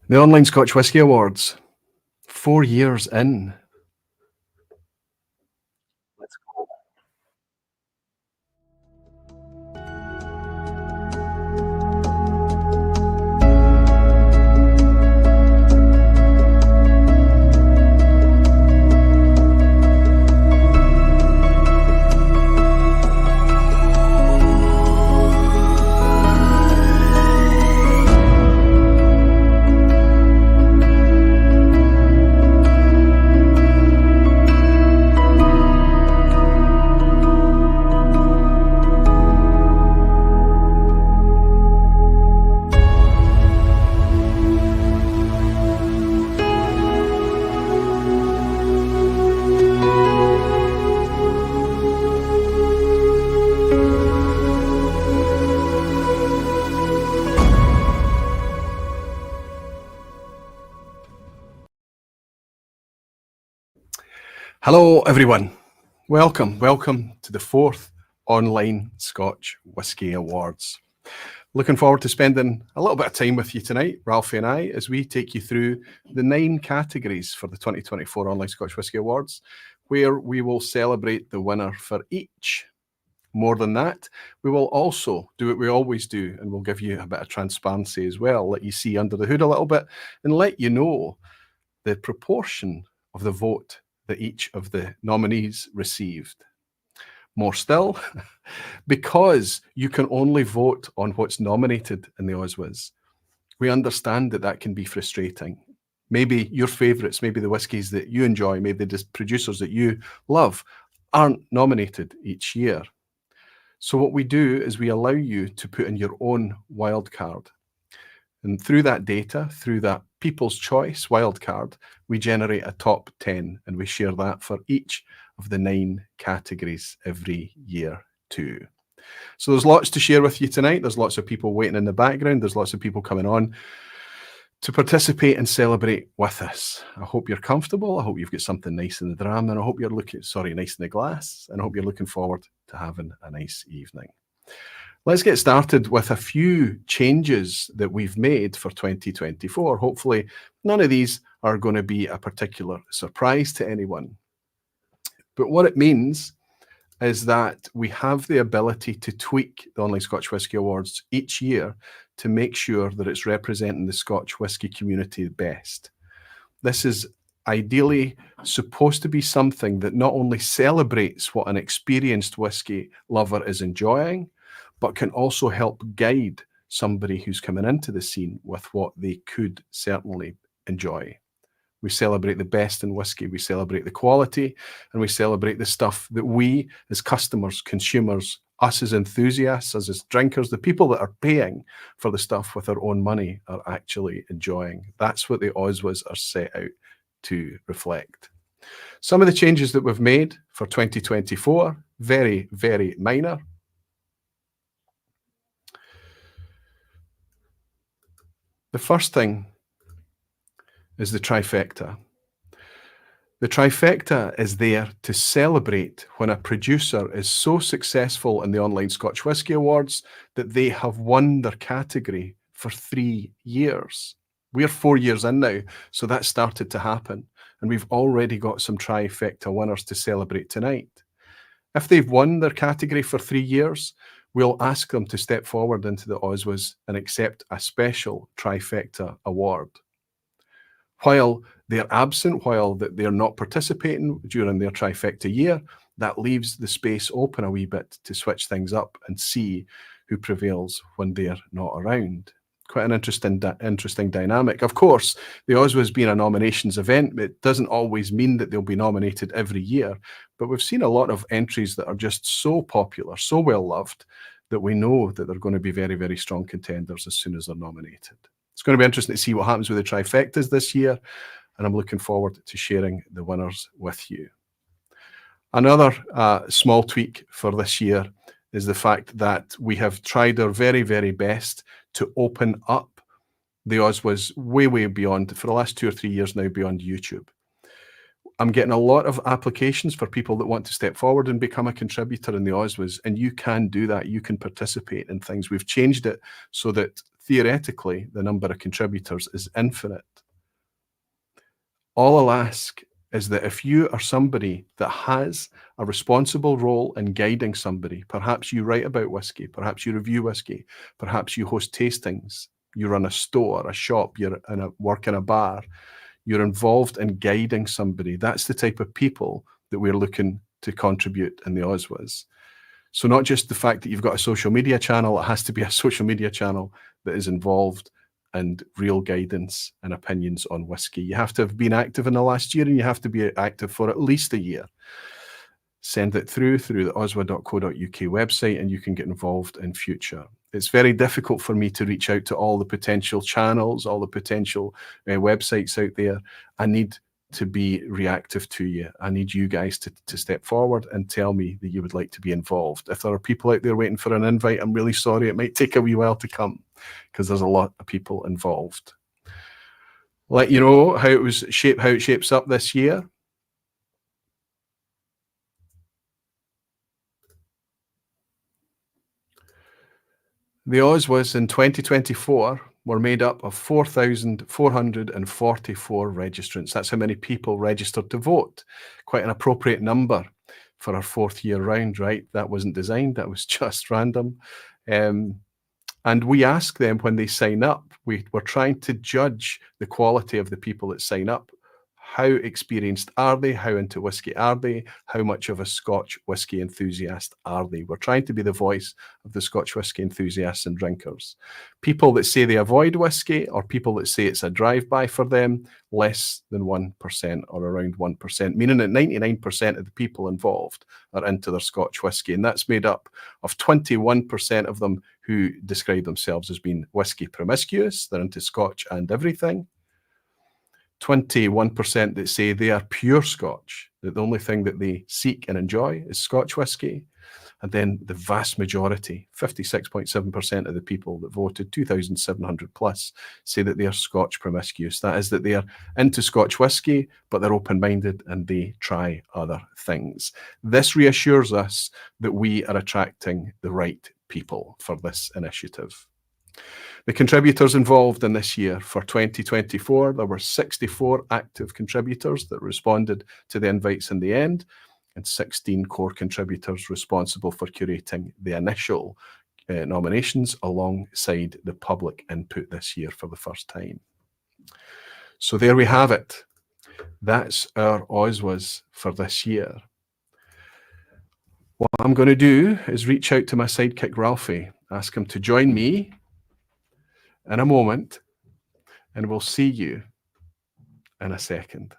The Online Scotch Whisky Awards, 4 years in. Let's go. Hello, everyone. Welcome to the 4th Online Scotch Whisky Awards. Looking forward to spending a little bit of time with you tonight, Ralfy and I, as we take you through the 9 categories for the 2024 Online Scotch Whisky Awards, where we will celebrate the winner for each. More than that, we will also do what we always do, and we'll give you a bit of transparency as well, let you see under the hood a little bit, and let you know the proportion of the vote that each of the nominees received. More still, because you can only vote on what's nominated in the OSWAs, we understand that that can be frustrating. Maybe your favourites, maybe the whiskies that you enjoy, maybe the producers that you love aren't nominated each year. So what we do is we allow you to put in your own wildcard. And through that data, through that People's Choice wildcard, we generate a top 10, and we share that for each of the 9 categories every year too. So there's lots to share with you tonight. There's lots of people waiting in the background. There's lots of people coming on to participate and celebrate with us. I hope you're comfortable. I hope you've got something nice in the dram, and I hope you're nice in the glass, and I hope you're looking forward to having a nice evening. Let's get started with a few changes that we've made for 2024. Hopefully, none of these are going to be a particular surprise to anyone. But what it means is that we have the ability to tweak the Online Scotch Whisky Awards each year to make sure that it's representing the Scotch whisky community the best. This is ideally supposed to be something that not only celebrates what an experienced whisky lover is enjoying, but can also help guide somebody who's coming into the scene with what they could certainly enjoy. We celebrate the best in whisky, we celebrate the quality, and we celebrate the stuff that we as customers, consumers, us as enthusiasts, us as drinkers, the people that are paying for the stuff with their own money are actually enjoying. That's what the OSWAs are set out to reflect. Some of the changes that we've made for 2024, very, very minor. The first thing is the trifecta. The trifecta is there to celebrate when a producer is so successful in the Online Scotch Whisky Awards that they have won their category for 3 years. We're 4 years in now, so that started to happen, and we've already got some trifecta winners to celebrate tonight. If they've won their category for 3 years, we'll ask them to step forward into the OSWAs and accept a special trifecta award. While they're absent, while they're not participating during their trifecta year, that leaves the space open a wee bit to switch things up and see who prevails when they're not around. Quite an interesting dynamic. Of course, the OSWAs being a nominations event, it doesn't always mean that they'll be nominated every year, but we've seen a lot of entries that are just so popular, so well loved, that we know that they're going to be very, very strong contenders as soon as they're nominated. It's going to be interesting to see what happens with the trifectas this year, and I'm looking forward to sharing the winners with you. Another small tweak for this year is the fact that we have tried our very, very best to open up the OSWAs way, way beyond, for the last 2 or 3 years now, beyond YouTube. I'm getting a lot of applications for people that want to step forward and become a contributor in the OSWAs, and you can do that. You can participate in things. We've changed it so that theoretically, the number of contributors is infinite. All I'll ask is that if you are somebody that has a responsible role in guiding somebody, perhaps you write about whiskey, perhaps you review whiskey, perhaps you host tastings, you run a store, a shop, work in a bar, you're involved in guiding somebody. That's the type of people that we're looking to contribute in the OSWAs. So not just the fact that you've got a social media channel, it has to be a social media channel that is involved and real guidance and opinions on whiskey. You have to have been active in the last year, and you have to be active for at least a year. Send it through the oswa.co.uk website, and you can get involved in future. It's very difficult for me to reach out to all the potential channels, all the potential websites out there. I need to be reactive to you. I need you guys to step forward and tell me that you would like to be involved. If there are people out there waiting for an invite, I'm really sorry. It might take a wee while to come because there's a lot of people involved. Let you know how it shapes up this year. The OSWAs in 2024 were made up of 4,444 registrants. That's how many people registered to vote. Quite an appropriate number for our fourth year round, right? That wasn't designed, that was just random. And we ask them when they sign up, we're trying to judge the quality of the people that sign up. How experienced are they? How into whiskey are they? How much of a Scotch whisky enthusiast are they? We're trying to be the voice of the Scotch whisky enthusiasts and drinkers. People that say they avoid whiskey, or people that say it's a drive-by for them, less than 1% or around 1%, meaning that 99% of the people involved are into their Scotch whisky. And that's made up of 21% of them who describe themselves as being whiskey promiscuous. They're into Scotch and everything. 21% that say they are pure Scotch, that the only thing that they seek and enjoy is Scotch whisky. And then the vast majority, 56.7% of the people that voted, 2,700 plus, say that they are Scotch promiscuous. That is, that they are into Scotch whisky, but they're open-minded and they try other things. This reassures us that we are attracting the right people for this initiative. The contributors involved in this year for 2024, there were 64 active contributors that responded to the invites in the end, and 16 core contributors responsible for curating the initial nominations alongside the public input this year for the first time. So there we have it. That's our OSWAs for this year. What I'm going to do is reach out to my sidekick Ralfy, ask him to join me in a moment, and we'll see you in a second.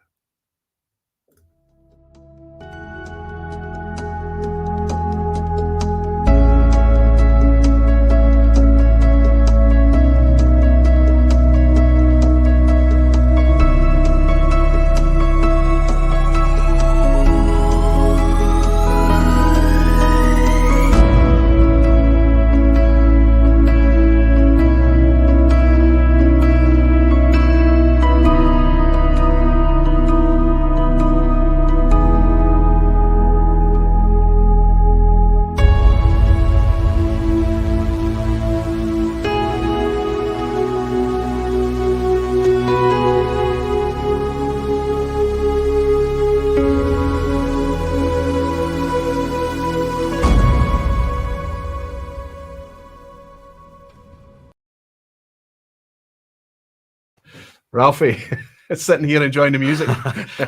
Ralfy, sitting here enjoying the music.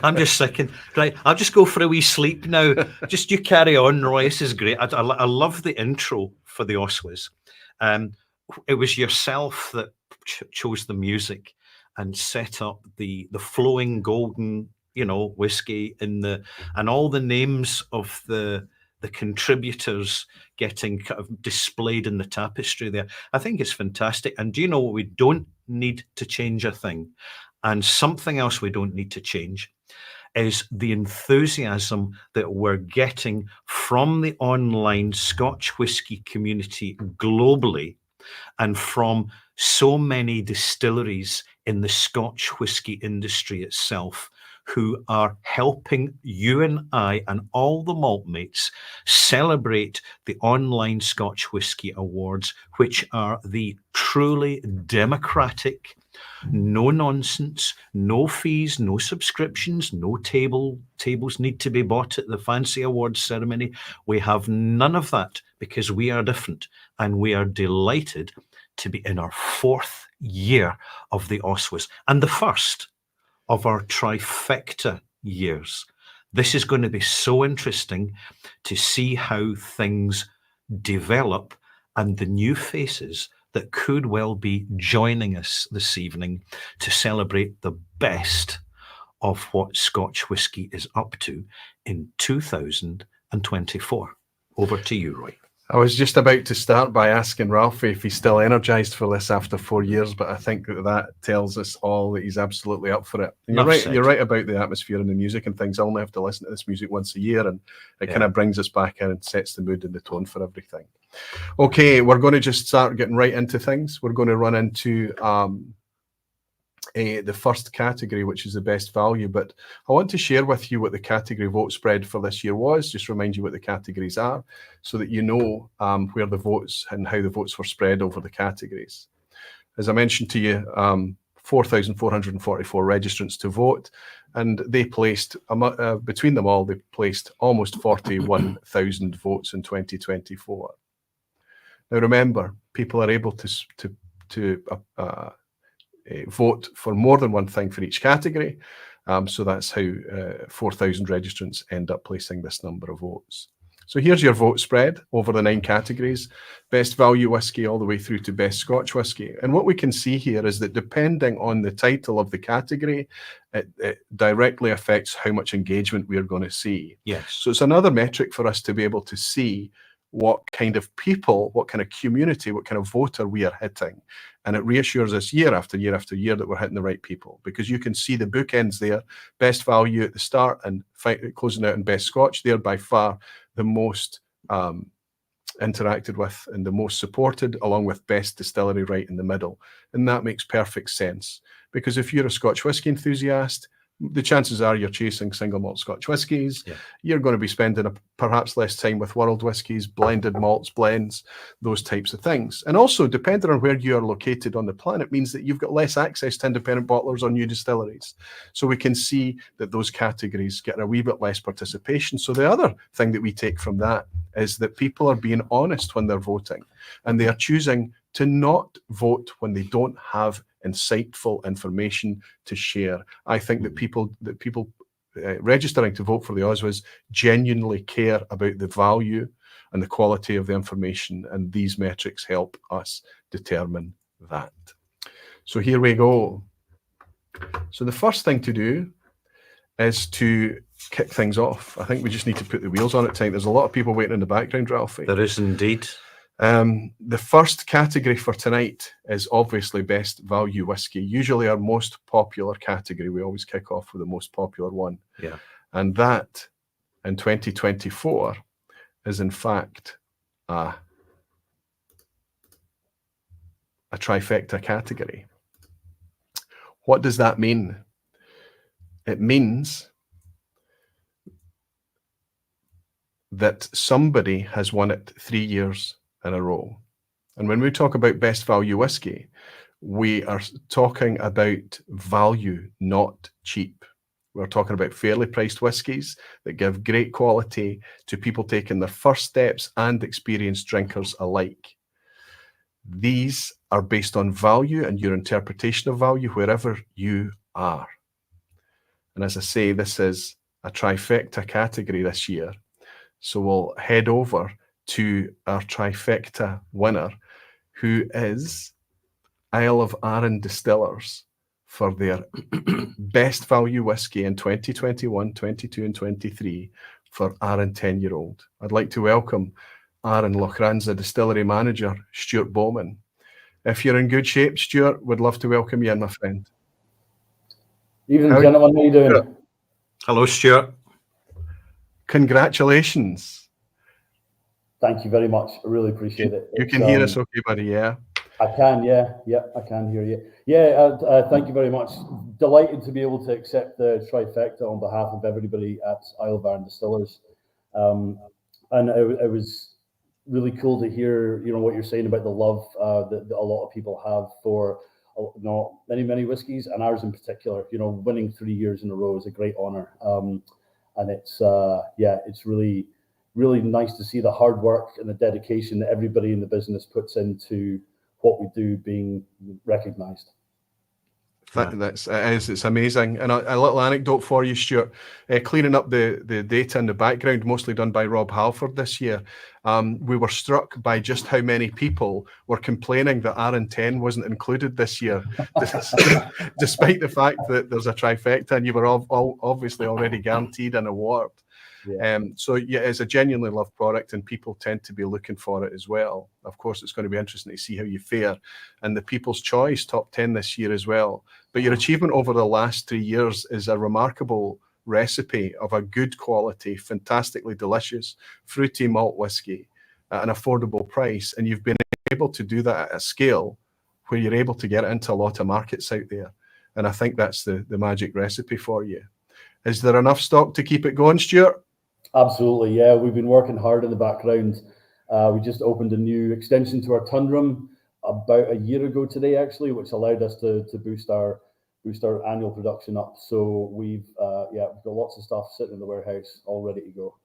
I'm just thinking, right, I'll just go for a wee sleep now. Just you carry on, Roy. This is great. I love the intro for the OSWAs. It was yourself that chose the music and set up the flowing golden, whiskey and all the names of the contributors getting kind of displayed in the tapestry there. I think it's fantastic. And do you know what? We don't need to change a thing. And something else we don't need to change is the enthusiasm that we're getting from the online Scotch whisky community globally, and from so many distilleries in the Scotch whisky industry itself, who are helping you and I and all the malt mates celebrate the online Scotch Whisky Awards, which are the truly democratic, no nonsense, no fees, no subscriptions, no tables need to be bought at the fancy awards ceremony. We have none of that because we are different, and we are delighted to be in our 4th year of the OSWAs and the first of our trifecta years. This is going to be so interesting to see how things develop and the new faces that could well be joining us this evening to celebrate the best of what Scotch whisky is up to in 2024. Over to you, Roy. I was just about to start by asking Ralphie if he's still energised for this after 4 years, but I think that tells us all that he's absolutely up for it. And you're right about the atmosphere and the music and things. I only have to listen to this music once a year, and it kind of brings us back in and sets the mood and the tone for everything. Okay, we're going to just start getting right into things. We're going to run into the first category, which is the best value, but I want to share with you what the category vote spread for this year was, just remind you what the categories are, so that you know where the votes and how the votes were spread over the categories. As I mentioned to you, 4,444 registrants to vote, and they placed, between them all, they placed almost 41,000 votes in 2024. Now remember, people are able to vote for more than one thing for each category. So that's how 4,000 registrants end up placing this number of votes. So here's your vote spread over the 9 categories, best value whisky all the way through to best Scotch whisky. And what we can see here is that depending on the title of the category, it directly affects how much engagement we are going to see. Yes. So it's another metric for us to be able to see what kind of people, what kind of community, what kind of voter we are hitting. And it reassures us year after year after year that we're hitting the right people, because you can see the bookends there, best value at the start and closing out in best Scotch. They're by far the most interacted with and the most supported, along with best distillery right in the middle. And that makes perfect sense, because if you're a Scotch whisky enthusiast, the chances are you're chasing single malt Scotch whiskies. Yeah. You're going to be spending perhaps less time with world whiskies, blended malts, blends, those types of things. And also, depending on where you are located on the planet, means that you've got less access to independent bottlers or new distilleries. So we can see that those categories get a wee bit less participation. So the other thing that we take from that is that people are being honest when they're voting, and they are choosing to not vote when they don't have insightful information to share. I think that people registering to vote for the OSWAs genuinely care about the value and the quality of the information, and these metrics help us determine that. So here we go. So the first thing to do is to kick things off. I think we just need to put the wheels on it tonight. There's a lot of people waiting in the background, Ralphie. There is indeed. The first category for tonight is obviously best value whiskey, usually our most popular category. We always kick off with the most popular one. Yeah. And that in 2024 is in fact a trifecta category. What does that mean? It means that somebody has won it 3 years in a row. And when we talk about best value whiskey, we are talking about value, not cheap. We're talking about fairly priced whiskies that give great quality to people taking their first steps and experienced drinkers alike. These are based on value and your interpretation of value wherever you are. And as I say, this is a trifecta category this year. So we'll head over to our trifecta winner, who is Isle of Arran Distillers, for their best value whiskey in 2021, 22 and 23 for Arran 10-year-old. I'd like to welcome Arran Lochranza Distillery Manager, Stuart Bowman. If you're in good shape, Stuart, would love to welcome you in, my friend. Evening, gentlemen. How you doing? Hello, Stuart. Congratulations. Thank you very much. I really appreciate it. You can hear us okay, buddy, yeah? I can, yeah, I can hear you. Yeah, thank you very much. Delighted to be able to accept the trifecta on behalf of everybody at Isle of Arran Distillers. And it was really cool to hear, what you're saying about the love that a lot of people have for many whiskies, and ours in particular. Winning 3 years in a row is a great honor, and it's really, really nice to see the hard work and the dedication that everybody in the business puts into what we do being recognized. It's amazing. And a little anecdote for you, Stuart, cleaning up the data in the background, mostly done by Rob Halford this year. We were struck by just how many people were complaining that Arran 10 wasn't included this year, despite the fact that there's a trifecta and you were obviously already guaranteed an award. Yeah. So it's a genuinely loved product, and people tend to be looking for it as well. Of course, it's going to be interesting to see how you fare, and the People's Choice top 10 this year as well. But your achievement over the last 3 years is a remarkable recipe of a good quality, fantastically delicious, fruity malt whiskey at an affordable price, and you've been able to do that at a scale where you're able to get it into a lot of markets out there. And I think that's the magic recipe for you. Is there enough stock to keep it going, Stuart? Absolutely, yeah. We've been working hard in the background. We just opened a new extension to our tun room about a year ago today, actually, which allowed us to boost our annual production up. So we've got lots of stuff sitting in the warehouse all ready to go.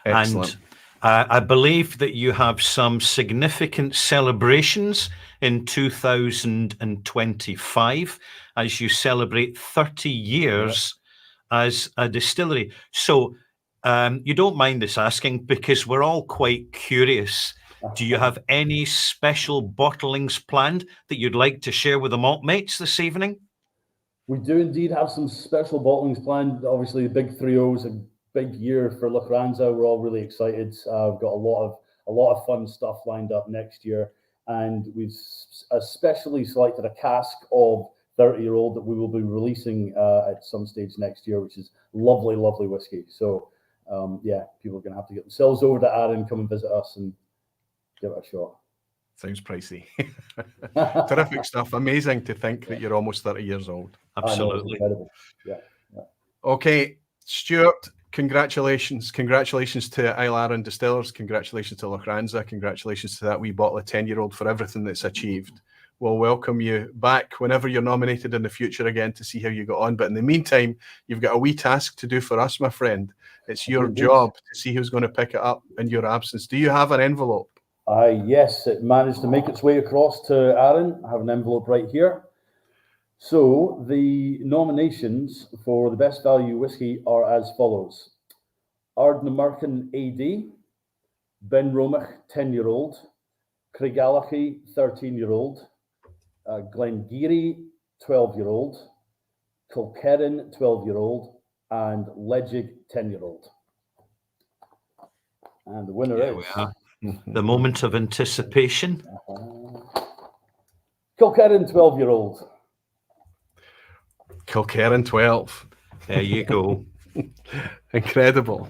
Excellent. And I believe that you have some significant celebrations in 2025 as you celebrate 30 years as a distillery. So you don't mind us asking, because we're all quite curious. Do you have any special bottlings planned that you'd like to share with the malt mates this evening? We do indeed have some special bottlings planned. Obviously, the big 3-0 is a big year for Lochranza. We're all really excited. We've got a lot of fun stuff lined up next year, and we've especially selected a cask of 30-year-old that we will be releasing at some stage next year, which is lovely, lovely whiskey. So people are going to have to get themselves over to Arran, come and visit us and give it a shot. Sounds pricey. Terrific stuff. Amazing to think that you're almost 30 years old. Absolutely. Incredible. Yeah. Okay, Stuart, congratulations. Congratulations to Isle Arran Distillers. Congratulations to Lochranza. Congratulations to that wee bottle of 10-year-old for everything that's achieved. We'll welcome you back whenever you're nominated in the future again to see how you got on. But in the meantime, you've got a wee task to do for us, my friend. It's your job to see who's going to pick it up in your absence. Do you have an envelope? Yes, it managed to make its way across to Arran. I have an envelope right here. So the nominations for the best value whiskey are as follows: Ardnamurchan AD, Ben Romach 10-year-old, Craigellachie 13-year-old, Glengeary 12-year-old, Kilkerran 12-year-old, and Ledgig 10-year-old. And the winner is... We are. The moment of anticipation. Kilkerran 12-year-old. Kilkerran 12. There you go. Incredible.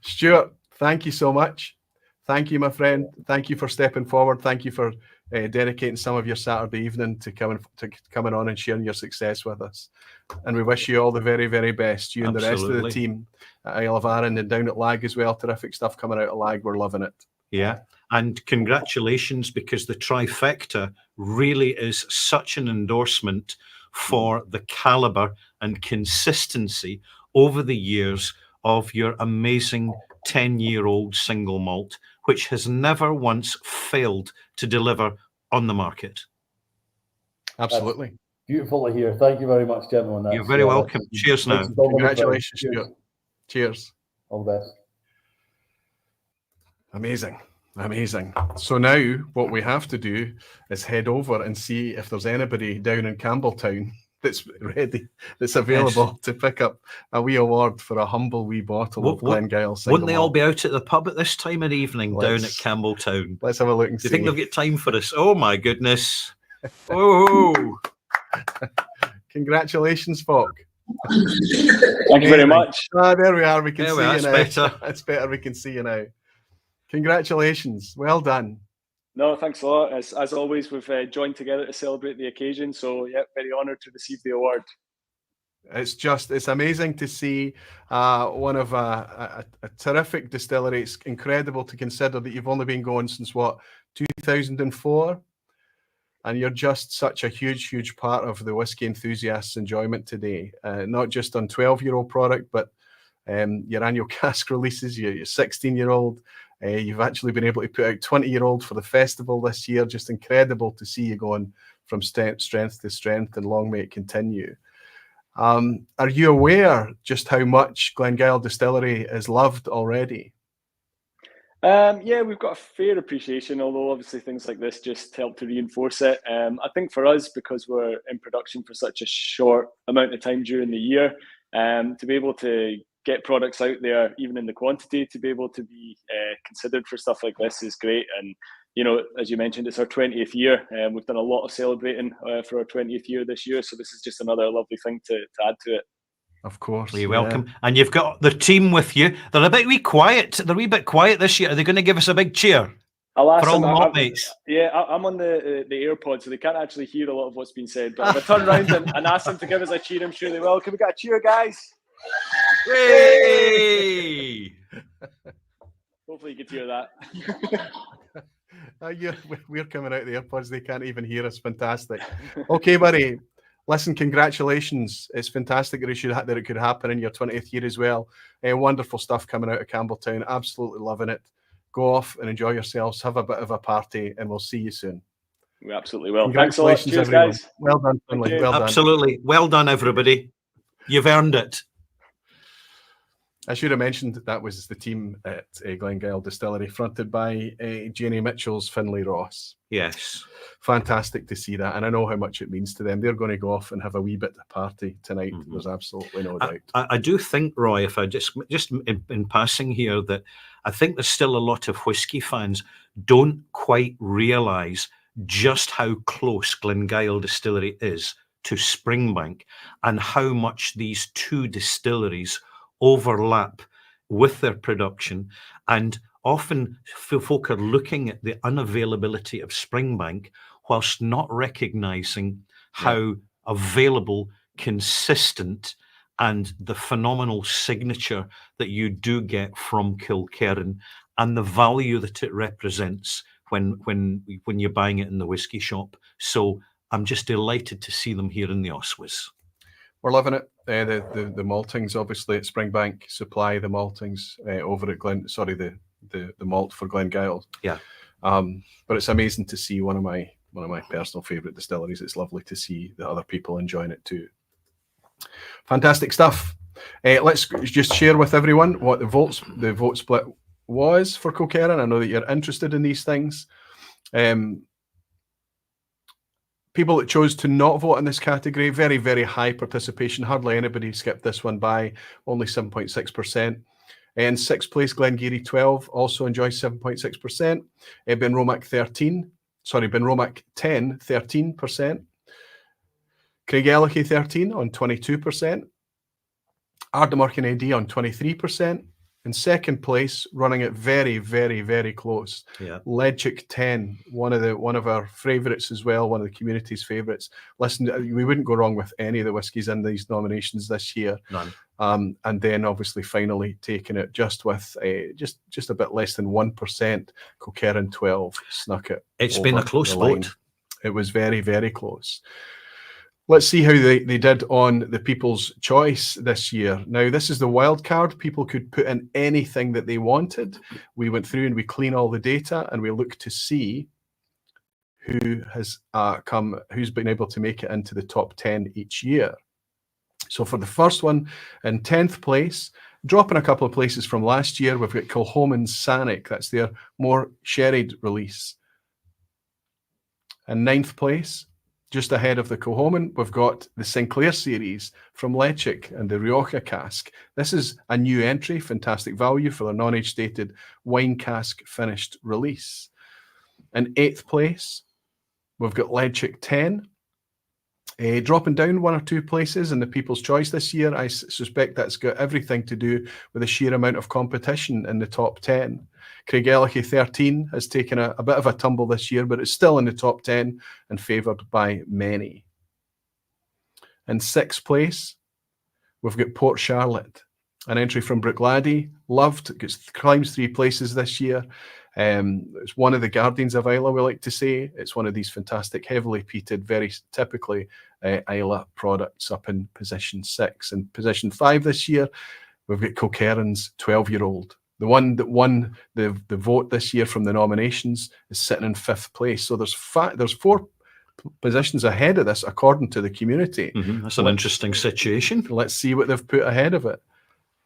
Stuart, thank you so much. Thank you, my friend. Thank you for stepping forward. Thank you for dedicating some of your Saturday evening to coming on and sharing your success with us. And we wish you all the very, very best. You and the rest of the team at Isle of Arran and down at Lag as well. Terrific stuff coming out of Lag. We're loving it. Yeah. And congratulations, because the trifecta really is such an endorsement for the caliber and consistency over the years of your amazing 10-year-old single malt, which has never once failed to deliver on the market. Absolutely. That's beautiful to hear. Thank you very much, gentlemen. You're very welcome. Cheers now. Congratulations, Stuart. Cheers. All the best. Amazing. So now what we have to do is head over and see if there's anybody down in Campbelltown that's ready, that's available to pick up a wee award for a humble wee bottle of Glengyle single Wouldn't they all malt. be out at the pub at this time of evening down at Campbelltown? Let's have a look and see. Do you think they'll get time for us? Oh my goodness. Oh. Congratulations, folk. Thank you very much. There we are. We can see you now. Better. That's better. We can see you now. Congratulations. Well done. No, thanks a lot. As always, we've joined together to celebrate the occasion. So, yeah, very honoured to receive the award. It's amazing to see one of a terrific distillery. It's incredible to consider that you've only been going since, 2004? And you're just such a huge part of the whiskey enthusiasts' enjoyment today. Not just on 12-year-old product, but your annual cask releases, your 16-year-old. You've actually been able to put out 20-year-old for the festival this year. Just incredible to see you going from strength to strength, and long may it continue. Are you aware just how much Glengyle Distillery is loved already? Yeah, we've got a fair appreciation, although obviously things like this just help to reinforce it. I think for us, because we're in production for such a short amount of time during the year, to be able to get products out there, even in the quantity, to be able to be considered for stuff like this is great. And, you know, as you mentioned, it's our 20th year. We've done a lot of celebrating for our 20th year this year. So this is just another lovely thing to add to it. Of course. You're welcome. And you've got the team with you. They're a bit quiet. They're a wee bit quiet this year. Are they going to give us a big cheer? I'll ask for all them, the malt mates? Yeah, I'm on the AirPod, so they can't actually hear a lot of what's been said. But if I turn around and ask them to give us a cheer, I'm sure they will. Can we get a cheer, guys? Hey! Hopefully you can hear that. We're coming out of the AirPods. They can't even hear us. Fantastic. Okay, buddy. Listen, congratulations. It's fantastic that it could happen in your 20th year as well. Wonderful stuff coming out of Campbelltown. Absolutely loving it. Go off and enjoy yourselves. Have a bit of a party, and we'll see you soon. We absolutely will. Thanks a lot. Cheers, everyone. guys. Well done, Finlay. Well done. Absolutely. Well done, everybody. You've earned it. I should have mentioned that was the team at Glengyle Distillery, fronted by Janie Mitchell's Finlay Ross. Yes. Fantastic to see that. And I know how much it means to them. They're going to go off and have a wee bit of party tonight. Mm-hmm. There's absolutely no doubt. I do think, Roy, if I just in passing here, that I think there's still a lot of whiskey fans don't quite realise just how close Glengyle Distillery is to Springbank, and how much these two distilleries overlap with their production. And often folk are looking at the unavailability of Springbank whilst not recognising how available, consistent, and the phenomenal signature that you do get from Kilkerran, and the value that it represents when you're buying it in the whiskey shop. So I'm just delighted to see them here in the OSWAs. We're loving it. The maltings, obviously, at Springbank supply the maltings over at the malt for Glengyle. Yeah. But it's amazing to see one of my personal favourite distilleries. It's lovely to see the other people enjoying it too. Fantastic stuff. Let's just share with everyone what the vote split was for Kilkerran. I know that you're interested in these things. People that chose to not vote in this category, very, very high participation. Hardly anybody skipped this one by, only 7.6%. In sixth place, Glengarry 12, also enjoys 7.6%. Benromac 10, 13%. Craigellachie 13 on 22%. Ardnamurchan AD on 23%. In second place, running it very, very, very close. Yeah. Leitchik 10, one of our favourites as well, one of the community's favourites. Listen, we wouldn't go wrong with any of the whiskies in these nominations this year. None. And then obviously finally taking it just with just a bit less than 1%. Kilkerran 12 snuck it. It's been a close vote. It was very, very close. Let's see how they did on the People's Choice this year. Now, this is the wild card. People could put in anything that they wanted. We went through and we clean all the data, and we look to see who has who's been able to make it into the top 10 each year. So for the first one, in 10th place, dropping a couple of places from last year, we've got Kilchoman's Sanic. That's their more sherried release. In 9th place, just ahead of the Kilchoman, we've got the Sinclair series from Leitchik and the Rioja cask. This is a new entry, fantastic value for their non-age dated wine cask finished release. In 8th place, we've got Leitchik 10. Dropping down 1 or 2 places in the People's Choice this year, I suspect that's got everything to do with the sheer amount of competition in the top 10. Craigellachie 13 has taken a bit of a tumble this year, but it's still in the top 10 and favoured by many. In 6th place, we've got Port Charlotte, an entry from Bruichladdich, loved, climbs 3 places this year. It's one of the Guardians of Islay, we like to say. It's one of these fantastic, heavily peated, very typically Islay products up in position 6. In position 5 this year, we've got Kilkerran's 12-year-old. The one that won the vote this year from the nominations is sitting in 5th place. So there's 4 positions ahead of this, according to the community. That's an interesting situation. Let's see what they've put ahead of it.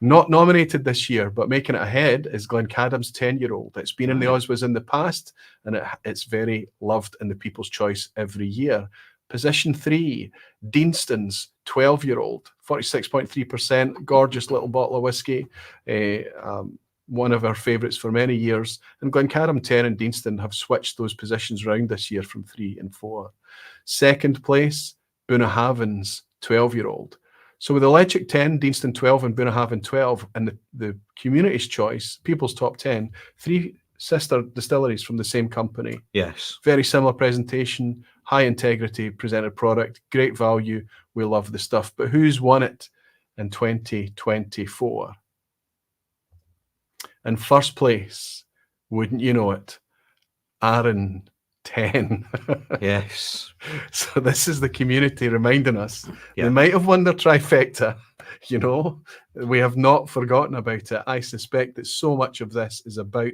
Not nominated this year, but making it ahead is Glencadam's 10-year-old. It's been in the OSWAs in the past, and it's very loved in the People's Choice every year. Position 3, Deanston's 12-year-old, 46.3%, gorgeous little bottle of whiskey, one of our favourites for many years. And Glencadam 10 and Deanston have switched those positions round this year from 3 and 4. 2nd place, Bunnahabhain's 12-year-old. So with the Leitchik 10, Deanston 12 and Bunnahabhain 12, and the community's choice, People's Top 10, 3 sister distilleries from the same company. Yes. Very similar presentation, high integrity, presented product, great value. We love the stuff. But who's won it in 2024? In 1st place, wouldn't you know it, Arran 10. Yes. So this is the community reminding us. Yeah. They might have won their trifecta, we have not forgotten about it. I suspect that so much of this is about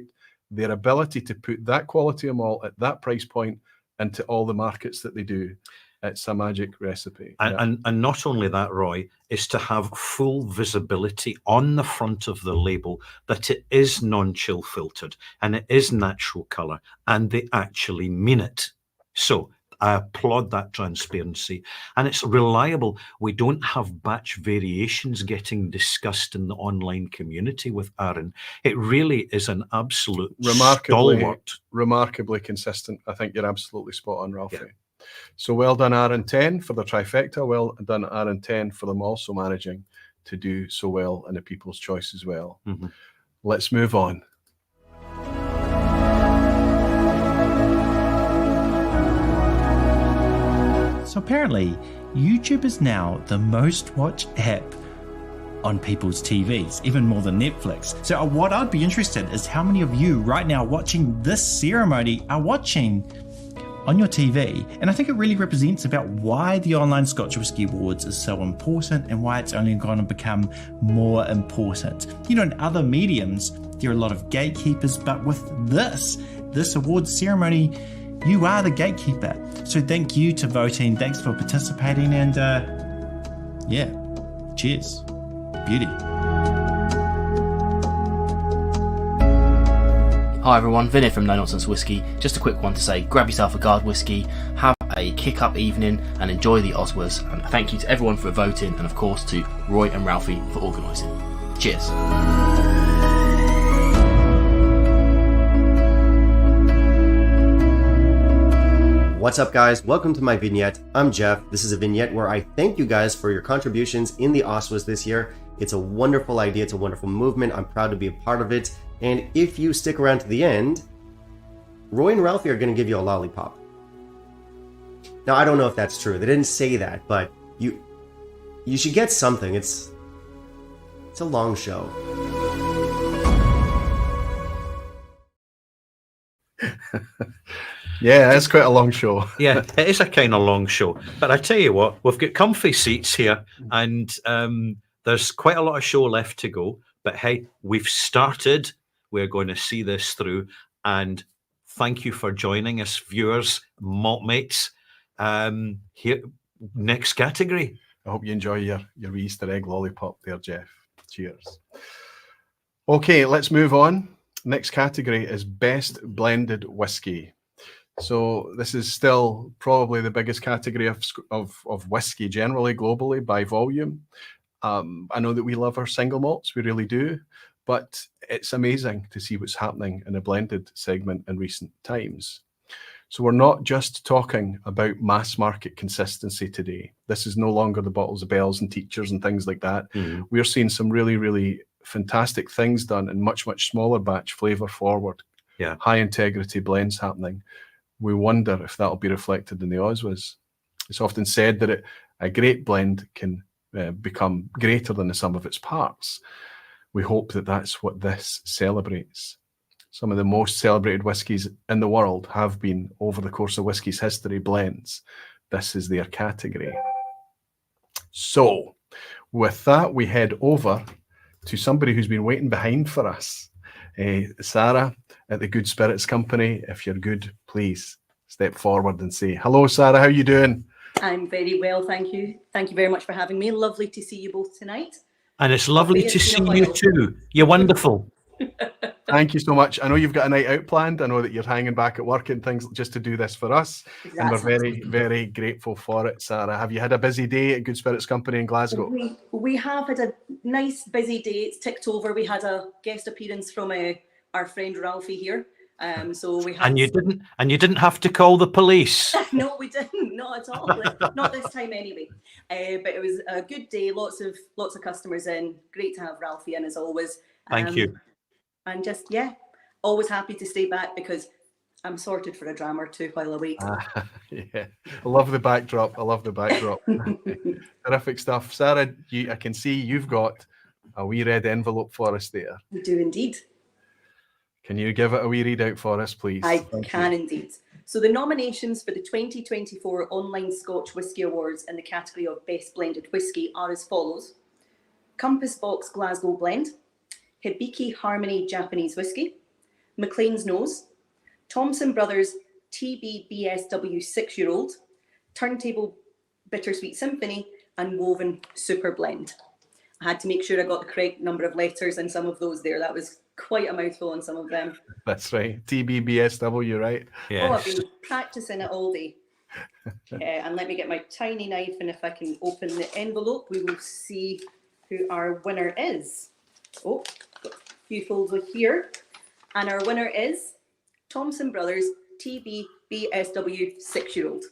their ability to put that quality of malt at that price point into all the markets that they do. It's a magic recipe. And not only that, Roy, is to have full visibility on the front of the label that it is non-chill filtered and it is natural colour and they actually mean it. So I applaud that transparency, and it's reliable. We don't have batch variations getting discussed in the online community with Arran. It really is an absolute stalwart. Remarkably consistent. I think you're absolutely spot on, Ralphie. Yeah. So well done, Arran 10, for the trifecta. Well done, Arran 10, for them also managing to do so well in the People's Choice as well. Let's move on. So apparently, YouTube is now the most watched app on people's TVs, even more than Netflix. So what I'd be interested in is how many of you right now watching this ceremony are watching on your TV. And I think it really represents about why the online Scotch Whisky Awards is so important and why it's only going to become more important. In other mediums, there are a lot of gatekeepers, but with this awards ceremony, you are the gatekeeper. So thank you to voting, thanks for participating, and cheers. Beauty. Hi everyone, Vin here from No Nonsense Whiskey. Just a quick one to say, grab yourself a guard whiskey, have a kick-up evening and enjoy the OSWAs. And thank you to everyone for voting, and of course to Roy and Ralphie for organising. Cheers. What's up, guys? Welcome to my vignette. I'm Jeff. This is a vignette where I thank you guys for your contributions in the OSWAs this year. It's a wonderful idea. It's a wonderful movement. I'm proud to be a part of it. And if you stick around to the end, Roy and Ralphie are going to give you a lollipop. Now, I don't know if that's true. They didn't say that, but you should get something. It's a long show. Yeah, it's quite a long show. Yeah, it is a kind of long show. But I tell you what, we've got comfy seats here, and there's quite a lot of show left to go. But hey, we've started. We're going to see this through. And thank you for joining us, viewers, malt mates. Here, next category. I hope you enjoy your wee Easter egg lollipop there, Jeff. Cheers. Okay, let's move on. Next category is Best Blended Whiskey. So this is still probably the biggest category of whiskey generally, globally, by volume. I know that we love our single malts, we really do, but it's amazing to see what's happening in the blended segment in recent times. So we're not just talking about mass market consistency today. This is no longer the bottles of bells and teachers and things like that. We're seeing some really, really fantastic things done in much, much smaller batch, flavor forward, high integrity blends happening. We wonder if that'll be reflected in the OSWAs. It's often said that a great blend can become greater than the sum of its parts. We hope that that's what this celebrates. Some of the most celebrated whiskies in the world have been, over the course of whiskey's history, blends. This is their category. So with that, we head over to somebody who's been waiting behind for us. Sarah at the Good Spirits Company. If you're good, please step forward and say, hello, Sarah, how are you doing? I'm very well, thank you. Thank you very much for having me. Lovely to see you both tonight. And it's lovely to see you too. You're wonderful. Thank you so much. I know you've got a night out planned. I know that you're hanging back at work and things just to do this for us. Exactly. And we're very, very grateful for it, Sarah. Have you had a busy day at Good Spirits Company in Glasgow? We have had a nice busy day. It's ticked over. We had a guest appearance from our friend Ralfy here. So we had. And you didn't have to call the police. No, we didn't. Not at all. Not this time anyway. But it was a good day. Lots of customers in. Great to have Ralfy in as always. Thank you. And just always happy to stay back because I'm sorted for a dram or two while I wait. I love the backdrop. Terrific stuff, Sarah. I can see you've got a wee red envelope for us there. We do indeed. Can you give it a wee read out for us, please? I can indeed. So the nominations for the 2024 Online Scotch Whisky Awards in the category of Best Blended Whisky are as follows. Compass Box Glasgow Blend, Hibiki Harmony Japanese Whisky, Maclean's Nose, Thompson Brothers TBBSW 6-year-old, Turntable Bittersweet Symphony, and Woven Super Blend. I had to make sure I got the correct number of letters in some of those there. That was quite a mouthful on some of them. That's right. TBBSW, right? Yes. Oh, I've been practicing it all day. And let me get my tiny knife, and if I can open the envelope, we will see who our winner is. Oh, got a few folds here. And our winner is Thompson Brothers TBBSW 6-year-old.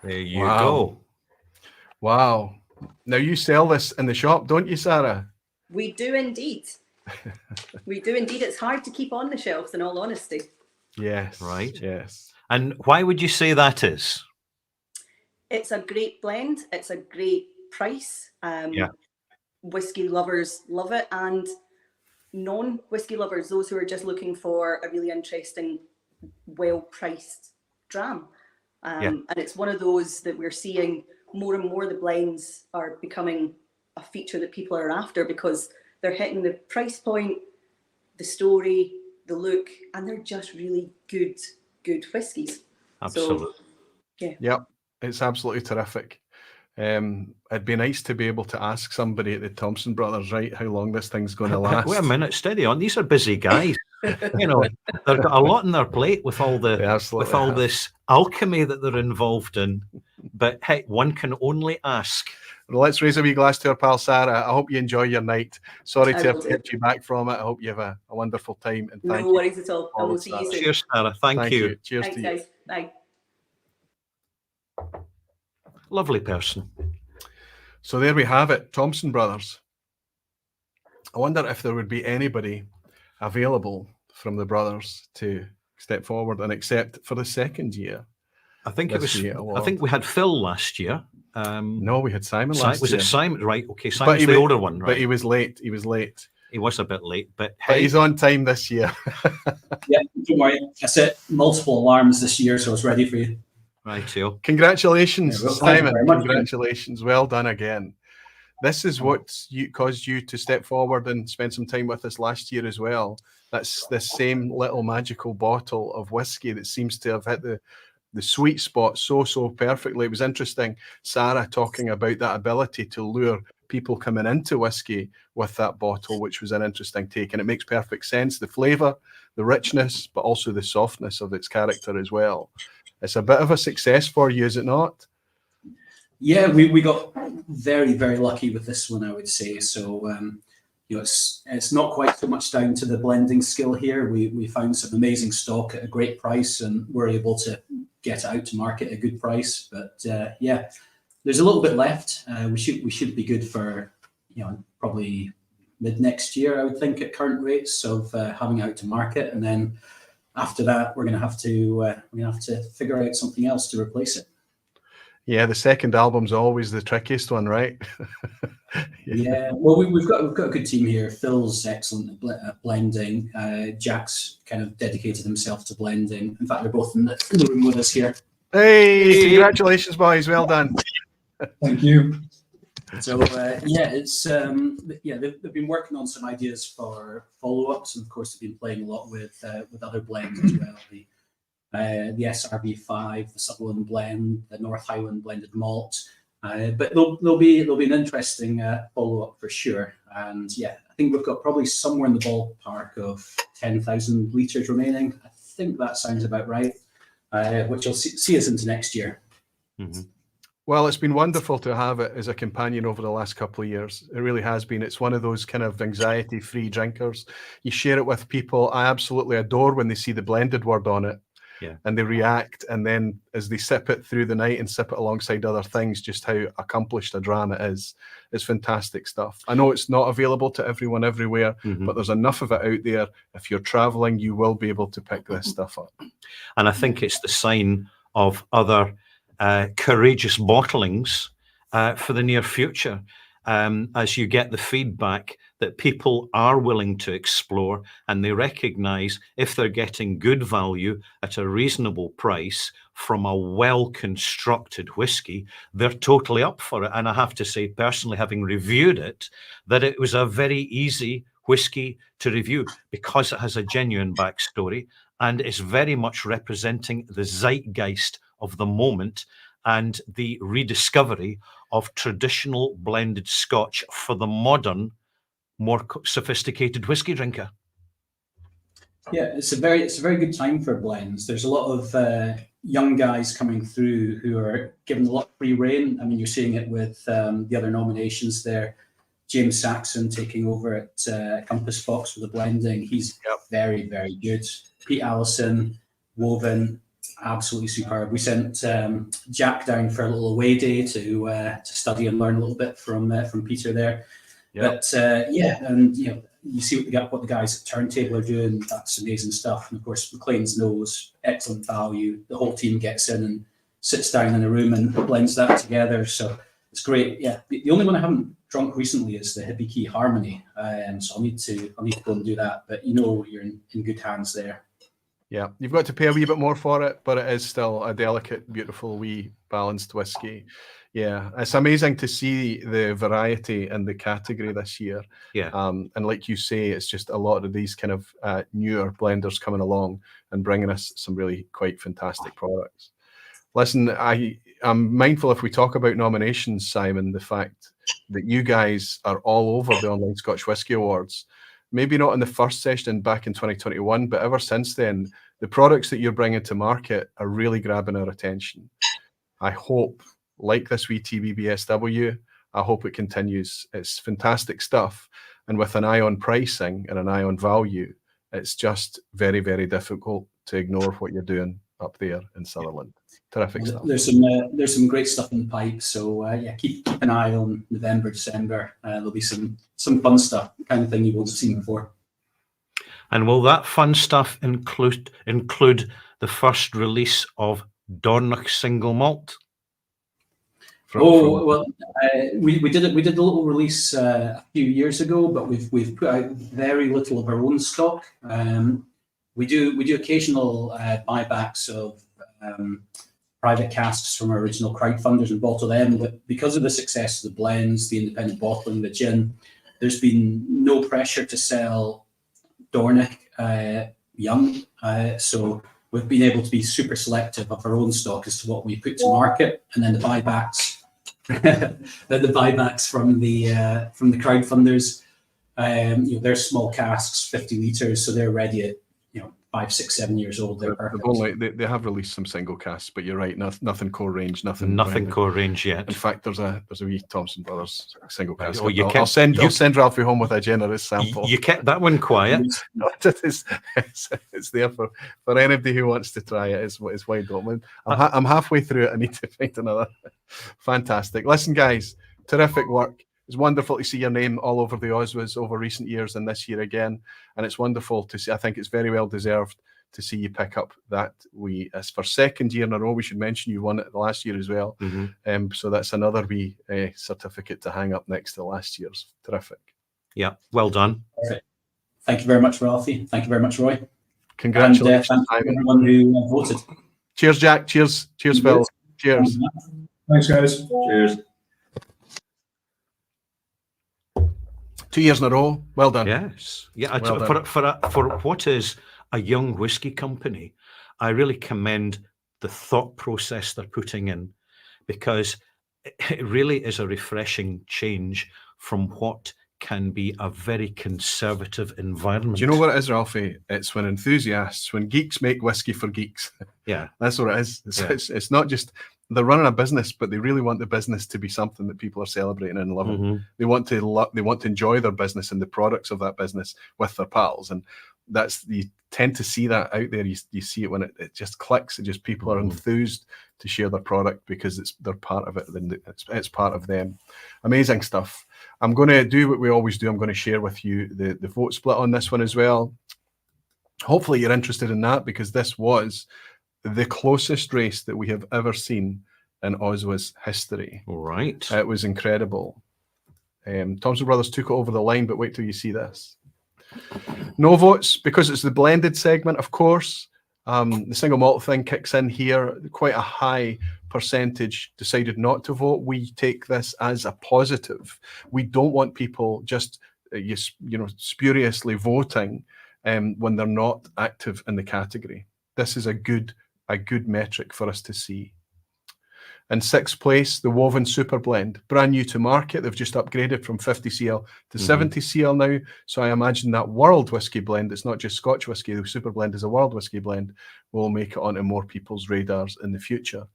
There you go. Wow. Now you sell this in the shop, don't you, Sarah? We do indeed. We do indeed. It's hard to keep on the shelves, in all honesty. Yes. Right. Yes. And why would you say that is? It's a great blend. It's a great price. Whiskey lovers love it, and non-whiskey lovers, those who are just looking for a really interesting, well-priced dram. And it's one of those that we're seeing more and more. The blends are becoming a feature that people are after because they're hitting the price point, the story, the look, and they're just really good whiskies. Absolutely. So, Yep. It's absolutely terrific. It'd be nice to be able to ask somebody at the Thompson Brothers, right, how long this thing's going to last. Wait a minute, steady on. These are busy guys. They've got a lot on their plate with all this alchemy that they're involved in. But hey, one can only ask. Well, let's raise a wee glass to our pal Sarah. I hope you enjoy your night. Sorry to have kept you back from it. I hope you have a wonderful time. And thank no worries at all. I will see you soon. Cheers, Sarah. Thank you. Cheers. Thanks, to guys. you. Bye. Lovely person. So there we have it, Thompson Brothers. I wonder if there would be anybody available from the brothers to step forward and accept for the second year. I think it was. I think we had Phil last year. No, we had Simon last year. Was it Simon? Right. Okay. Simon's the older one, right? But he was late. He was a bit late, but he's on time this year. Yeah, don't worry. I set multiple alarms this year, so it's ready for you. Right, so congratulations, Simon. Much, congratulations. Well done again. This is what caused you to step forward and spend some time with us last year as well. That's this same little magical bottle of whiskey that seems to have hit the sweet spot so perfectly. It was interesting, Sarah talking about that ability to lure people coming into whiskey with that bottle, which was an interesting take, and it makes perfect sense. The flavour, the richness, but also the softness of its character as well. It's a bit of a success for you, is it not? Yeah, we got very, very lucky with this one, I would say. So, it's not quite so much down to the blending skill here. We found some amazing stock at a great price, and we're able to get it out to market at a good price. But yeah, there's a little bit left. We should be good for, you know, probably mid next year, I would think, at current rates of having it out to market, and then after that, we're going to have to figure out something else to replace it. Yeah, the second album's always the trickiest one, right? Yeah, well, we've got a good team here. Phil's excellent at blending. Jack's kind of dedicated himself to blending. In fact, they're both in the room with us here. Hey, congratulations, boys! Well done. Thank you. So yeah, it's they've been working on some ideas for follow-ups, and of course they've been playing a lot with other blends as well. The SRV5, the Sutherland blend, the North Highland blended malt. But there'll be an interesting follow-up for sure. And yeah, I think we've got probably somewhere in the ballpark of 10,000 litres remaining. I think that sounds about right, which will see us into next year. Mm-hmm. Well, it's been wonderful to have it as a companion over the last couple of years. It really has been. It's one of those kind of anxiety-free drinkers. You share it with people. I absolutely adore when they see the blended word on it. Yeah. And they react, and then as they sip it through the night and sip it alongside other things, just how accomplished a dram it is. It's fantastic stuff. I know it's not available to everyone everywhere, but there's enough of it out there. If you're traveling, you will be able to pick this stuff up. And I think it's the sign of other courageous bottlings for the near future, as you get the feedback that people are willing to explore, and they recognize if they're getting good value at a reasonable price from a well-constructed whiskey, they're totally up for it. And I have to say, personally, having reviewed it, that it was a very easy whiskey to review because it has a genuine backstory and is very much representing the zeitgeist of the moment and the rediscovery of traditional blended Scotch for the modern, more sophisticated whiskey drinker. Yeah, it's a very good time for blends. There's a lot of young guys coming through who are given a lot of free rein. I mean, you're seeing it with the other nominations there. James Saxon taking over at Compass Fox with the blending. He's very, very good. Pete Allison, Woven, absolutely superb. We sent Jack down for a little away day to study and learn a little bit from Peter there. Yep. But yeah, and you know, you see what the guys at Turntable are doing. That's amazing stuff. And of course, McLean's Nose, excellent value. The whole team gets in and sits down in a room and blends that together. So it's great. Yeah, the only one I haven't drunk recently is the Hippie Key Harmony, so I'll need to go and do that. But you know, you're in good hands there. Yeah, you've got to pay a wee bit more for it, but it is still a delicate, beautiful, wee balanced whiskey. Yeah, it's amazing to see the variety in the category this year. Yeah, and like you say, it's just a lot of these kind of newer blenders coming along and bringing us some really quite fantastic products. Listen, I'm mindful if we talk about nominations, Simon, the fact that you guys are all over the Online Scotch Whisky Awards. Maybe not in the first session back in 2021, but ever since then, the products that you're bringing to market are really grabbing our attention. I hope, like this wee TBBSW, I hope it continues. It's fantastic stuff. And with an eye on pricing and an eye on value, it's just very, very difficult to ignore what you're doing up there in Sutherland. Terrific stuff. There's some great stuff in the pipe. So yeah, keep an eye on November, December. There'll be some fun stuff, the kind of thing you won't have seen before. And will that fun stuff include the first release of Dornoch Single Malt? Well, we did a little release a few years ago, but we've put out very little of our own stock. We do occasional buybacks of private casks from our original crowdfunders and bottle them. But because of the success of the blends, the independent bottling, the gin, there's been no pressure to sell Dornoch young. So we've been able to be super selective of our own stock as to what we put to market, and then the buybacks, from the crowdfunders. They're small casks, 50 litres, so they're ready at 5, 6, 7 years old. They're perfect. They have released some single casks, but you're right, nothing core range, nothing core range yet. In fact, there's a wee Thompson Brothers single cask. Oh, I'll send Ralphie home with a generous sample. You kept that one quiet. It's there for anybody who wants to try it. It's wide open. I'm halfway through it. I need to find another. Fantastic. Listen, guys, terrific work. It's wonderful to see your name all over the OSWAs over recent years and this year again. And it's wonderful to see. I think it's very well deserved to see you pick up that. As for second year in a row, we should mention you won it last year as well. So that's another wee certificate to hang up next to last year's. Terrific. Yeah, well done. Perfect. Thank you very much, Ralphie. Thank you very much, Roy. Congratulations. And thank you everyone who voted. Cheers, Jack. Cheers, Phil. Cheers. Thanks, guys. Cheers. 2 years in a row. Well done. Yes. Yeah. Well done. For what is a young whiskey company, I really commend the thought process they're putting in, because it really is a refreshing change from what can be a very conservative environment. Do you know what it is, Ralphie? It's when enthusiasts, when geeks make whiskey for geeks. Yeah. That's what it is. It's not just they're running a business, but they really want the business to be something that people are celebrating and loving. They want to enjoy their business and the products of that business with their pals, and you tend to see that out there. You see it when it just clicks. It just people are enthused to share their product because they're part of it. It's part of them. Amazing stuff. I'm going to do what we always do. I'm going to share with you the vote split on this one as well. Hopefully you're interested in that, because this was the closest race that we have ever seen in OSWA's history. All right. It was incredible. Thompson Brothers took it over the line, but wait till you see this. No votes, because it's the blended segment, of course. The single malt thing kicks in here. Quite a high percentage decided not to vote. We take this as a positive. We don't want people just spuriously voting when they're not active in the category. This is a good metric for us to see. In sixth place, the Woven Super Blend, brand new to market. They've just upgraded from 50 CL to 70 CL now. So I imagine that world whiskey blend, it's not just Scotch whisky, the Super Blend is a world whiskey blend, will make it onto more people's radars in the future.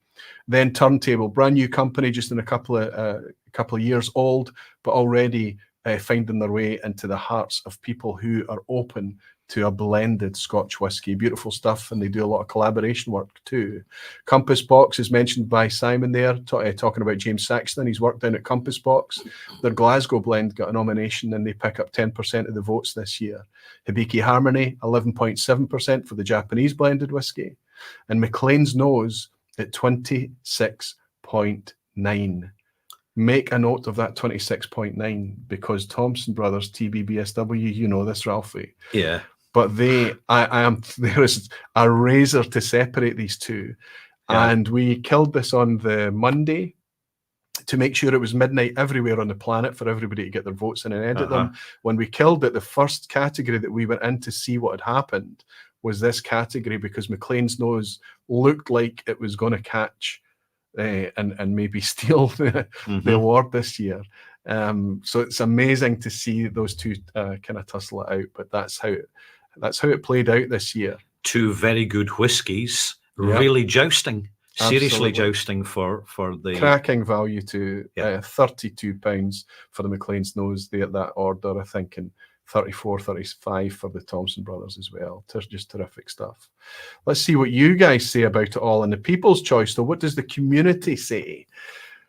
Then Turntable, brand new company, just in a couple of years old, but already finding their way into the hearts of people who are open to a blended Scotch whisky. Beautiful stuff, and they do a lot of collaboration work too. Compass Box is mentioned by Simon there, talking about James Saxton. He's worked down at Compass Box. Their Glasgow blend got a nomination, and they pick up 10% of the votes this year. Hibiki Harmony, 11.7% for the Japanese blended whisky. And Maclean's Nose at 26.9. Make a note of that 26.9, because Thompson Brothers, TBBSW, you know this, Ralphie. Yeah. But there is a razor to separate these two. Yeah. And we killed this on the Monday to make sure it was midnight everywhere on the planet for everybody to get their votes in and edit them. When we killed it, the first category that we went in to see what had happened was this category, because Maclean's Nose looked like it was going to catch and maybe steal the award this year. So it's amazing to see those two kind of tussle it out, but that's how it played out this year. Two very good whiskies, really jousting, seriously jousting for the cracking value to £32 for the Maclean's Nose there at that order, I think, and 34, 35 for the Thompson Brothers as well. Just terrific stuff. Let's see what you guys say about it all. And the People's Choice, though, what does the community say?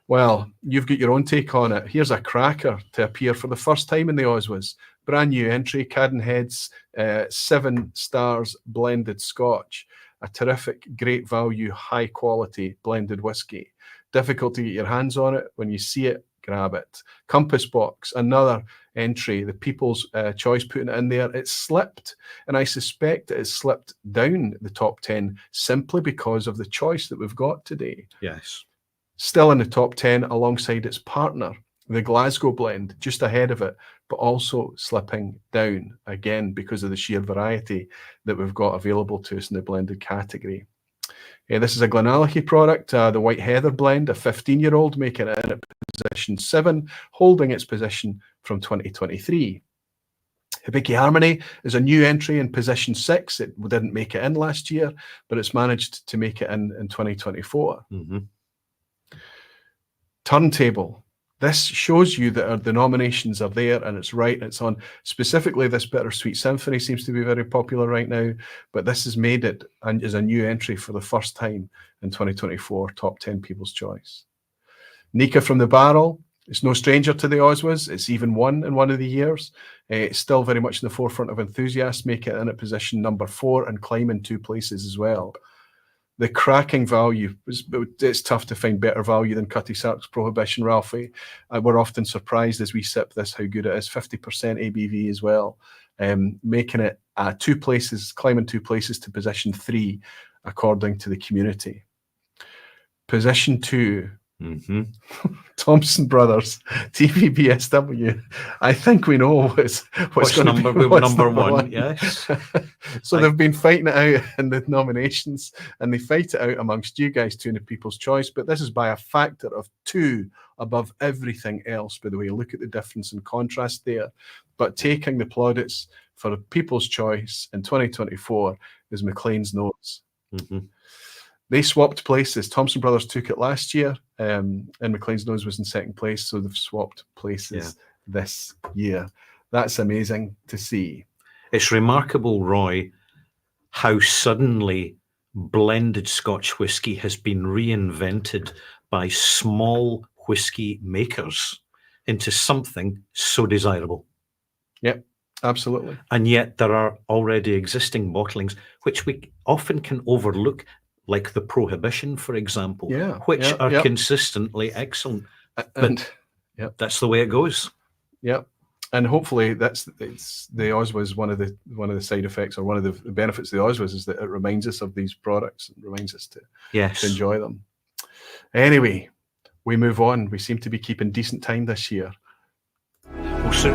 Well, you've got your own take on it. Here's a cracker to appear for the first time in the OSWAs. Brand new entry, Cadden Heads, 7 stars blended Scotch. A terrific, great value, high quality blended whiskey. Difficult to get your hands on it. When you see it, grab it. Compass Box, another entry, the People's Choice, putting it in there. It's slipped, and I suspect it has slipped down the top 10 simply because of the choice that we've got today. Yes. Still in the top 10 alongside its partner, the Glasgow blend, just ahead of it, but also slipping down again because of the sheer variety that we've got available to us in the blended category. This is a Glenallachie product, the White Heather blend, a 15-year-old, making it in at position 7, holding its position from 2023. Hibiki Harmony is a new entry in position 6. It didn't make it in last year, but it's managed to make it in 2024. Turntable. This shows you that the nominations are there and it's right. It's on. Specifically, this Bittersweet Symphony seems to be very popular right now, but this has made it and is a new entry for the first time in 2024, top 10 People's Choice. Nika from the Barrel. It's no stranger to the OSWAs. It's even won in one of the years. It's still very much in the forefront of enthusiasts, make it in at position number 4 and climb in 2 places as well. The cracking value, it's tough to find better value than Cutty Sark's Prohibition, Ralphie. We're often surprised as we sip this how good it is, 50% ABV as well, making it 2 places, climbing 2 places to position 3, according to the community. Position 2, Thompson Brothers, TVBSW. I think we know what's number one. Yes. So they've been fighting it out in the nominations, and they fight it out amongst you guys two in the People's Choice. But this is by a factor of 2 above everything else. By the way, look at the difference and contrast there. But taking the plaudits for the People's Choice in 2024 is McLean's Nose. They swapped places. Thompson Brothers took it last year, and McLean's Nose was in second place, so they've swapped places this year. That's amazing to see. It's remarkable, Roy, how suddenly blended Scotch whisky has been reinvented by small whisky makers into something so desirable. Yep, absolutely. And yet there are already existing bottlings, which we often can overlook, like the Prohibition, for example, which are consistently excellent. But that's the way it goes. Yep. And hopefully it's the OSWAs, one of the side effects or one of the benefits of the OSWAs is that it reminds us of these products and reminds us to enjoy them. Anyway, we move on. We seem to be keeping decent time this year. Well, so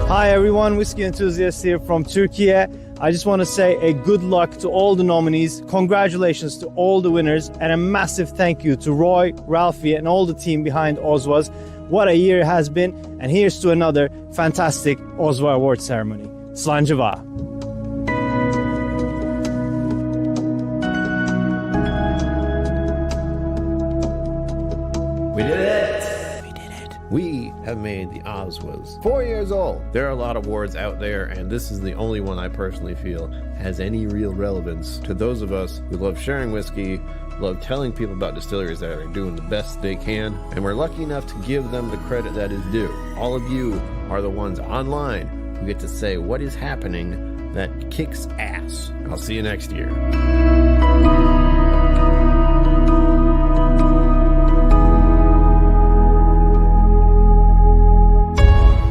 Hi everyone, whiskey enthusiasts here from Turkey. I just want to say a good luck to all the nominees, congratulations to all the winners, and a massive thank you to Roy, Ralphy, and all the team behind OSWAs. What a year it has been, and here's to another fantastic OSWA award ceremony. Slanjava. We did it! We have made the OSWAs 4 years old. There are a lot of awards out there, and this is the only one I personally feel has any real relevance to those of us who love sharing whiskey, love telling people about distilleries that are doing the best they can, and we're lucky enough to give them the credit that is due. All of you are the ones online who get to say what is happening that kicks ass. I'll see you next year.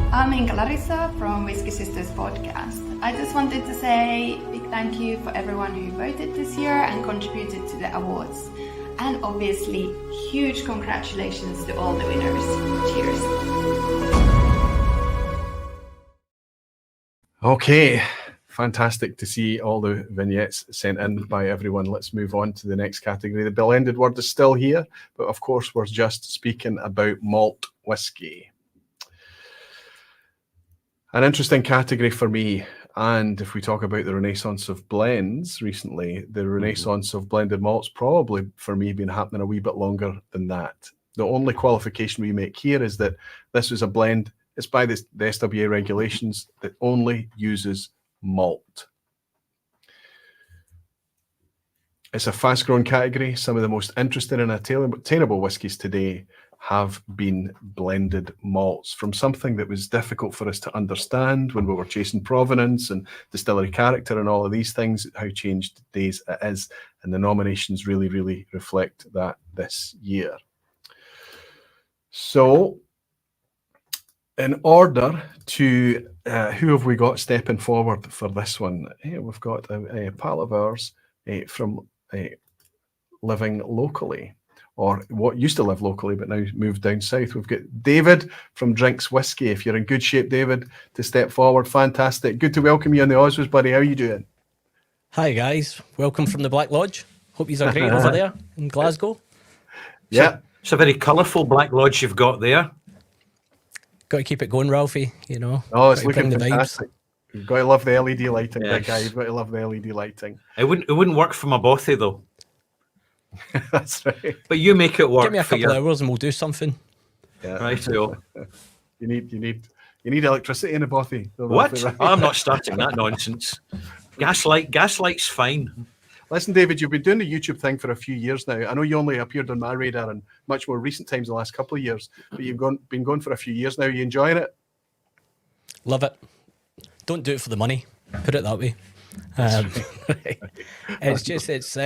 I'm Inga Larissa from Whiskey Sisters podcast. I just wanted to say a big thank you for everyone who voted this year and contributed to the awards. And obviously, huge congratulations to all the winners. Cheers. Okay, fantastic to see all the vignettes sent in by everyone. Let's move on to the next category. The blended word is still here, but of course we're just speaking about malt whiskey. An interesting category for me, and if we talk about the renaissance of blends recently, the renaissance of blended malts probably for me been happening a wee bit longer than that. The only qualification we make here is that this was a blend, it's by the SWA regulations that only uses malt. It's a fast-growing category. Some of the most interesting and attainable whiskies today have been blended malts from something that was difficult for us to understand when we were chasing provenance and distillery character and all of these things, how changed days it is. And the nominations really, really reflect that this year. So in order to, who have we got stepping forward for this one? We've got a pal of ours from living locally, or what used to live locally but now moved down south. We've got David from Drinks Whiskey. If you're in good shape, David, to step forward, fantastic. Good to welcome you on the OSWAs, buddy. How are you doing? Hi guys, welcome from the Black Lodge. Hope you are great over there in Glasgow. Yeah. It's a very colourful Black Lodge you've got there. Got to keep it going, Ralphie. You know. Oh, it's Got to looking bring the vibes. fantastic. You've got to love the LED lighting, Yes. big guy. You've got to love the LED lighting. It wouldn't work for my bothy though. That's right. But you make it work. Give me a for couple your... hours and we'll do something. Yeah. Right, so. You need electricity in a bothy. What? I'm not starting that nonsense. Gaslight's fine. Listen, David, you've been doing the YouTube thing for a few years now. I know you only appeared on my radar in much more recent times, the last couple of years, but you've been going for a few years now. Are you enjoying it? Love it. Don't do it for the money. Put it that way. It's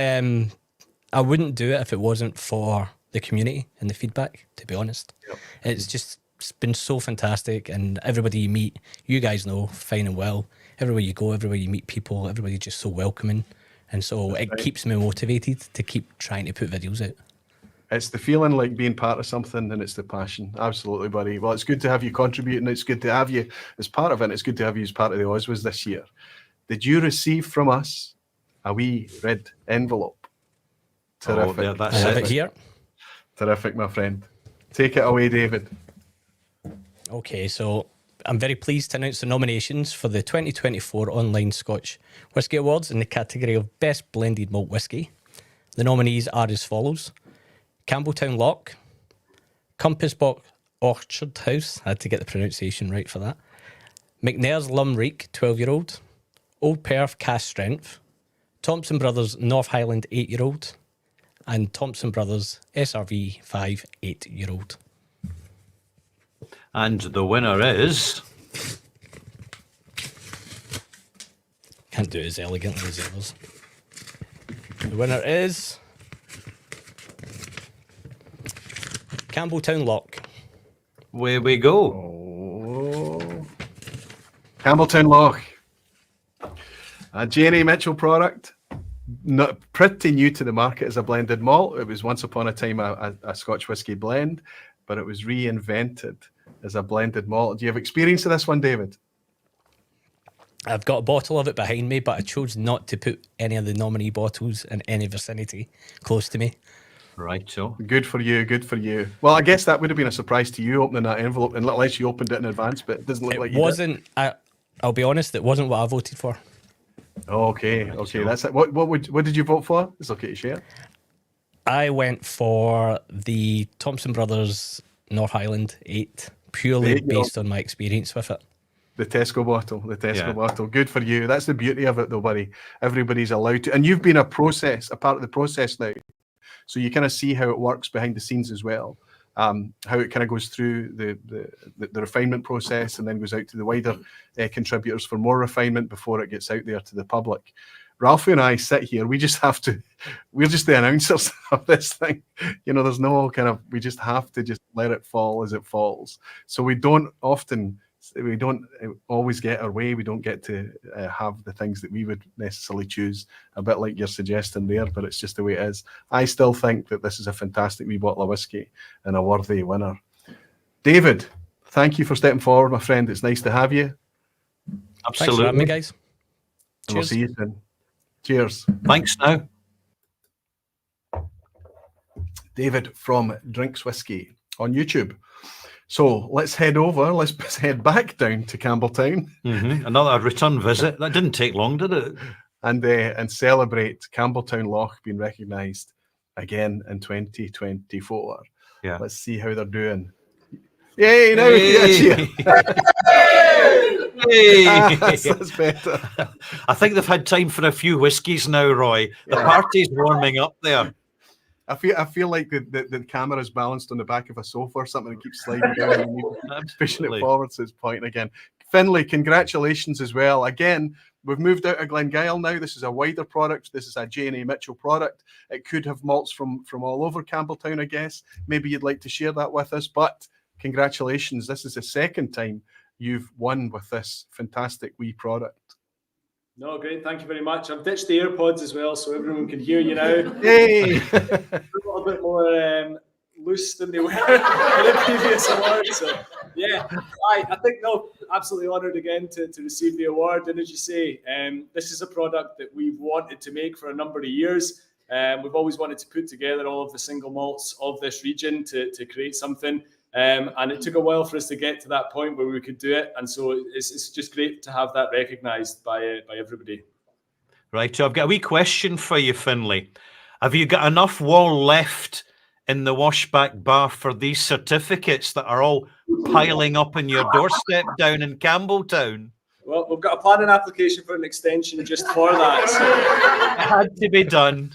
I wouldn't do it if it wasn't for the community and the feedback, to be honest. Yep. It's been so fantastic, and everybody you meet, you guys know fine and well, everywhere you go, everywhere you meet people, everybody's just so welcoming, and so it keeps me motivated to keep trying to put videos out. It's the feeling like being part of something, and it's the passion. Absolutely, buddy. Well, it's good to have you contributing. It's good to have you as part of it. It's good to have you as part of the OSWAs this year. Did you receive from us a wee red envelope? Terrific. Oh, that's I have it here. Terrific, my friend. Take it away, David. Okay, so I'm very pleased to announce the nominations for the 2024 Online Scotch Whisky Awards in the category of Best Blended Malt Whisky. The nominees are as follows: Campbelltown Lock, Compass Box Orchard House, I had to get the pronunciation right for that, McNair's Lumreek 12-year-old, Old Perth Cask Strength, Thompson Brothers North Highland 8-year-old, and Thompson Brothers SRV 5 8-year-old. And the winner is... Can't do it as elegantly as others. The winner is Campbelltown Lock. Where we go. Oh. Campbelltown Loch. A J&A Mitchell product. Not pretty new to the market as a blended malt. It was once upon a time a Scotch whisky blend, but it was reinvented as a blended malt. Do you have experience of this one, David? I've got a bottle of it behind me, but I chose not to put any of the nominee bottles in any vicinity close to me. Right, so. Good for you, good for you. Well, I guess that would have been a surprise to you opening that envelope, unless you opened it in advance, but it doesn't look like you wasn't. I'll be honest, it wasn't what I voted for. Oh, okay, that's it. What did you vote for? It's okay to share. I went for the Thompson Brothers North Highland 8, purely based on my experience with it. The Tesco bottle, bottle. Good for you. That's the beauty of it, though, buddy. Everybody's allowed to, and you've been a part of the process now, so you kind of see how it works behind the scenes as well. How it kind of goes through the refinement process and then goes out to the wider contributors for more refinement before it gets out there to the public. Ralphie and I sit here. We're just the announcers of this thing. You know, there's no kind of, we just have to just let it fall as it falls. So we don't always get our way. We don't get to have the things that we would necessarily choose, a bit like you're suggesting there, but it's just the way it is. I still think that this is a fantastic wee bottle of whiskey and a worthy winner. David, thank you for stepping forward, my friend. It's nice to have you. Absolutely. Thanks for having me, guys. And we'll see you soon. Cheers. Thanks now. David from Drinks Whiskey on YouTube. So let's head back down to Campbelltown. Mm-hmm. Another return visit. That didn't take long, did it? And celebrate Campbelltown Loch being recognised again in 2024. Yeah. Let's see how they're doing. Yay! Now hey. Hey. That's better. I think they've had time for a few whiskies now, Roy. The party's warming up there. I feel like the camera's balanced on the back of a sofa or something and keeps sliding down and pushing it forward, so it's pointing again. Finlay, congratulations as well. Again, we've moved out of Glengyle now. This is a wider product. This is a J&A Mitchell product. It could have malts from all over Campbelltown, I guess. Maybe you'd like to share that with us, but congratulations. This is the second time you've won with this fantastic wee product. No, great. Thank you very much. I've ditched the AirPods as well, so everyone can hear you now. Hey! A little bit more loose than they were in the previous award. So, yeah, I think, absolutely honoured again to receive the award. And as you say, this is a product that we've wanted to make for a number of years. We've always wanted to put together all of the single malts of this region to create something. And it took a while for us to get to that point where we could do it. And so it's just great to have that recognised by everybody. Right, so I've got a wee question for you, Finlay. Have you got enough wall left in the washback bar for these certificates that are all piling up on your doorstep down in Campbelltown? Well, we've got a planning application for an extension just for that. So. It had to be done.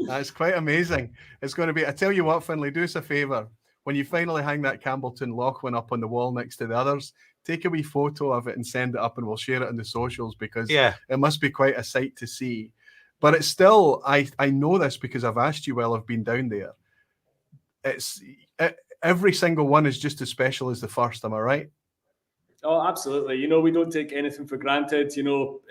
That's quite amazing. It's going to be, I tell you what, Finlay, do us a favour. When you finally hang that Campbelltown Loch one up on the wall next to the others, take a wee photo of it and send it up and we'll share it on the socials, because it must be quite a sight to see. But it's still, I know this because I've asked you while I've been down there. Every single one is just as special as the first, am I right? Oh, absolutely. You know, we don't take anything for granted. You know,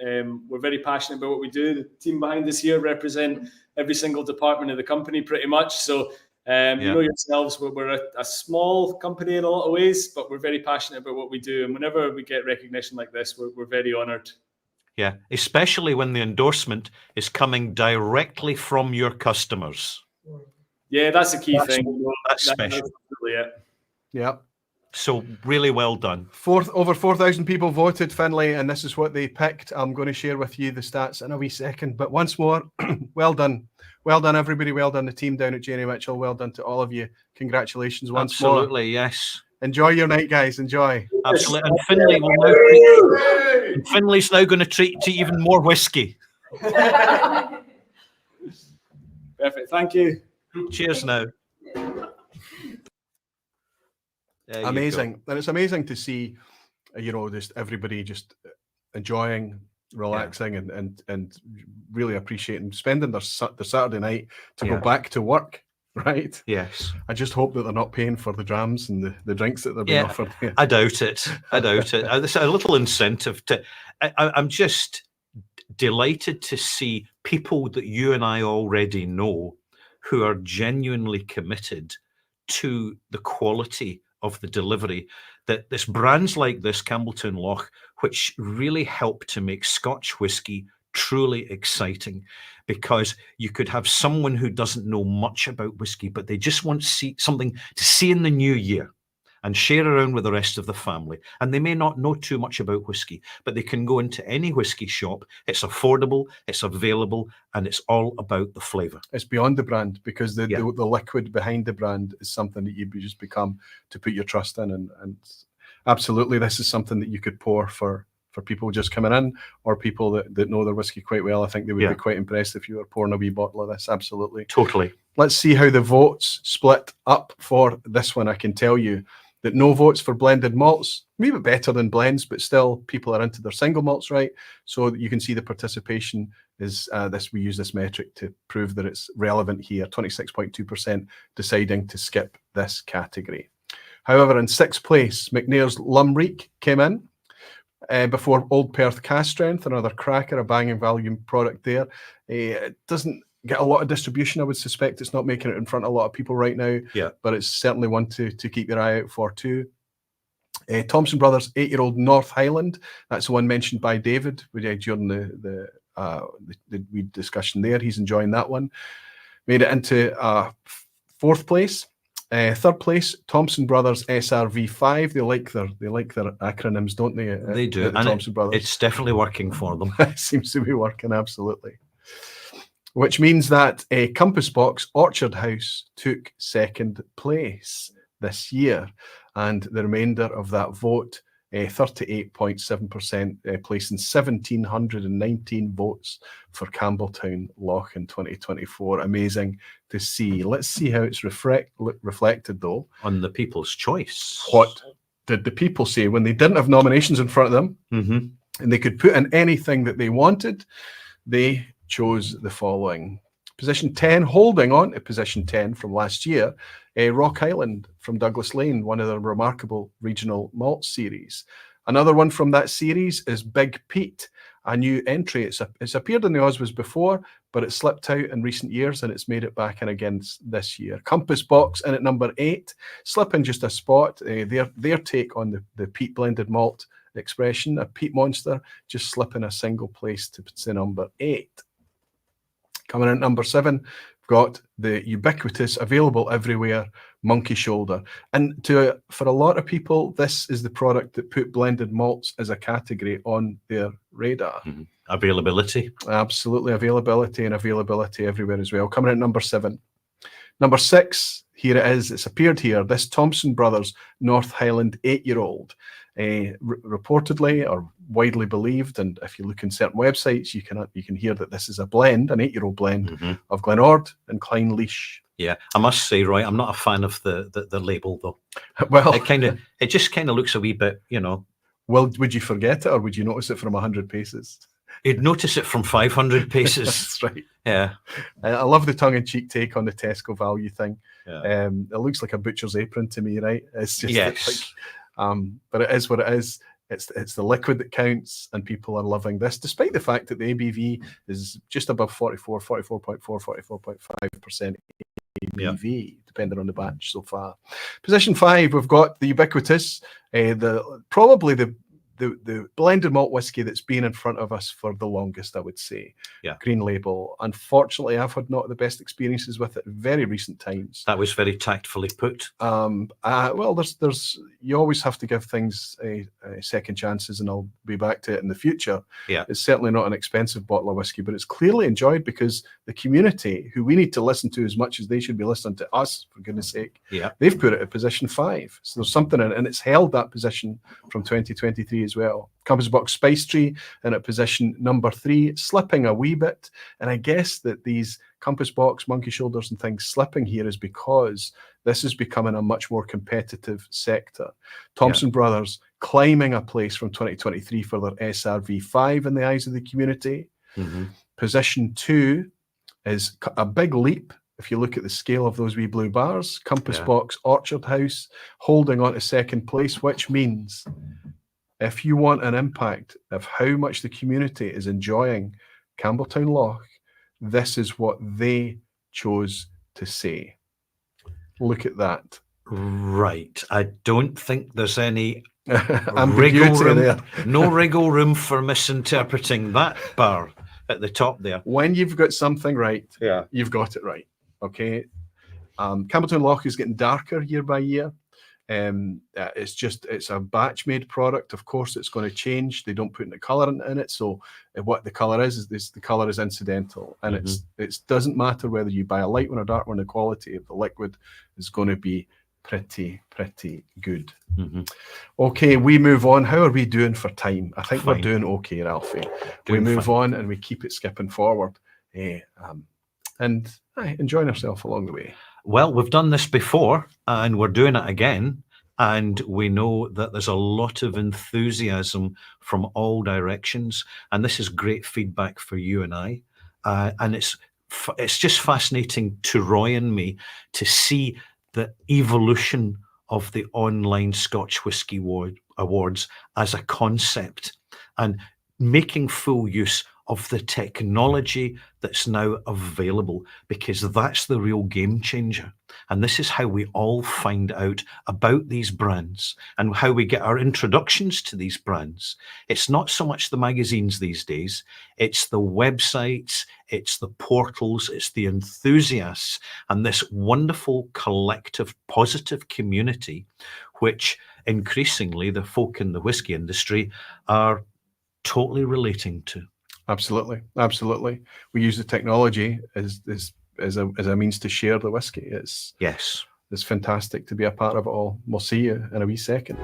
we're very passionate about what we do. The team behind us here represent every single department of the company pretty much. So, you know yourselves, we're a small company in a lot of ways, but we're very passionate about what we do. And whenever we get recognition like this, we're very honoured. Yeah, especially when the endorsement is coming directly from your customers. Yeah, that's the key thing. That's special. That's really it. Yeah. So really well done. Over 4,000 people voted, Finlay, and this is what they picked. I'm going to share with you the stats in a wee second. But once more, well done. Well done, everybody. Well done, the team down at Jenny Mitchell. Well done to all of you. Congratulations once more. Absolutely, yes. Enjoy your night, guys. Enjoy. Absolutely. And Finlay's now going to treat to even more whiskey. Perfect. Thank you. Cheers now. Amazing. And it's amazing to see, you know, just everybody just enjoying, relaxing, and really appreciating spending their Saturday night to go back to work, right? Yes. I just hope that they're not paying for the drams and the drinks that they're being offered. I doubt it. There's a little incentive to. I'm just delighted to see people that you and I already know who are genuinely committed to the quality of the delivery, that this brands like this Campbelltown Loch, which really help to make Scotch whisky truly exciting, because you could have someone who doesn't know much about whisky, but they just want to see something to see in the new year and share around with the rest of the family. And they may not know too much about whisky, but they can go into any whisky shop. It's affordable, it's available, and it's all about the flavour. It's beyond the brand, because the liquid behind the brand is something that you just become to put your trust in. And absolutely, this is something that you could pour for people just coming in, or people that know their whisky quite well. I think they would be quite impressed if you were pouring a wee bottle of this. Absolutely. Totally. Let's see how the votes split up for this one. I can tell you that no votes for blended malts, maybe better than blends, but still people are into their single malts, right? So you can see the participation is we use this metric to prove that it's relevant here. 26.2% deciding to skip this category. However, in sixth place, McNair's Lumreek came in before Old Perth Cast Strength, another cracker, a banging volume product there. It doesn't get a lot of distribution. I would suspect it's not making it in front of a lot of people right now, but it's certainly one to keep your eye out for too. Thompson Brothers 8-year-old North Highland, that's the one mentioned by David during the discussion there. He's enjoying that one. Made it into fourth place. Third place, Thompson Brothers SRV5. They like their acronyms, don't they? They do. The Thompson Brothers. It's definitely working for them. It seems to be working, absolutely. Which means that Compass Box Orchard House took second place this year, and the remainder of that vote, 38.7%, placing 1,719 votes for Campbelltown Loch in 2024. Amazing to see. Let's see how it's reflected, though. On the People's Choice. What did the people say when they didn't have nominations in front of them, and they could put in anything that they wanted? They chose the following. Position 10, holding on to position 10 from last year, Rock Island from Douglas Lane, one of the remarkable regional malt series. Another one from that series is Big Pete, a new entry. It's appeared in the OSWAs before, but it slipped out in recent years and it's made it back in again this year. Compass Box in at number 8, slipping just a spot. Their take on the peat blended malt expression, a peat monster, just slipping a single place to number 8. Coming in at number 7, we've got the ubiquitous, available everywhere, Monkey Shoulder. And for a lot of people, this is the product that put blended malts as a category on their radar. Mm-hmm. Availability. Absolutely, availability everywhere as well. Coming in at number 7. Number 6, here it is. It's appeared here. This Thompson Brothers North Highland 8-year-old. Reportedly or widely believed, and if you look in certain websites, you can hear that this is a blend, an 8-year-old blend of Glenord and Clynelish. Yeah, I must say, Roy, I'm not a fan of the label though. Well, it just kind of looks a wee bit, Well, would you forget it, or would you notice it from 100 paces? You'd notice it from 500 paces. That's right. Yeah. I love the tongue-in-cheek take on the Tesco value thing. Yeah. It looks like a butcher's apron to me, right? It's just yes. But it is what it is. It's the liquid that counts, and people are loving this, despite the fact that the ABV is just above 44.4, 44.5% ABV, depending on the batch so far. Position 5, we've got the ubiquitous, probably the blended malt whiskey that's been in front of us for the longest, I would say. Yeah. Green Label. Unfortunately, I've had not the best experiences with it in very recent times. That was very tactfully put. Well, there's you always have to give things a second chances, and I'll be back to it in the future. Yeah. It's certainly not an expensive bottle of whiskey, but it's clearly enjoyed because the community, who we need to listen to as much as they should be listening to us, for goodness sake, they've put it at position 5. So there's something in it, and it's held that position from 2023 as well. Compass Box Spice Tree in at position number 3, slipping a wee bit. And I guess that these Compass Box, Monkey Shoulders and things slipping here is because this is becoming a much more competitive sector. Thompson Brothers climbing a place from 2023 for their SRV 5 in the eyes of the community. Position 2 is a big leap. If you look at the scale of those wee blue bars, Compass Box Orchard House holding on to second place, which means if you want an impact of how much the community is enjoying Campbelltown Loch, this is what they chose to say. Look at that. Right. I don't think there's any ambiguity there. No wriggle room for misinterpreting that bar at the top there. When you've got something right, you've got it right. Okay. Campbelltown Loch is getting darker year by year. It's a batch made product. Of course, it's going to change. They don't put any colorant in it, so what the color is the color is incidental, and it doesn't matter whether you buy a light one or dark one. The quality of the liquid is going to be pretty good. Okay, we move on. How are we doing for time? I think we're doing okay, Ralphie. We move on and we keep it skipping forward, and enjoying ourselves along the way. Well, we've done this before and we're doing it again. And we know that there's a lot of enthusiasm from all directions. And this is great feedback for you and I. And it's just fascinating to Roy and me to see the evolution of the online Scotch Whisky Awards as a concept and making full use of the technology that's now available, because that's the real game changer. And this is how we all find out about these brands and how we get our introductions to these brands. It's not so much the magazines these days, it's the websites, it's the portals, it's the enthusiasts, and this wonderful collective positive community, which increasingly the folk in the whiskey industry are totally relating to. Absolutely. We use the technology as a means to share the whiskey. It's fantastic to be a part of it all. We'll see you in a wee second.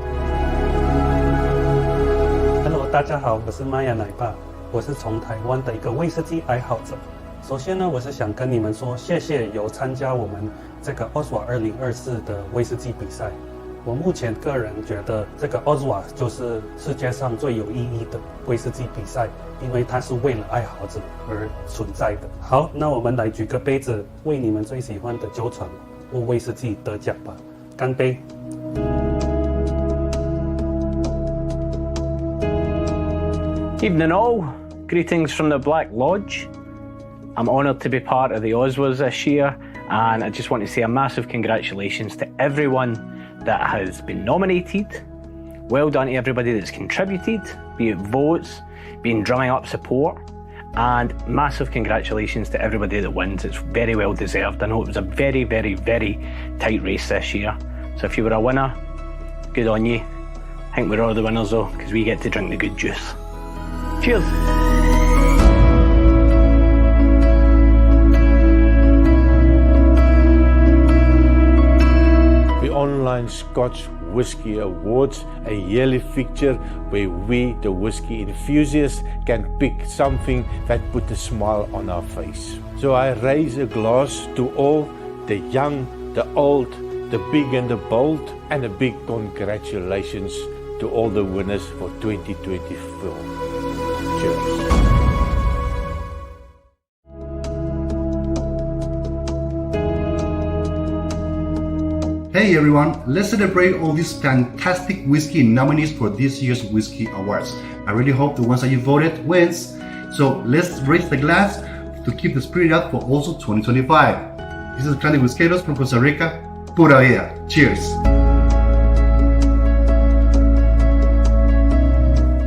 Hello， 大家好，我是玛雅奶爸，我是从台湾的一个威士忌爱好者。首先呢，我是想跟你们说，谢谢有参加我们这个 OSWA 2024的威士忌比赛。我目前个人觉得这个 OSWA 就是世界上最有意义的威士忌比赛，因为它是为了爱好者而存在的。好，那我们来举个杯子，为你们最喜欢的酒厂或威士忌得奖吧，干杯！ Evening all, greetings from the Black Lodge. I'm honoured to be part of the OSWAs this year, and I just want to say a massive congratulations to everyone that has been nominated. Well done to everybody that's contributed, be it votes, be it drumming up support, And massive congratulations to everybody that wins. It's very well deserved. I know it was a very, very, very tight race this year. So if you were a winner, good on you. I think we're all the winners though, because we get to drink the good juice. Cheers. Online Scotch Whisky Awards, a yearly fixture where we, the whiskey enthusiasts, can pick something that put a smile on our face. So I raise a glass to all, the young, the old, the big and the bold, and a big congratulations to all the winners for 2024. Cheers. Hey everyone, let's celebrate all these fantastic whiskey nominees for this year's Whiskey Awards. I really hope the ones that you voted wins. So let's raise the glass to keep the spirit up for also 2025. This is Cali Whiskeros from Costa Rica. Pura vida. Cheers.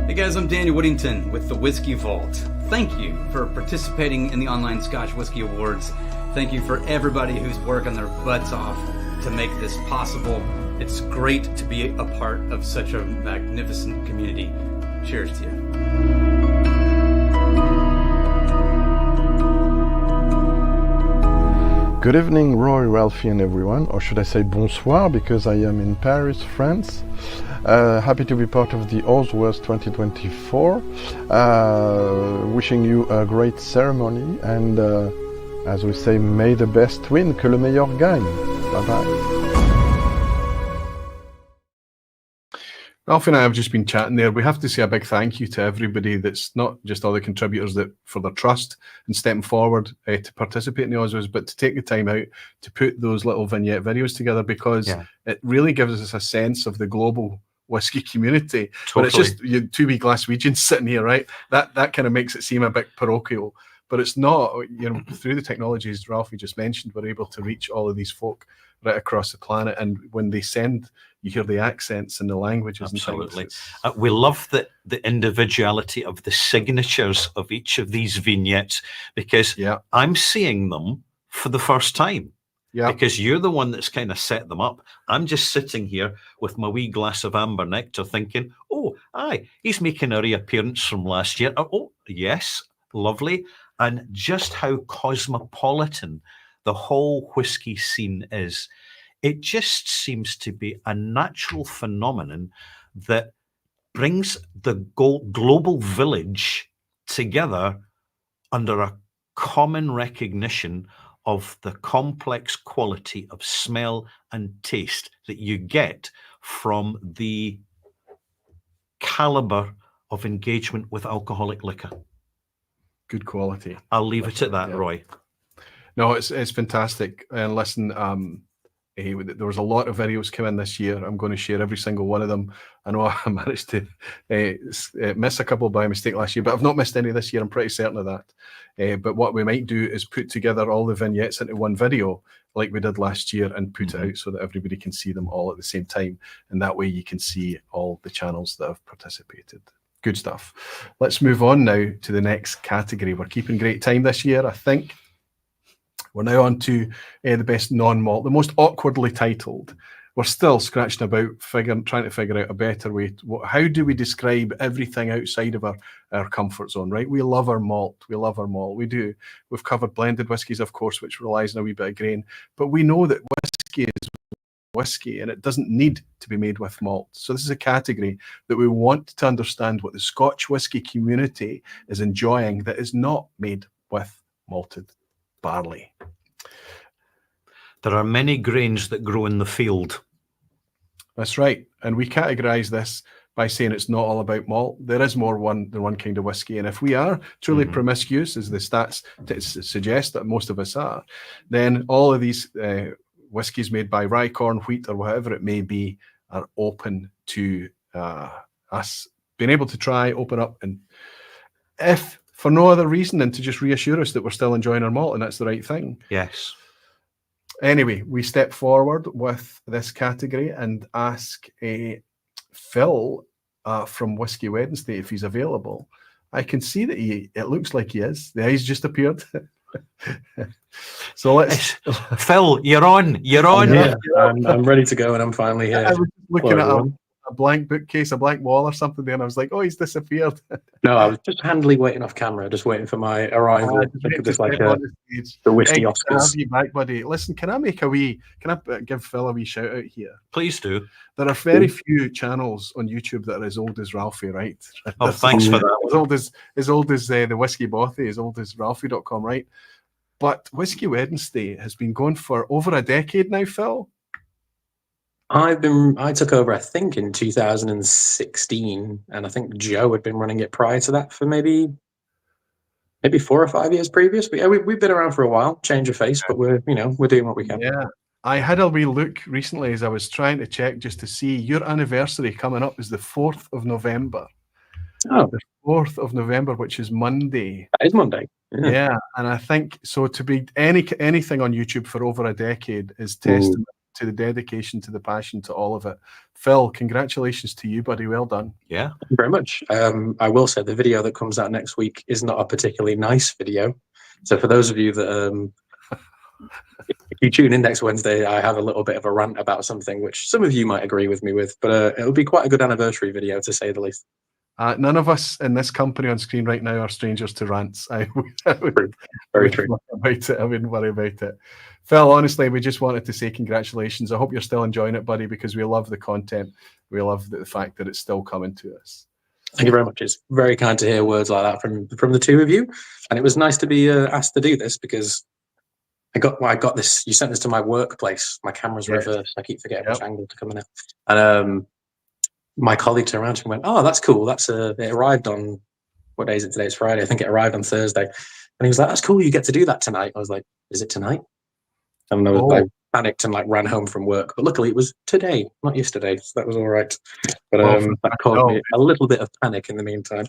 Hey guys, I'm Daniel Whittington with the Whiskey Vault. Thank you for participating in the Online Scotch Whisky Awards. Thank you for everybody who's working their butts off to make this possible. It's great to be a part of such a magnificent community. Cheers to you. Good evening, Roy Ralfy and everyone, or should I say bonsoir, because I am in Paris, France. Happy to be part of the OSWAs 2024. Wishing you a great ceremony, and as we say, may the best win, que le meilleur gagne. Bye-bye. Ralph and I have just been chatting there. We have to say a big thank you to everybody that's not just all the contributors that for their trust and stepping forward to participate in the OSWAs, but to take the time out to put those little vignette videos together, because it really gives us a sense of the global whiskey community. Totally. But it's just two wee Glaswegians sitting here, right? That kind of makes it seem a bit parochial. But it's not, through the technologies Ralphie just mentioned, we're able to reach all of these folk right across the planet. And when they send, you hear the accents and the languages. Absolutely. And things. We love the individuality of the signatures of each of these vignettes, because I'm seeing them for the first time. Yeah. Because you're the one that's kind of set them up. I'm just sitting here with my wee glass of amber nectar thinking, oh, aye, he's making a reappearance from last year. Oh, yes, lovely. And just how cosmopolitan the whole whiskey scene is. It just seems to be a natural phenomenon that brings the global village together under a common recognition of the complex quality of smell and taste that you get from the caliber of engagement with alcoholic liquor. Good quality. I'll leave it at that, Roy. No, it's fantastic. And listen, there was a lot of videos coming this year. I'm going to share every single one of them. I know I managed to miss a couple by mistake last year, but I've not missed any this year. I'm pretty certain of that. But what we might do is put together all the vignettes into one video like we did last year and put it out so that everybody can see them all at the same time. And that way you can see all the channels that have participated. Good stuff. Let's move on now to the next category. We're keeping great time this year, I think. We're now on to the best non-malt, the most awkwardly titled. We're still scratching about, trying to figure out a better way. How do we describe everything outside of our comfort zone, right? We love our malt. We love our malt. We do. We've covered blended whiskies, of course, which relies on a wee bit of grain. But we know that whiskey is whiskey and it doesn't need to be made with malt. So this is a category that we want to understand what the Scotch whisky community is enjoying that is not made with malted barley. There are many grains that grow in the field. That's right. And we categorize this by saying it's not all about malt. There is more than one kind of whiskey. And if we are truly promiscuous, as the stats suggest that most of us are, then all of these whiskies made by rye, corn, wheat, or whatever it may be are open to us being able to try, open up, and if for no other reason than to just reassure us that we're still enjoying our malt and that's the right thing. Yes. Anyway, we step forward with this category and ask Phil from Whiskey Wednesday if he's available. I can see that it looks like he is. The eyes just appeared. So let's. Phil, you're on. You're on. Yeah, I'm ready to go, and I'm finally here. I was looking Hello, at everyone. a blank bookcase, a blank wall or something there, and I was like, oh, he's disappeared. No, I was just handily waiting off camera, just waiting for my arrival. Think of this like the whiskey Good to have Oscars. you back, buddy. Listen, can I give Phil a wee shout out here? Please do. There are very few channels on YouTube that are as old as Ralphie, right? Oh, thanks for that. As old as the Whiskey Bothy, as old as Ralphie.com, right? But Whiskey Wednesday has been going for over a decade now, Phil. I took over, I think, in 2016, and I think Joe had been running it prior to that for maybe 4 or 5 years previous. But yeah, we've been around for a while, change of face, but we're doing what we can. Yeah. I had a wee look recently as I was trying to check just to see your anniversary coming up is the 4th of November. Oh. The 4th of November, which is Monday. That is Monday. Yeah. And I think so to be anything on YouTube for over a decade is testament to the dedication, to the passion, to all of it. Phil, congratulations to you, buddy. Well done. Yeah. Thank you very much. I will say the video that comes out next week is not a particularly nice video. So for those of you that if you tune in next Wednesday, I have a little bit of a rant about something which some of you might agree with me with, but it'll be quite a good anniversary video, to say the least. None of us in this company on screen right now are strangers to rants. I wouldn't worry about it. Phil, honestly, we just wanted to say congratulations. I hope you're still enjoying it, buddy, because we love the content. We love the fact that it's still coming to us. Thank you very much. It's very kind to hear words like that from the two of you. And it was nice to be asked to do this because I got this. You sent this to my workplace. My camera's reversed. I keep forgetting which angle to come in at. And my colleague turned around and went, "Oh, that's cool. It arrived on, what day is it today? It's Friday. I think it arrived on Thursday." And he was like, "That's cool. You get to do that tonight." I was like, "Is it tonight?" And I panicked and ran home from work. But luckily it was today, not yesterday. So that was all right. But that caused me a little bit of panic in the meantime.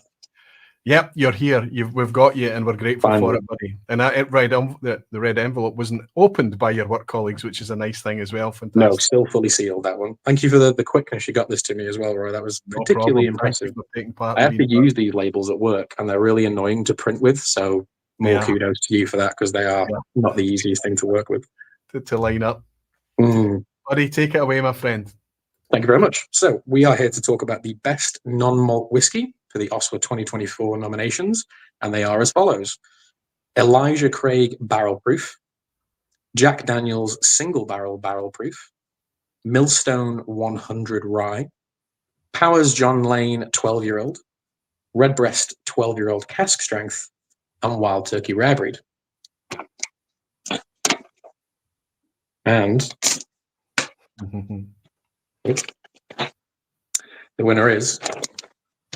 Yep, you're here. We've got you, and we're grateful for it, buddy. And the red envelope wasn't opened by your work colleagues, which is a nice thing as well. Fantastic. No, still fully sealed, that one. Thank you for the quickness you got this to me as well, Roy. That was particularly impressive. I have to use these labels at work, and they're really annoying to print with. So more kudos to you for that, because they are not the easiest thing to work with. To line up. Buddy, take it away, my friend. Thank you very much. So we are here to talk about the best non-malt whiskey for the OSWA 2024 nominations, and they are as follows: Elijah Craig Barrel Proof, Jack Daniel's Single Barrel Barrel Proof, Millstone 100 Rye, Powers John Lane 12-year-old, Redbreast 12-year-old Cask Strength, and Wild Turkey Rare Breed. And the winner is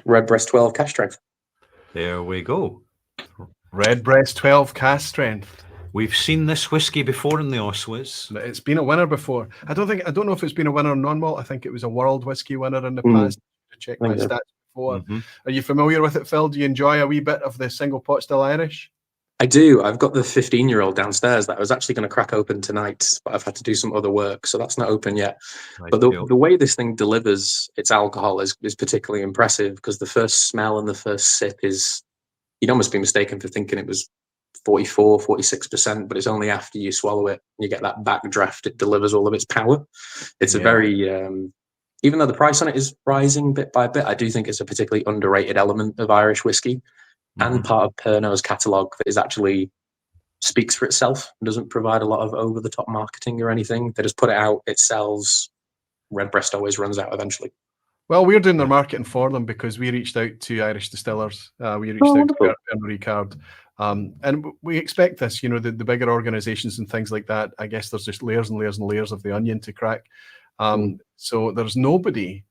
Redbreast 12 Cask Strength. There we go. Redbreast 12 Cask Strength. We've seen this whiskey before in the OSWAs. It's been a winner before. I don't know if it's been a winner in non-malt. I think it was a world whiskey winner in the past. Check my stats before. Are you familiar with it, Phil? Do you enjoy a wee bit of the single pot still Irish? I do. I've got the 15-year-old downstairs that I was actually going to crack open tonight, but I've had to do some other work, so that's not open yet. But the way this thing delivers its alcohol is particularly impressive, because the first smell and the first sip is, you'd almost be mistaken for thinking it was 44, 46%, but it's only after you swallow it and you get that backdraft, it delivers all of its power. It's a very, even though the price on it is rising bit by bit, I do think it's a particularly underrated element of Irish whiskey. And part of Pernod's catalogue that is actually speaks for itself and doesn't provide a lot of over-the-top marketing or anything. They just put it out, it sells. Redbreast always runs out eventually. Well, we're doing their marketing for them because we reached out to Irish distillers. We reached out to Pernod Ricard. And we expect this, the bigger organizations and things like that. I guess there's just layers and layers and layers of the onion to crack. So there's nobody...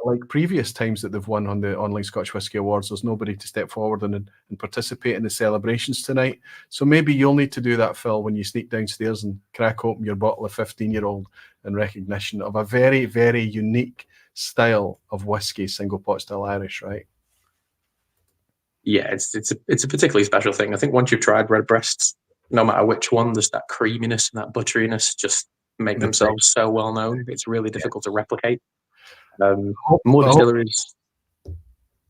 like previous times that they've won on the Online Scotch Whisky Awards, there's nobody to step forward and participate in the celebrations tonight. So maybe you'll need to do that, Phil, when you sneak downstairs and crack open your bottle of 15-year-old in recognition of a very, very unique style of whiskey, single pot still Irish, right? Yeah, it's a particularly special thing. I think once you've tried Redbreasts, no matter which one, there's that creaminess and that butteriness just make themselves so well known. It's really difficult to replicate. More distilleries.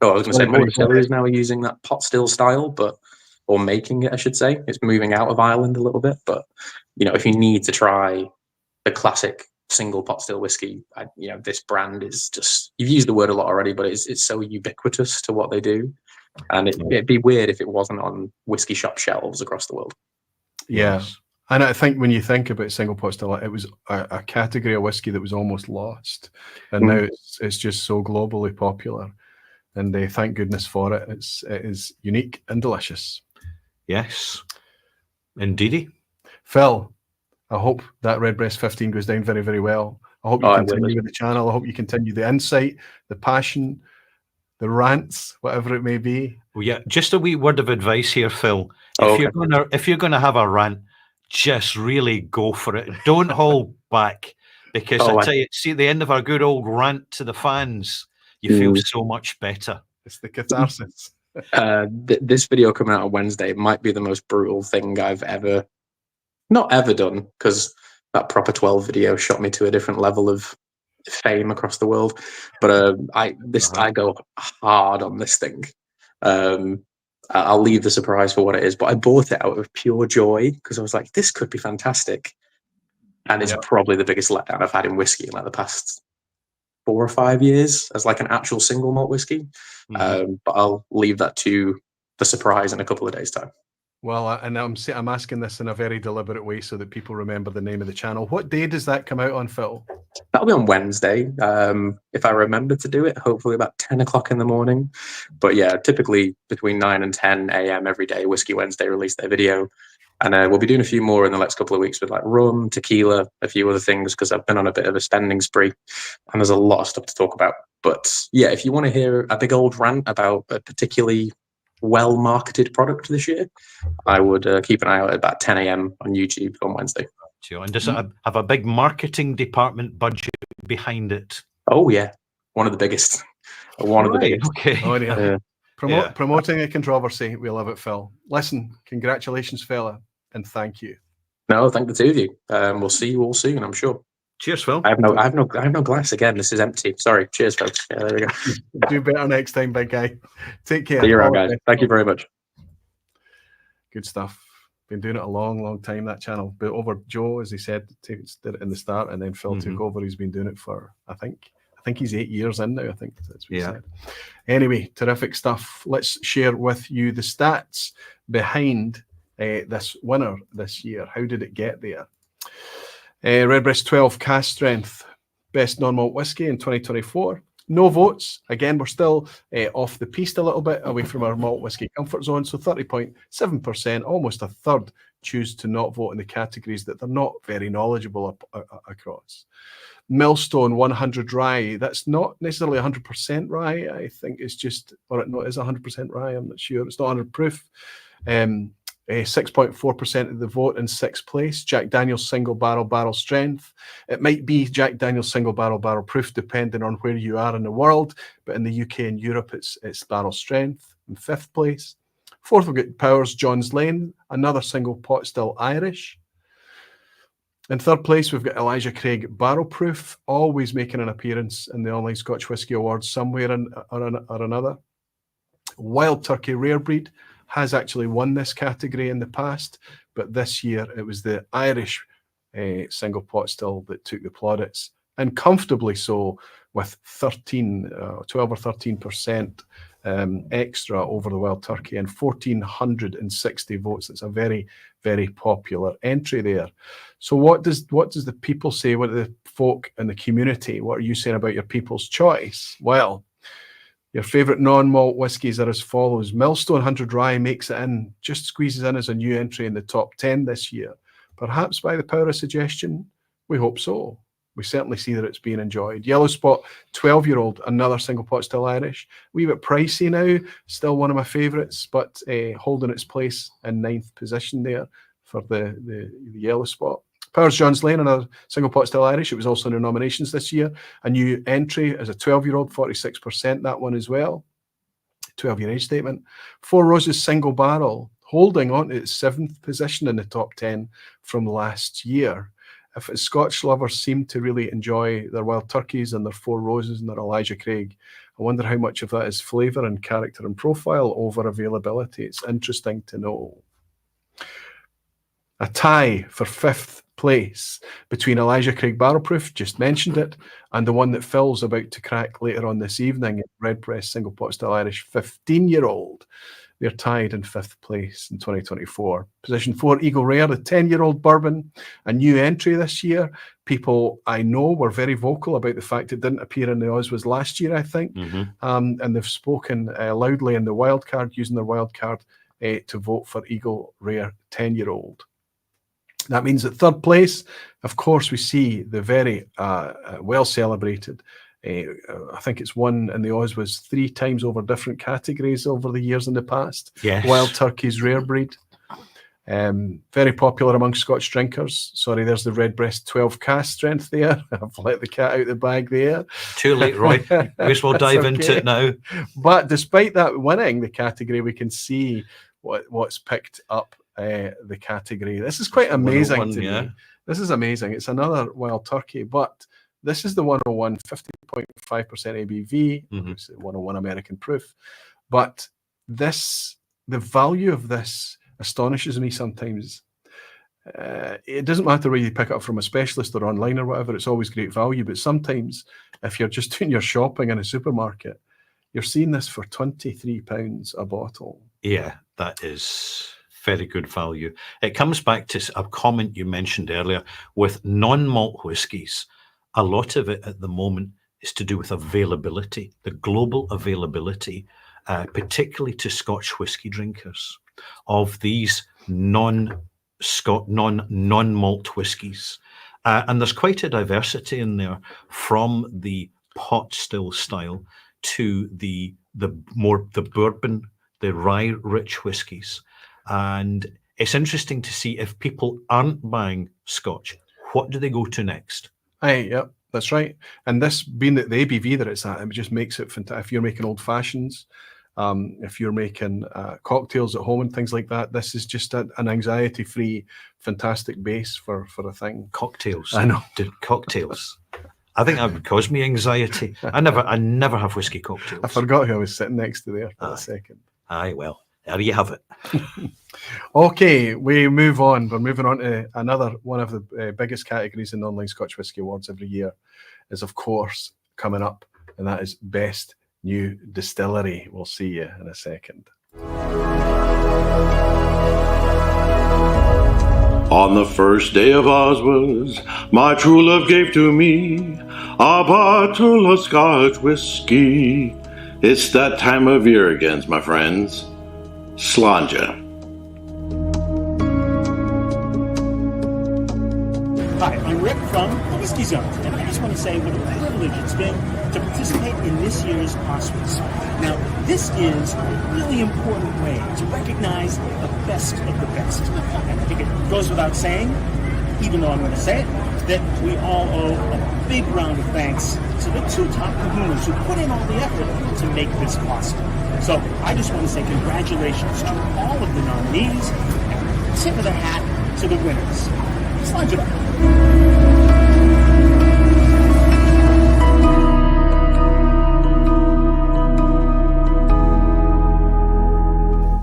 Oh, I was going to say more Sorry, distilleries now are using that pot still style, or making it, I should say. It's moving out of Ireland a little bit, but if you need to try the classic single pot still whiskey, this brand is just, you've used the word a lot already, but it's so ubiquitous to what they do, and it'd be weird if it wasn't on whiskey shop shelves across the world. Yeah. And I think when you think about single pot still, it was a category of whiskey that was almost lost, and now it's just so globally popular. And thank goodness for it. It is unique and delicious. Yes, indeedy. Phil, I hope that Redbreast 15 goes down very, very well. I hope you continue with the channel. I hope you continue the insight, the passion, the rants, whatever it may be. Well, yeah, just a wee word of advice here, Phil. If you're gonna have a rant, just really go for it. Don't hold back, because I tell you, see, at the end of our good old rant to the fans, you feel so much better. It's the catharsis. This video coming out on Wednesday might be the most brutal thing I've not ever done, because that Proper 12 video shot me to a different level of fame across the world. But I go hard on this thing. I'll leave the surprise for what it is, but I bought it out of pure joy because I was like, this could be fantastic. And it's probably the biggest letdown I've had in whiskey in like the past 4 or 5 years as like an actual single malt whiskey. But I'll leave that to the surprise in a couple of days' time. Well, and I'm asking this in a very deliberate way so that people remember the name of the channel. What day does that come out on, Phil? That'll be on Wednesday. If I remember to do it, hopefully about 10 o'clock in the morning. But yeah, typically between 9 and 10 a.m. every day, Whiskey Wednesday release their video. And we'll be doing a few more in the next couple of weeks with like rum, tequila, a few other things, because I've been on a bit of a spending spree and there's a lot of stuff to talk about. But yeah, if you want to hear a big old rant about a particularly well-marketed product this year, I would keep an eye out at about 10 a.m. on YouTube on Wednesday. And does it have a big marketing department budget behind it? Oh yeah, one of the biggest. One of the biggest. Okay. Oh, yeah. Promoting a controversy. We love it, Phil. Listen, congratulations, fella, and thank you. No, thank the two of you. We'll see you all soon, I'm sure. Cheers, Phil. I have no glass again. This is empty. Sorry. Cheers, folks. Yeah, there we go. Do better next time, big guy. Take care. See you around, guys. Thank you very much. Good stuff. Been doing it a long, long time, that channel. But over Joe, as he said, did it in the start, and then Phil took over. He's been doing it for, I think he's 8 years in now. I think that's what he said. Anyway, terrific stuff. Let's share with you the stats behind this winner this year. How did it get there? Redbreast 12 cask strength, best non-malt whiskey in 2024. No votes. Again, we're still off the piste a little bit, away from our malt whiskey comfort zone. So 30.7%, almost a third, choose to not vote in the categories that they're not very knowledgeable across. Millstone 100 rye. That's not necessarily 100% rye. I think it's just, or no, it is 100% rye. I'm not sure. It's not 100 proof. 6.4% of the vote in 6th place. Jack Daniel's single barrel strength. It might be Jack Daniel's single barrel proof depending on where you are in the world, but in the UK and Europe it's barrel strength. In 5th place. 4th we've got Powers John's Lane, another single pot still Irish. In 3rd place we've got Elijah Craig barrel proof, always making an appearance in the Online Scotch Whisky Awards somewhere or another. Wild Turkey Rare Breed has actually won this category in the past, but this year it was the Irish single pot still that took the plaudits, and comfortably so, with 12 or 13% extra over the Wild Turkey and 1,460 votes. It's a very, very popular entry there. So what does the people say? What do the folk in the community? What are you saying about your people's choice? Well, your favourite non-malt whiskies are as follows. Millstone 100 Rye makes it in, just squeezes in as a new entry in the top 10 this year. Perhaps by the power of suggestion? We hope so. We certainly see that it's being enjoyed. Yellow Spot 12-year-old, another single pot still Irish. A wee bit pricey now, still one of my favourites, but holding its place in 9th position there for the Yellow Spot. Powers John's Lane, another single pot still Irish. It was also in the nominations this year. A new entry as a 12-year-old, 46%, that one as well. 12-year age statement. Four Roses single barrel, holding on to its 7th position in the top 10 from last year. if Scotch lovers seem to really enjoy their Wild Turkeys and their Four Roses and their Elijah Craig, I wonder how much of that is flavour and character and profile over availability. It's interesting to know. A tie for 5th place between Elijah Craig Barrel Proof, just mentioned it, and the one that Phil's about to crack later on this evening, Red Press Single Pot Still Irish 15-year-old. They're tied in 5th place in 2024. Position 4, Eagle Rare, the 10-year-old bourbon, a new entry this year. People I know were very vocal about the fact it didn't appear in the OSWAs last year, I think. And they've spoken loudly in the wildcard, using their wildcard to vote for Eagle Rare 10-year-old. That means at 3rd place, of course, we see the very well-celebrated, I think it's won in the OSWAs 3 times over different categories over the years in the past. Yes. Wild Turkey's Rare Breed. Very popular among Scotch drinkers. Sorry, there's the Redbreast 12 cask strength there. I've let the cat out the bag there. Too late, Roy. May as well dive into it now. But despite that winning the category, we can see what's picked up the category. This is quite amazing to me. This is amazing. It's another Wild Turkey, but this is the 101, 50.5% ABV, obviously 101 American proof. But the value of this astonishes me sometimes. It doesn't matter where you pick it up from a specialist or online or whatever, it's always great value. But sometimes if you're just doing your shopping in a supermarket, you're seeing this for £23 a bottle. Yeah, that is very good value. It comes back to a comment you mentioned earlier with non-malt whiskies. A lot of it at the moment is to do with availability, the global availability, particularly to Scotch whisky drinkers, of these non-malt whiskies. And there's quite a diversity in there, from the pot still style to the bourbon, the rye-rich whiskies. And it's interesting to see if people aren't buying Scotch, what do they go to next? Yeah, that's right. And this being the ABV that it's at, it just makes it fantastic. If you're making old fashions, if you're making cocktails at home and things like that, this is just an anxiety-free, fantastic base for a thing. Cocktails. I know. Cocktails. I think that would cause me anxiety. I never have whiskey cocktails. I forgot who I was sitting next to there for a second. Aye, well, there you have it. Okay, we move on. We're moving on to another one of the biggest categories in online Scotch Whisky Awards every year, is of course coming up, and that is Best New Distillery. We'll see you in a second. On the first day of OSWAs, my true love gave to me a bottle of Scotch whiskey. It's that time of year again, my friends. Slàinte. Hi, I'm Rick from the Whiskey Zone, and I just want to say what a privilege it's been to participate in this year's OSWAs. Now, this is a really important way to recognize the best of the best. And I think it goes without saying, even though I'm going to say it, that we all owe a big round of thanks to the 2 top kahuners who put in all the effort to make this possible. So I just want to say congratulations to all of the nominees, and tip of the hat to the winners. Slàinte.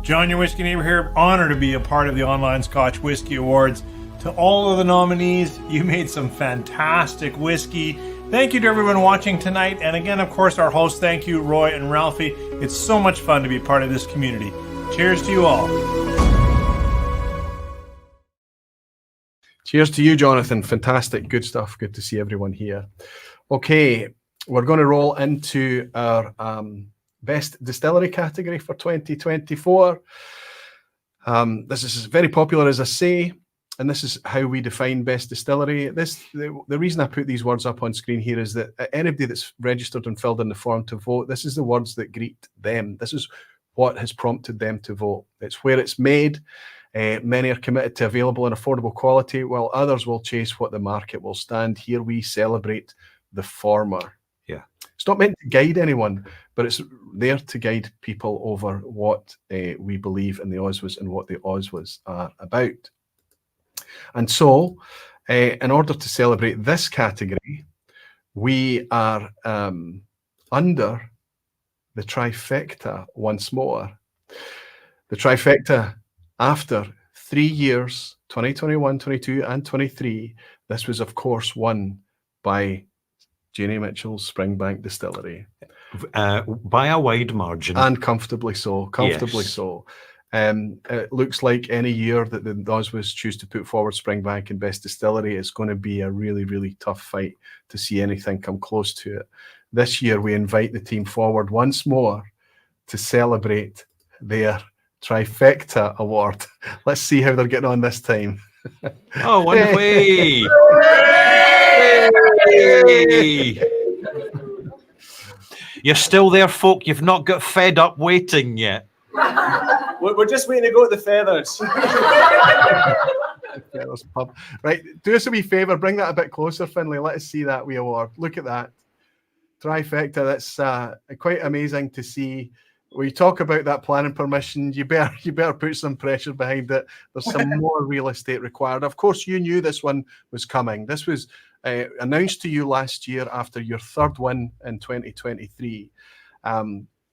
John, your whiskey neighbor here. Honored to be a part of the Online Scotch Whisky Awards. To all of the nominees, you made some fantastic whiskey. Thank you to everyone watching tonight. And again, of course, our hosts, thank you, Roy and Ralphie. It's so much fun to be part of this community. Cheers to you all. Cheers to you, Jonathan. Fantastic. Good stuff. Good to see everyone here. Okay, we're going to roll into our Best Distillery category for 2024. This is very popular, as I say, and this is how we define Best Distillery. The reason I put these words up on screen here is that anybody that's registered and filled in the form to vote, this is the words that greet them. This is what has prompted them to vote. It's where it's made. Many are committed to available and affordable quality, while others will chase what the market will stand. Here we celebrate the former. Yeah. It's not meant to guide anyone, but it's there to guide people over what we believe in the OSWAs and what the OSWAs are about. And so In order to celebrate this category, we are under the trifecta once more. The trifecta, after 3 years, 2021, 22, and 23, this was, of course, won by Janie Mitchell's Springbank Distillery. By a wide margin. And comfortably so, Yes. so. It looks like any year that the OSWAs choose to put forward Springbank and Best Distillery, it's going to be a really, really tough fight to see anything come close to it. This year, we invite the team forward once more to celebrate their trifecta award. Let's see how they're getting on this time. Oh, wonderful. Hey. You're still there, folk. You've not got fed up waiting yet. We're just waiting to go to the Feathers. Feathers pub. Right, do us a wee favour, bring that a bit closer, Finlay. Let us see that wee award. Look at that. Trifecta, that's quite amazing to see. We talk about that planning permission, you better put some pressure behind it. There's some more real estate required. Of course, you knew this one was coming. This was announced to you last year after your third win in 2023.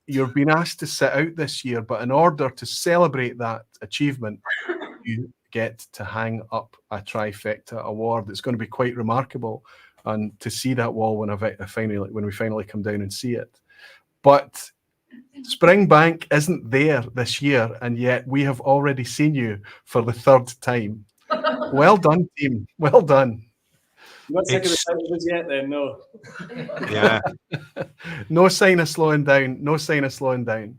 You've been asked to sit out this year, but in order to celebrate that achievement, you get to hang up a trifecta award. It's going to be quite remarkable, and to see that wall when we finally come down and see it. But Springbank isn't there this year, and yet we have already seen you for the third time. Well done, team. Well done. You not sick of the titles yet, then? No. Yeah. No sign of slowing down. No sign of slowing down.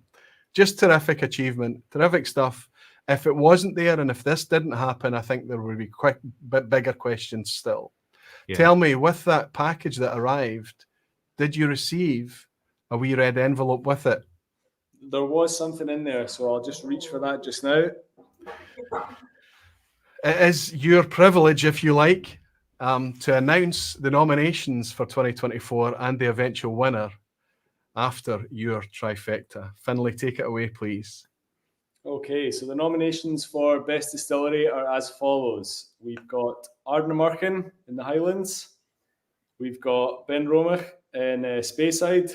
Just terrific achievement. Terrific stuff. If it wasn't there, and if this didn't happen, I think there would be quite a bit bigger questions still. Yeah. Tell me, with that package that arrived, did you receive a wee red envelope with it? There was something in there, so I'll just reach for that just now. It is your privilege, if you like, to announce the nominations for 2024 and the eventual winner after your trifecta. Finlay, take it away, please. Okay, so the nominations for Best Distillery are as follows. We've got Ardnamurchan in the Highlands. We've got Ben Romach in Speyside.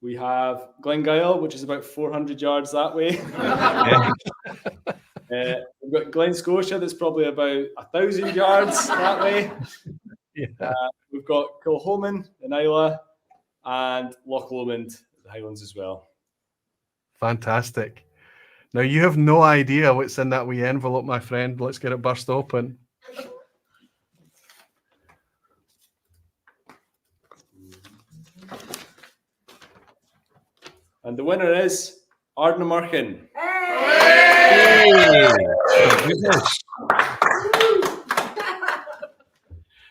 We have Glengyle, which is about 400 yards that way. We've got Glen Scotia, that's probably about 1,000 yards that way. Yeah. We've got Kilholman in Islay and Loch Lomond, the Highlands as well. Fantastic. Now, you have no idea what's in that wee envelope, my friend. Let's get it burst open. And the winner is Ardnamurchan. Hey!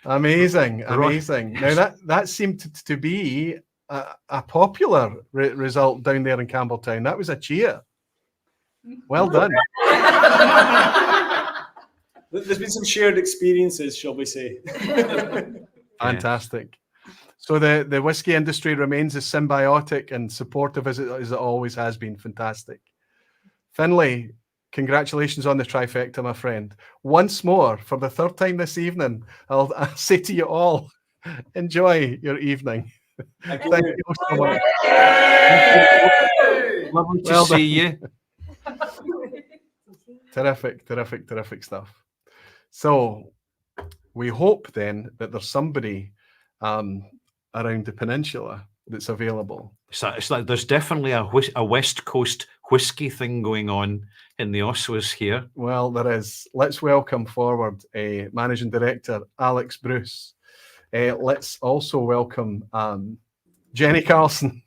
Amazing, amazing. Now, that seemed to be a popular result down there in Campbelltown. That was a cheer. Well done. There's been some shared experiences, shall we say. Fantastic. So the whiskey industry remains as symbiotic and supportive as it always has been. Fantastic. Finlay, congratulations on the trifecta, my friend. Once more, for the third time this evening, I'll say to you all, enjoy your evening. Thank you so much. Lovely to see you. Terrific stuff. So we hope then that there's somebody around the peninsula that's available. It's like there's definitely a West Coast whiskey thing going on in the OSWAs here. Well, there is. Let's welcome forward Managing Director Alex Bruce. Let's also welcome Jenny Carlson.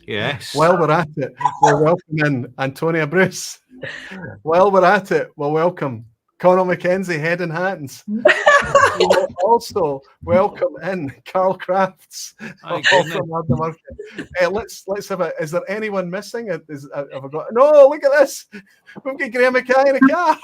Yes. While we're at it, we'll welcome in Antonia Bruce. While we're at it, we'll welcome Conor McKenzie, Head and Hands. We'll also welcome in Carl Crafts. Let's have a. Is there anyone missing? Have I got? No, look at this. We've got Graham Mackay in a car.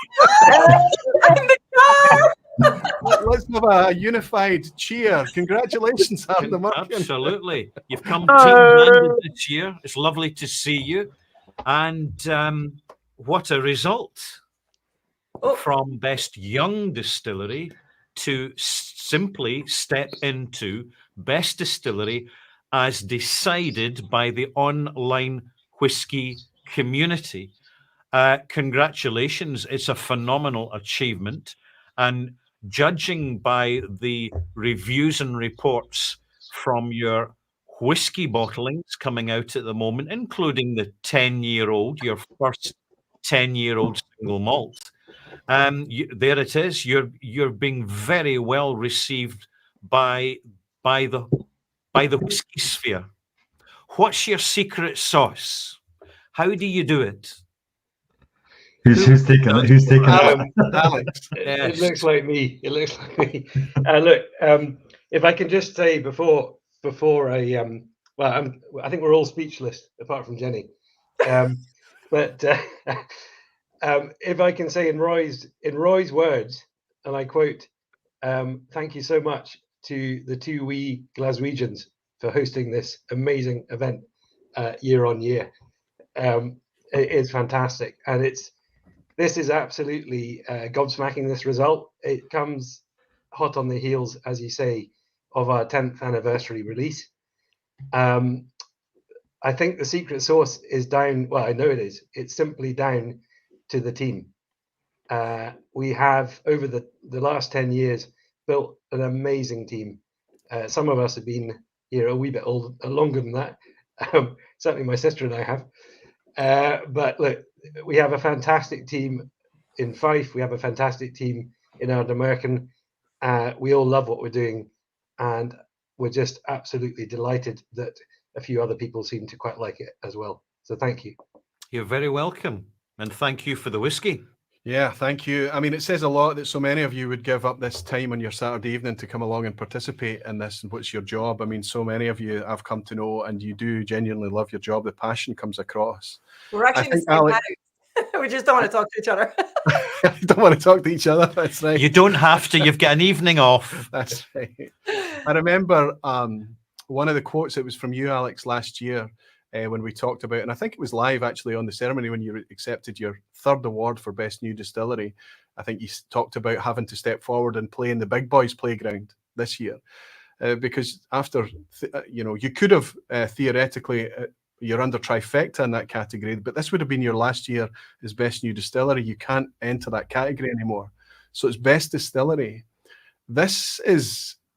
Let's have a unified cheer. Congratulations, Ardnamurchan. Absolutely. You've come team-handed this year. It's lovely to see you. And what a result from Best Young Distillery to simply step into Best Distillery as decided by the online whiskey community. Congratulations. It's a phenomenal achievement. And judging by the reviews and reports from your whiskey bottlings coming out at the moment, including the 10-year-old, your first 10-year-old single malt, there it is. You're being very well received by the whiskey sphere. What's your secret sauce? How do you do it? Who's taking it? Who's taking it? Alex. It looks like me. It looks like me. Look, if I can just say before I I think we're all speechless apart from Jenny. But if I can say in Roy's words, and I quote, "Thank you so much to the two wee Glaswegians for hosting this amazing event year on year." It is fantastic, and this is absolutely gobsmacking. This result, it comes hot on the heels, as you say, of our 10th anniversary release. I think the secret sauce is down. Well, I know it is. It's simply down to the team. We have, over the last 10 years, built an amazing team. Some of us have been here a wee bit longer than that. Certainly my sister and I have. But look, we have a fantastic team in Fife. We have a fantastic team in Ardnamurchan. We all love what we're doing. And we're just absolutely delighted that a few other people seem to quite like it as well. So thank you. You're very welcome. And thank you for the whiskey. Yeah, thank you. I mean, it says a lot that so many of you would give up this time on your Saturday evening to come along and participate in this. And what's your job? I mean, so many of you I've come to know, and you do genuinely love your job. The passion comes across. We're actually in the same house. We just don't want to talk to each other. Don't want to talk to each other. That's right. You don't have to. You've got an evening off. That's right. I remember one of the quotes that was from you, Alex, last year when we talked about, and I think it was live actually on the ceremony when you accepted your 3rd award for Best New Distillery. I think you talked about having to step forward and play in the big boys' playground this year, because after, you could have theoretically, you're under trifecta in that category, but this would have been your last year as Best New Distillery. You can't enter that category anymore. So it's Best Distillery.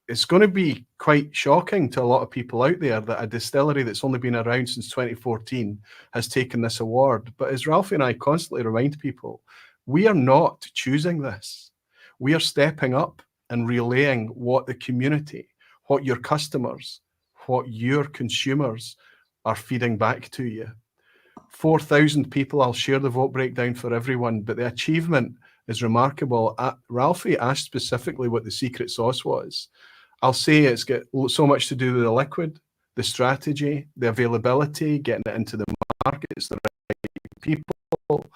It's going to be quite shocking to a lot of people out there that a distillery that's only been around since 2014 has taken this award. But as Ralphie and I constantly remind people, we are not choosing this. We are stepping up and relaying what the community, what your customers, what your consumers are feeding back to you. 4,000 people, I'll share the vote breakdown for everyone, but the achievement is remarkable. Ralphie asked specifically what the secret sauce was. I'll say it's got so much to do with the liquid, the strategy, the availability, getting it into the markets, the right people,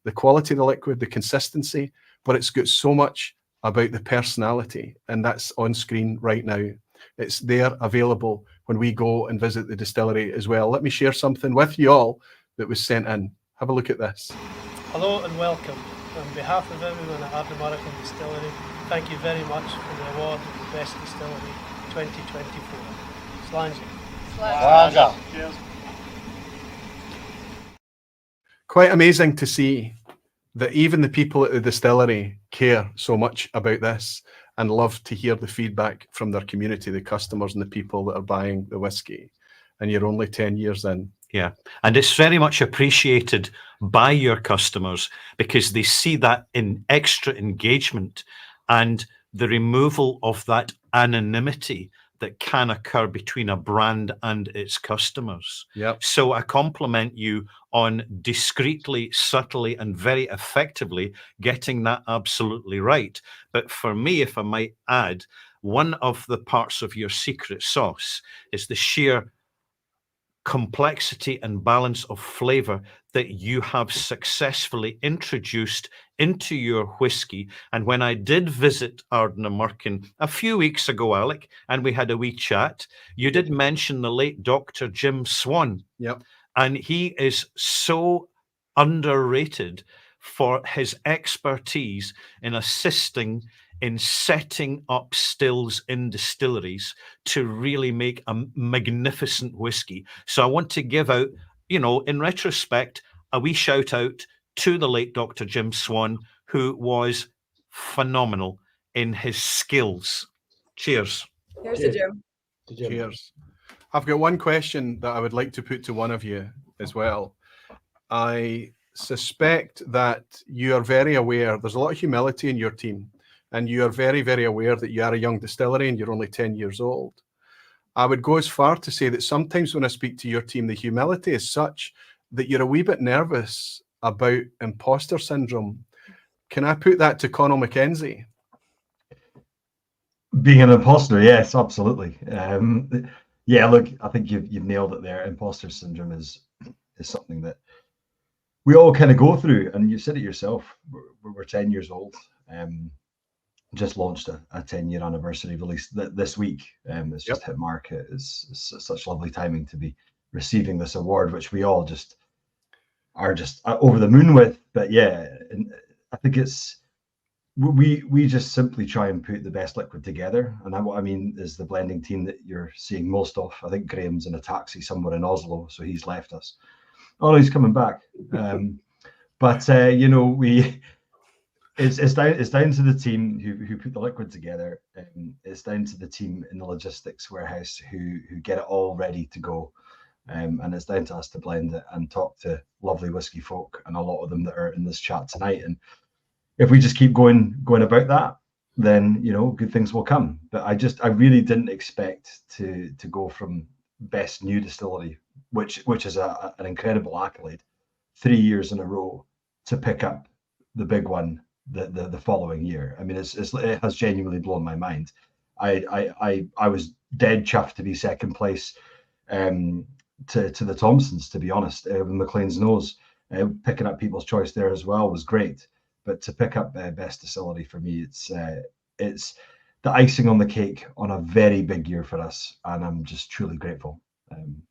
the quality of the liquid, the consistency, but it's got so much about the personality, and that's on screen right now. It's there available when we go and visit the distillery as well. Let me share something with you all that was sent in. Have a look at this. Hello and welcome. On behalf of everyone at Ardnamurchan Distillery, thank you very much for the award of Best Distillery 2024. Slàinte. Slàinte. Cheers. Quite amazing to see that even the people at the distillery care so much about this and love to hear the feedback from their community, the customers and the people that are buying the whiskey. And you're only 10 years in. Yeah, and it's very much appreciated by your customers because they see that in extra engagement and the removal of that anonymity that can occur between a brand and its customers. Yep. So I compliment you on discreetly, subtly, and very effectively getting that absolutely right. But for me, if I might add, one of the parts of your secret sauce is the sheer complexity and balance of flavor that you have successfully introduced into your whiskey. And when I did visit Ardnamurchan a few weeks ago, Alec, and we had a wee chat, you did mention the late Dr. Jim Swan. Yep. And he is so underrated for his expertise in assisting in setting up stills in distilleries to really make a magnificent whiskey. So I want to give out, you know, in retrospect, a wee shout out to the late Dr. Jim Swan, who was phenomenal in his skills. Cheers. Here's to Jim. Cheers. I've got one question that I would like to put to one of you as well. I suspect that you are very aware, there's a lot of humility in your team, and you are very, very aware that you are a young distillery and you're only 10 years old. I would go as far to say that sometimes when I speak to your team, the humility is such that you're a wee bit nervous about imposter syndrome. Can I put that to Conal McKenzie? Being an imposter, yes, absolutely. Yeah, look, I think you've nailed it there. Imposter syndrome is something that we all kind of go through, and you said it yourself. We're 10 years old. Just launched a 10-year anniversary release this week. It's just hit market. It's such lovely timing to be receiving this award, which we all just are over the moon with. But yeah, I think we just simply try and put the best liquid together, and what I mean is the blending team that you're seeing most of. I think Graham's in a taxi somewhere in Oslo, so he's left us. Oh, he's coming back. But you know, it's down to the team who put the liquid together. It's down to the team in the logistics warehouse who get it all ready to go. And it's down to us to blend it and talk to lovely whiskey folk, and a lot of them that are in this chat tonight. And if we just keep going about that, then you know, good things will come. But I really didn't expect to go from best new distillery, which is an incredible accolade, 3 years in a row, to pick up the big one the following year. I mean, it has genuinely blown my mind. I was dead chuffed to be second place to the Thompsons, to be honest. McLean's Nose, picking up People's Choice there as well was great. But to pick up best distillery for me, it's the icing on the cake on a very big year for us, and I'm just truly grateful. And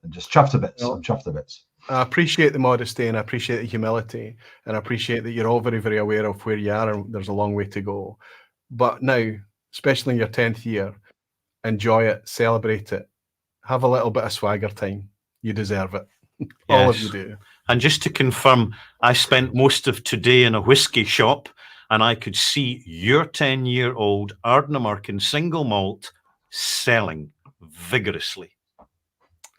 just chuffed to bits. I'm chuffed to bits. I appreciate the modesty, and I appreciate the humility, and I appreciate that you're all very, very aware of where you are, and there's a long way to go. But now, especially in your 10th year, enjoy it, celebrate it, have a little bit of swagger time. You deserve it. All of you do. And just to confirm, I spent most of today in a whiskey shop, and I could see your 10-year-old Ardnamurchan single malt selling vigorously.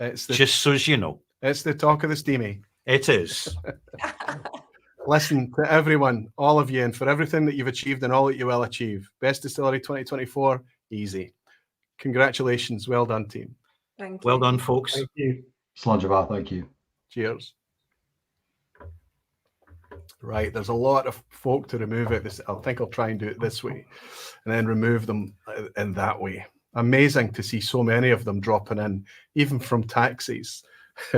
Just so as you know. It's the talk of the steamy. It is. Listen, to everyone, all of you, and for everything that you've achieved and all that you will achieve, Best Distillery 2024, easy. Congratulations. Well done, team. Thank you. Well done, folks. Thank you. Slàinte, thank you. Cheers. Right, there's a lot of folk to remove it. I think I'll try and do it this way and then remove them in that way. Amazing to see so many of them dropping in, even from taxis,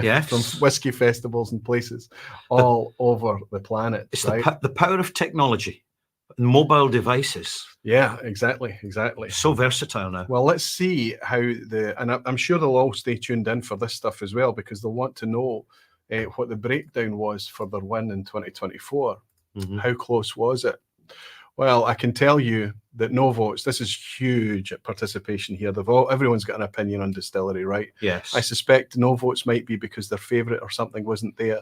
yes, from whiskey festivals and places all over the planet. It's right? the power of technology, mobile devices. Yeah, exactly. So versatile now. Well, let's see how and I'm sure they'll all stay tuned in for this stuff as well, because they'll want to know what the breakdown was for their win in 2024. Mm-hmm. How close was it? Well, I can tell you that no votes. This is huge participation here. Everyone's got an opinion on distillery, right? Yes. I suspect no votes might be because their favourite or something wasn't there.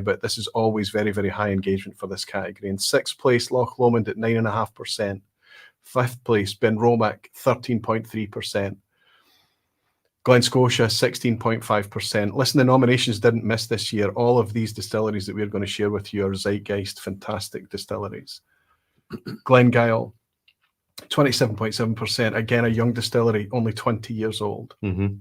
But this is always very, very high engagement for this category. In 6th place, Loch Lomond at 9.5%. 5th place, Benromac, 13.3%. Glen Scotia, 16.5%. Listen, the nominations didn't miss this year. All of these distilleries that we're going to share with you are zeitgeist, fantastic distilleries. Glengyle, 27.7%. Again, a young distillery, only 20 years old. Mm-hmm.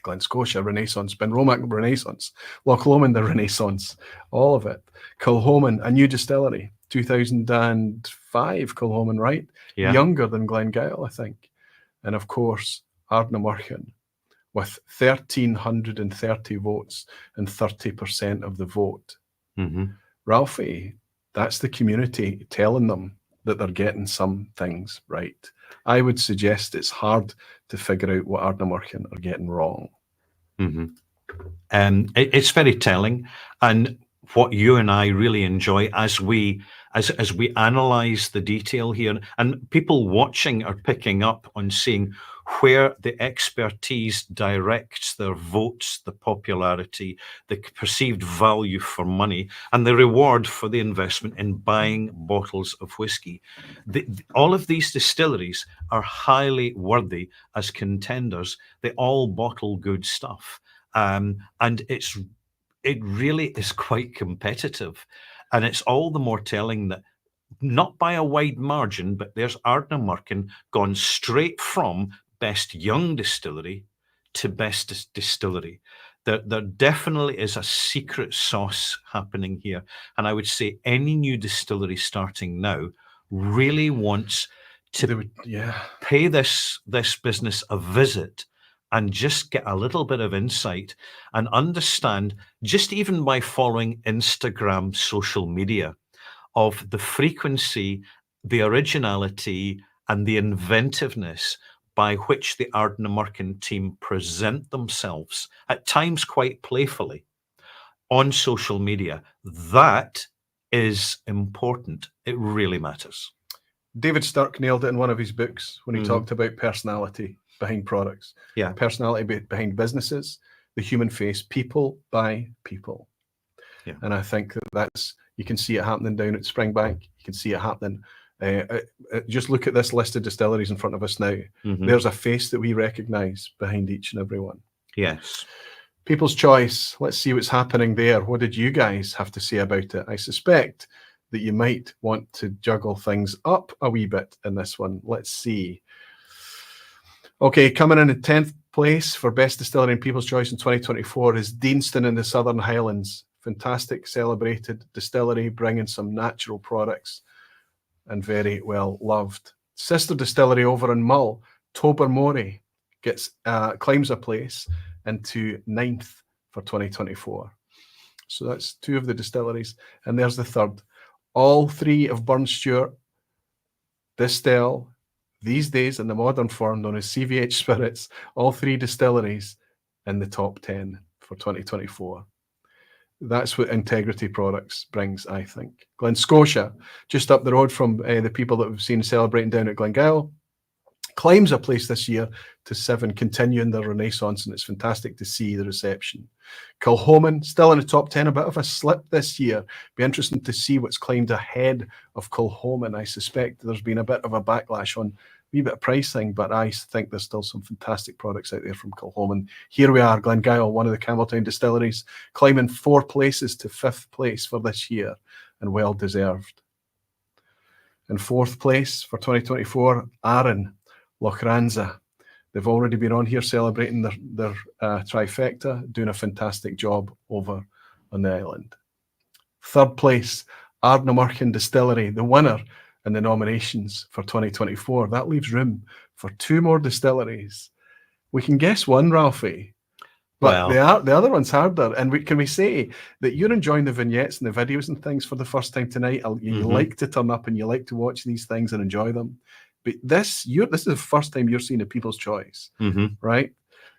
Glen Scotia, Renaissance. Benromac, Renaissance. Loch Lomond, the Renaissance. All of it. Kilhoman, a new distillery. 2005, Kilhoman, right? Yeah. Younger than Glengyle, I think. And of course, Ardnamurchan, with 1,330 votes and 30% of the vote. Mm-hmm. Ralfy, that's the community telling them that they're getting some things right. I would suggest it's hard to figure out what Ardnamurchan are getting wrong. Mm-hmm. It's very telling. And what you and I really enjoy as we as we analyze the detail here, and people watching are picking up on seeing where the expertise directs their votes, the popularity, the perceived value for money, and the reward for the investment in buying bottles of whiskey. All of these distilleries are highly worthy as contenders. They all bottle good stuff. And it really is quite competitive. And it's all the more telling that, not by a wide margin, but there's Ardnamurchan gone straight from best young distillery to best distillery. There definitely is a secret sauce happening here. And I would say any new distillery starting now really wants to pay this business a visit and just get a little bit of insight and understand, just even by following Instagram, social media, of the frequency, the originality, and the inventiveness by which the Ardnamurchan team present themselves, at times quite playfully, on social media. That is important. It really matters. David Sturck nailed it in one of his books when he talked about personality behind products. Yeah. Personality behind businesses, the human face, people by people. Yeah. And I think that's, you can see it happening down at Springbank. You can see it happening. Just look at this list of distilleries in front of us now. There's a face that we recognize behind each and every one. Yes. People's Choice. Let's see what's happening there. What did you guys have to say about it? I suspect that you might want to juggle things up a wee bit in this one. Let's see. Okay, coming in at 10th place for Best Distillery in People's Choice in 2024 is Deanston in the Southern Highlands. Fantastic, celebrated distillery, bringing some natural products and very well loved. Sister distillery over in Mull, Tobermory, claims a place into 9th for 2024. So that's two of the distilleries. And there's the third. All three of Burn Stewart Distill, these days in the modern form known as CVH Spirits, all three distilleries in the top 10 for 2024. That's what Integrity Products brings, I think. Glen Scotia, just up the road from the people that we've seen celebrating down at Glengyle, claims a place this year to 7, continuing their renaissance, and it's fantastic to see the reception. Kilhoman, still in the top 10, a bit of a slip this year. Be interesting to see what's claimed ahead of Kilhoman. I suspect there's been a bit of a backlash on a wee bit of pricing, but I think there's still some fantastic products out there from Kilhoman. Here we are, Glengyle, one of the Campbelltown distilleries, climbing 4 places to 5th place for this year, and well deserved. In 4th place for 2024, Arran, Lochranza. They've already been on here celebrating their trifecta, doing a fantastic job over on the island. 3rd place, Ardnamurchan Distillery, the winner in the nominations for 2024. That leaves room for 2 more distilleries. We can guess one, Ralphie, but the other one's harder. And can we say that you're enjoying the vignettes and the videos and things for the first time tonight? You like to turn up and you like to watch these things and enjoy them. But this is the first time you're seeing a People's Choice, right?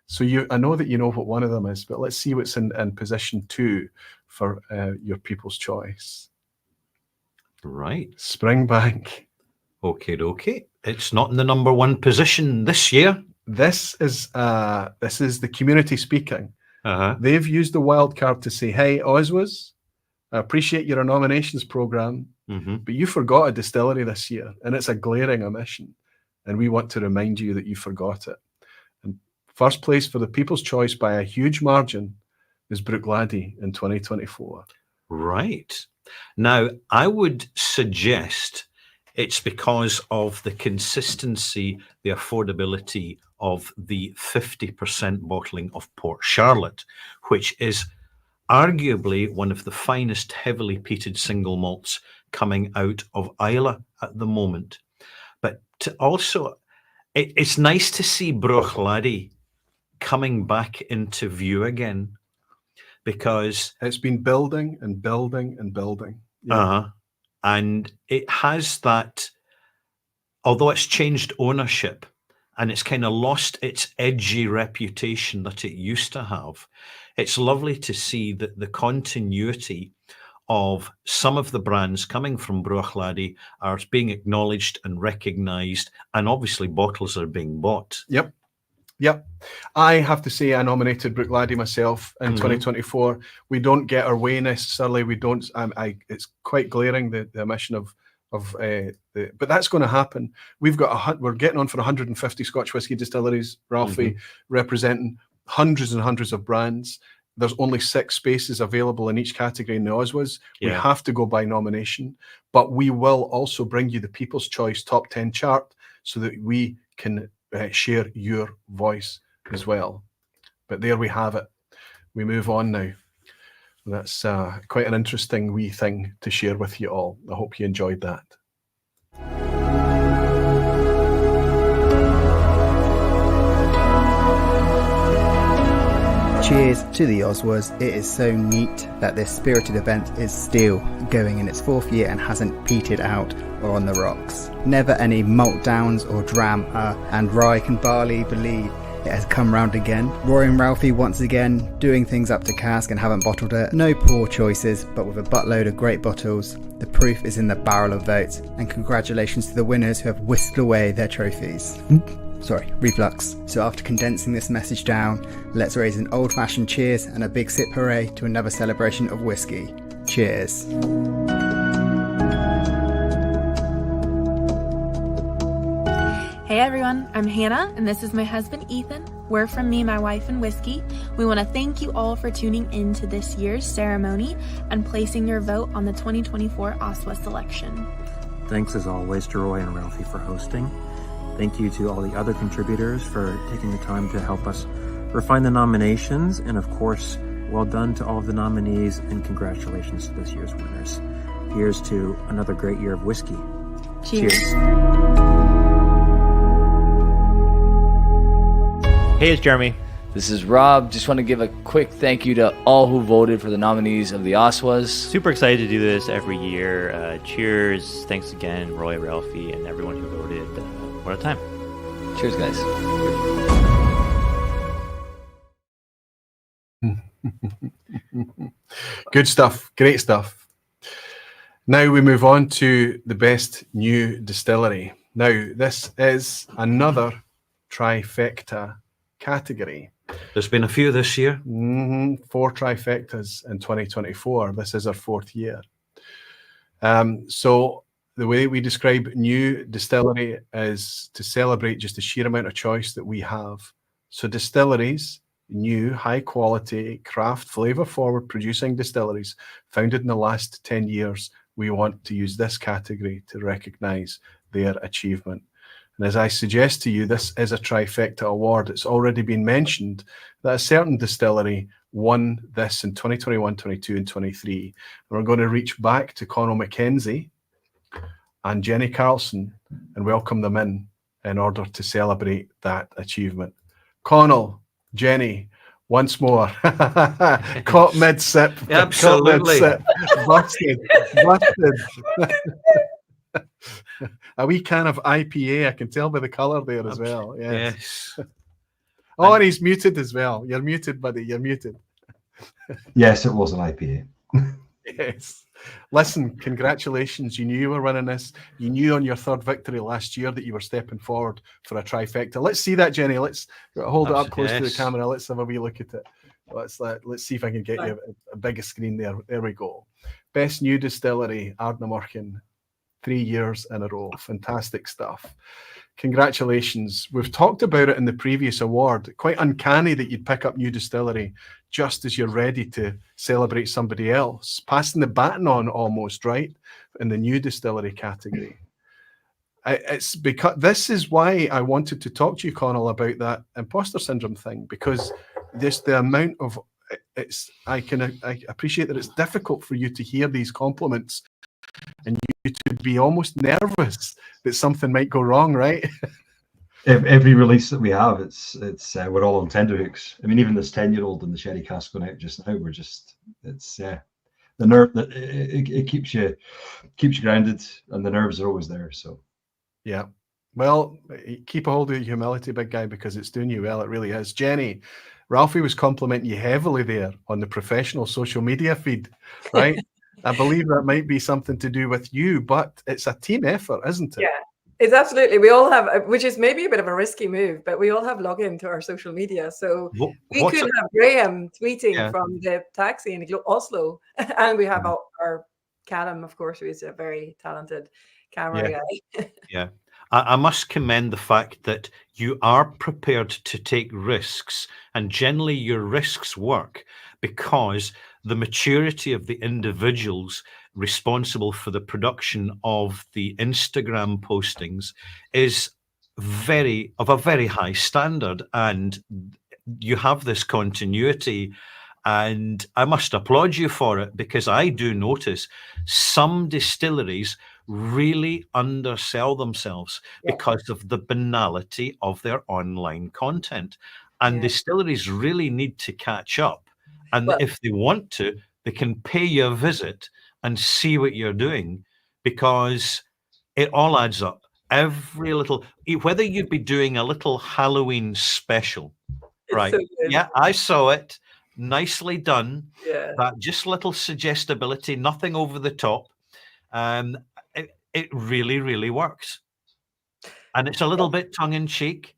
So I know that you know what one of them is, but let's see what's in position 2 for your People's Choice. Right. Springbank. Okay. It's not in the number 1 position this year. This is the community speaking. They've used the wild card to say, hey, OSWAs, I appreciate your nominations program, but you forgot a distillery this year, and it's a glaring omission. And we want to remind you that you forgot it. And first place for the People's Choice by a huge margin is Brookladdy in 2024. Right. Now, I would suggest it's because of the consistency, the affordability of the 50% bottling of Port Charlotte, which is arguably one of the finest heavily peated single malts coming out of Islay at the moment. But also, it's nice to see Brookladdy coming back into view again, because it's been building and building and building. And it has that, although it's changed ownership and it's kind of lost its edgy reputation that it used to have, it's lovely to see that the continuity of some of the brands coming from Bruichladdich are being acknowledged and recognised, and obviously bottles are being bought. Yep. Yep. I have to say I nominated Bruichladdich myself in 2024. We don't get our way necessarily. We don't. It's quite glaring, the omission of but that's going to happen. We're getting on for 150 Scotch whisky distilleries, Ralphie, representing hundreds and hundreds of brands. There's only 6 spaces available in each category in the OSWAs. We have to go by nomination, but we will also bring you the People's Choice Top 10 chart so that we can share your voice as well. But there we have it. We move on now. That's quite an interesting wee thing to share with you all. I hope you enjoyed that. Cheers to the OSWAs. It is so neat that this spirited event is still going in its 4th year and hasn't petered out or on the rocks. Never any malt downs or dram, and Rye can barely believe it has come round again. Roy and Ralphie once again doing things up to cask and haven't bottled it. No poor choices, but with a buttload of great bottles. The proof is in the barrel of votes, and congratulations to the winners who have whisked away their trophies. Sorry, reflux. So after condensing this message down, let's raise an old-fashioned cheers and a big sip hooray to another celebration of whiskey. Cheers. Hey everyone, I'm Hannah, and this is my husband Ethan. We're from Me, My Wife, and Whiskey. We want to thank you all for tuning in to this year's ceremony and placing your vote on the 2024 OSWA selection. Thanks as always to Roy and Ralphie for hosting. Thank you to all the other contributors for taking the time to help us refine the nominations. And of course, well done to all of the nominees and congratulations to this year's winners. Here's to another great year of whiskey. Cheers. Hey, it's Jeremy. This is Rob. Just want to give a quick thank you to all who voted for the nominees of the OSWAs. Super excited to do this every year. Cheers. Thanks again, Roy, Ralphie, and everyone who voted. What a time. Cheers, guys. Good stuff. Great stuff. Now we move on to the best new distillery. Now, this is another trifecta category. There's been a few this year. 4 trifectas in 2024. This is our 4th year. So the way we describe new distillery is to celebrate just the sheer amount of choice that we have. So distilleries, new, high quality, craft, flavor forward producing distilleries founded in the last 10 years, we want to use this category to recognize their achievement. And as I suggest to you, this is a trifecta award. It's already been mentioned that a certain distillery won this in 2021, 22, and 23. And we're going to reach back to Conal Mackenzie and Jenny Carlson and welcome them in order to celebrate that achievement. Conal, Jenny, once more. Caught mid-sip. Absolutely. Caught mid-sip. Busted. A wee can of IPA, I can tell by the colour there as well. Yes. Oh, and he's muted as well. You're muted, buddy. You're muted. Yes, it was an IPA. Yes. Listen, congratulations. You knew you were winning this. You knew on your 3rd victory last year that you were stepping forward for a trifecta. Let's see that, Jenny. Let's hold it up close to the camera. Let's have a wee look at it. Let's see if I can get you a bigger screen there. There we go. Best new distillery, Ardnamurchan. 3 years in a row. Fantastic stuff. Congratulations. We've talked about it in the previous award. Quite uncanny that you'd pick up new distillery just as you're ready to celebrate somebody else. Passing the baton on almost, right? In the new distillery category. It's because this is why I wanted to talk to you, Conal, about that imposter syndrome thing, because this the amount of I appreciate that it's difficult for you to hear these compliments and you to be almost nervous that something might go wrong, right? Every release that we have, it's we're all on tenterhooks. I mean, even this 10-year-old in the sherry cask going out just now, the nerve that it keeps you grounded, and the nerves are always there. So, yeah. Well, keep a hold of your humility, big guy, because it's doing you well. It really is. Jenny, Ralphie was complimenting you heavily there on the professional social media feed, right? I believe that might be something to do with you, but it's a team effort, isn't it? Yeah, it's absolutely. We all have, which is maybe a bit of a risky move, but we all have login to our social media. So we could have Graham tweeting from the taxi in Oslo, and we have our Callum, of course, who is a very talented camera guy. Yeah. I must commend the fact that you are prepared to take risks, and generally your risks work because the maturity of the individuals responsible for the production of the Instagram postings is of a very high standard, and you have this continuity. And I must applaud you for it, because I do notice some distilleries really undersell themselves because of the banality of their online content. And distilleries really need to catch up. And if they want to, they can pay you a visit and see what you're doing, because it all adds up. Every little, whether you'd be doing a little Halloween special, right? Yeah, I saw it. Nicely done. Yeah. That just little suggestibility, nothing over the top. It really, really works. And it's a little bit tongue in cheek.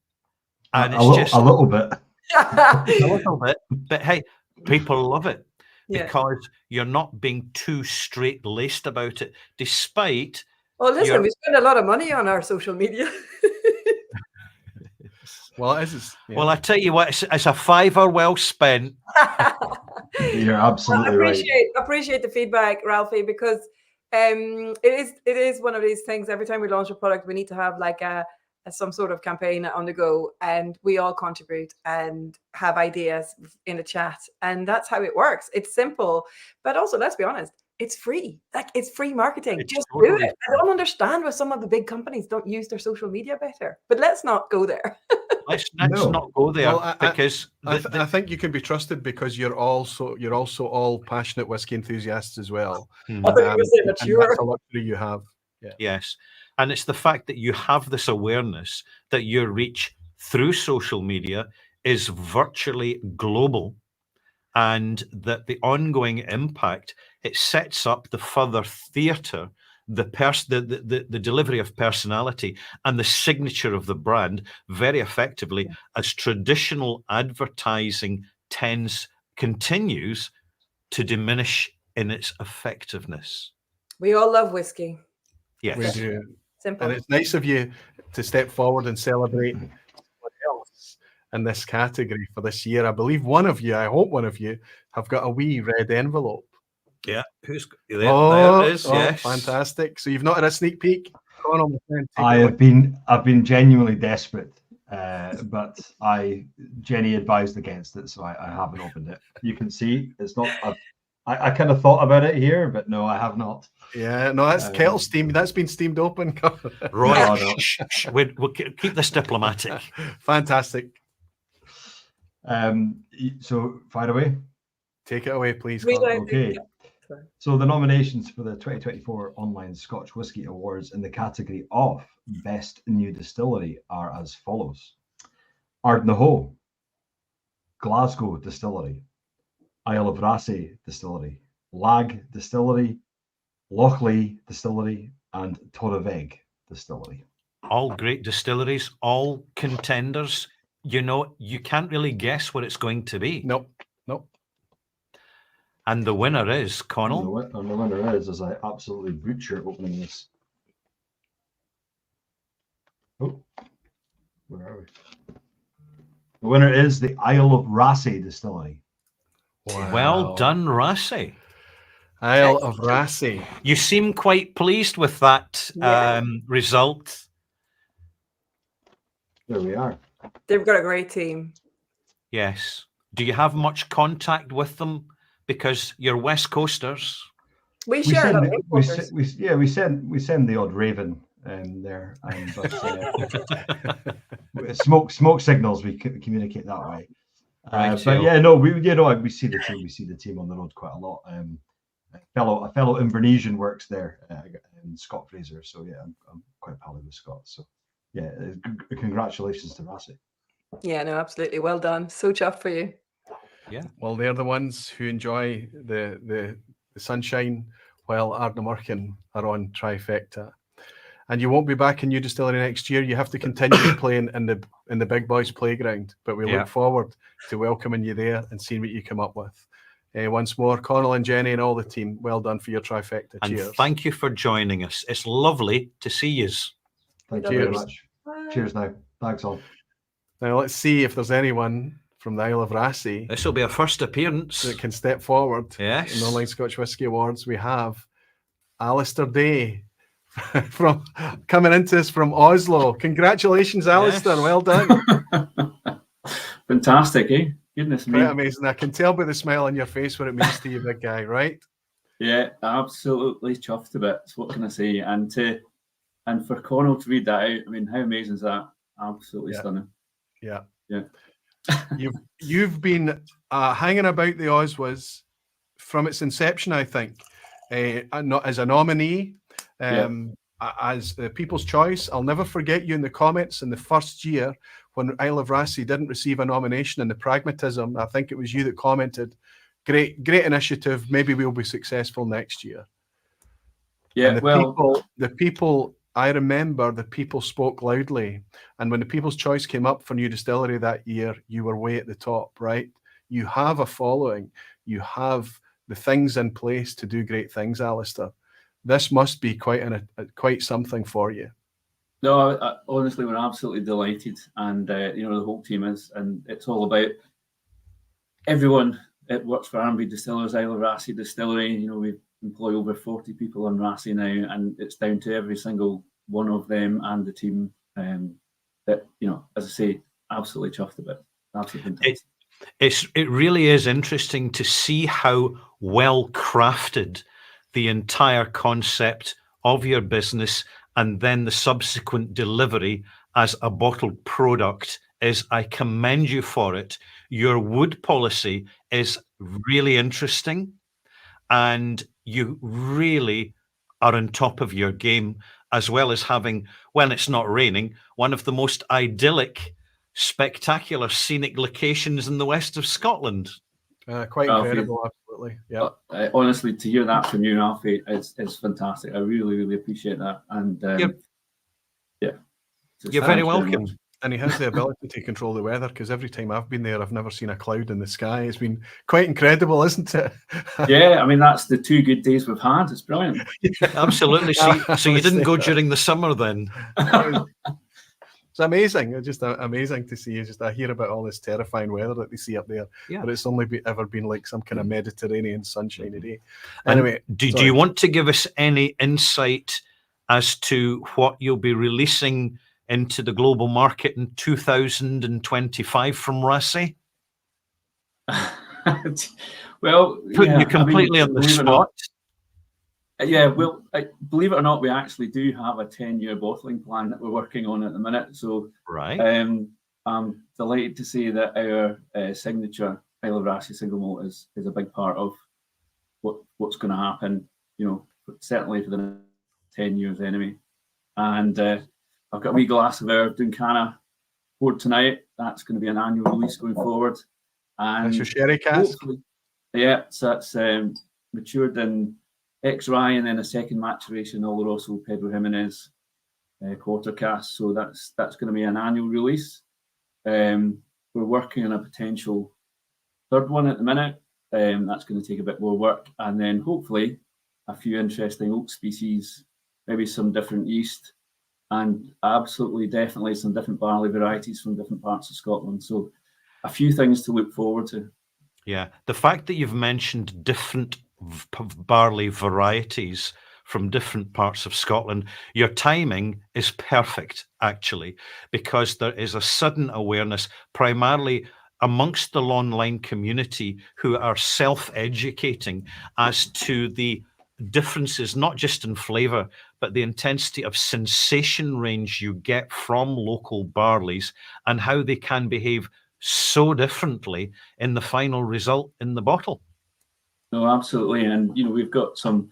And it's just a little bit. A little bit. But hey, people love it because you're not being too straight laced about it, despite. Well, listen, we spend a lot of money on our social media. Well, it is. Yeah. Well, I tell you what, it's a fiver well spent. You're absolutely right. Appreciate the feedback, Ralphie, because it is one of these things. Every time we launch a product, we need to have like some sort of campaign on the go, and we all contribute and have ideas in the chat, and that's how it works. It's simple, but also, let's be honest, it's free. Like, it's free marketing. Just do it. I don't understand why some of the big companies don't use their social media better, but let's not go there. Let's not go there, because I think you can be trusted because you're also all passionate whiskey enthusiasts as well. I thought you were saying mature. That's a luxury you have. Yeah. Yes, and it's the fact that you have this awareness that your reach through social media is virtually global, and that the ongoing impact, it sets up the further theatre, the delivery of personality and the signature of the brand very effectively, as traditional advertising continues to diminish in its effectiveness. We all love whiskey. Yes. We do. Simple. And it's nice of you to step forward and celebrate someone else in this category for this year. I believe I hope one of you have got a wee red envelope. Yeah, there it is. Yes, fantastic. So you've not had a sneak peek? Go on, my friend. I've been genuinely desperate, but Jenny advised against it, so I haven't opened it. You can see it's not. I kind of thought about it here, but no, I have not. Yeah, no, that's kettle steam. That's been steamed open. Roy, we'll keep this diplomatic. Fantastic. So fire away. Take it away, please. Okay. So the nominations for the 2024 Online Scotch Whisky Awards in the category of Best New Distillery are as follows: Ardnahoe, Glasgow Distillery, Isle of Raasay Distillery, Lag Distillery, Lochleigh Distillery, and Torreveg Distillery. All great distilleries, all contenders. You can't really guess what it's going to be. Nope. And the winner is Connell. And the winner is, as I absolutely butcher opening this. Oh, where are we? The winner is the Isle of Raasay Distillery. Wow. Well done, Raasay. Isle of Raasay. You seem quite pleased with that result. There we are. They've got a great team. Yes. Do you have much contact with them? Because you're West Coasters. We share a lot of we send the odd raven there, but smoke signals. We communicate that way. Right, but yeah, no, we see the team. We see the team on the road quite a lot. A fellow Invernessian works there, Scott Fraser. So yeah, I'm quite pally with Scott. So yeah, congratulations to Raasay. Yeah, no, absolutely, well done. So chuffed for you. Yeah. Well, they're the ones who enjoy the sunshine while Ardnamurchan are on trifecta. And you won't be back in New Distillery next year. You have to continue playing in the big boys' playground. But we look forward to welcoming you there and seeing what you come up with. Once more, Connell and Jenny and all the team, well done for your trifecta. And cheers. thank you for joining us. It's lovely to see you. Thank you very much. Cheers now. Thanks all. Now let's see if there's anyone from the Isle of Rassay. This will be our first appearance. That can step forward. Yes. In the Online Scotch Whisky Awards, we have Alistair Day from coming into us from Oslo. Congratulations, Alistair. Well done. Fantastic, eh? Goodness me. Quite amazing. I can tell by the smile on your face what it means to you, big guy, right? Yeah, absolutely chuffed a bit. What can I say? And for Connell to read that out, I mean, how amazing is that? Absolutely stunning. Yeah. Yeah. You've been hanging about the OSWAs from its inception, I think, not as a nominee, as the People's Choice. I'll never forget you in the comments in the first year when Isle of Rassay didn't receive a nomination, and the pragmatism. I think it was you that commented, "Great initiative. Maybe we'll be successful next year." Yeah. And the people. I remember the people spoke loudly, and when the People's Choice came up for New Distillery that year, you were way at the top, right? You have a following, you have the things in place to do great things, Alistair. This must be quite something for you. No, honestly, we're absolutely delighted, and the whole team is, and it's all about everyone. It works for Arnby Distillers, Isle of Rassay Distillery. We employ over 40 people on Rassay now, and it's down to every single one of them and the team that, as I say, absolutely chuffed a bit. Absolutely fantastic. It really is interesting to see how well crafted the entire concept of your business and then the subsequent delivery as a bottled product is. I commend you for it. Your wood policy is really interesting, and you really are on top of your game, as well as having, when it's not raining, one of the most idyllic, spectacular scenic locations in the west of Scotland. Quite incredible, absolutely. Yeah. Honestly, to hear that from you, Ralphie, is fantastic. I really, really appreciate that. And you're very welcome. And he has the ability to control the weather, because every time I've been there, I've never seen a cloud in the sky. It's been quite incredible, isn't it? Yeah, I mean, that's the 2 good days we've had. It's brilliant. Absolutely. So you didn't go during the summer then? It's amazing. It's just amazing to see. I hear about all this terrifying weather that they see up there, but it's only ever been like some kind of Mediterranean sunshiny day. Anyway, do you want to give us any insight as to what you'll be releasing into the global market in 2025 from Rassay? Well, putting you completely on the spot. Well, believe it or not, we actually do have a 10-year bottling plan that we're working on at the minute. So, right. I'm delighted to say that our signature Isle of Rassay single malt is a big part of what's going to happen. Certainly for the next 10 years anyway. And I've got a wee glass of our Duncana poured tonight. That's going to be an annual release going forward. And that's your sherry cask? Yeah, so that's matured in X-Rye and then a second maturation, Oloroso Pedro Jimenez quarter cask. So that's going to be an annual release. We're working on a potential third one at the minute. That's going to take a bit more work. And then hopefully a few interesting oak species, maybe some different yeast, and absolutely, definitely some different barley varieties from different parts of Scotland. So a few things to look forward to. Yeah, the fact that you've mentioned different barley varieties from different parts of Scotland, your timing is perfect, actually, because there is a sudden awareness, primarily amongst the online community, who are self-educating as to the differences, not just in flavour, but the intensity of sensation range you get from local barleys and how they can behave so differently in the final result in the bottle. No, absolutely. And, we've got some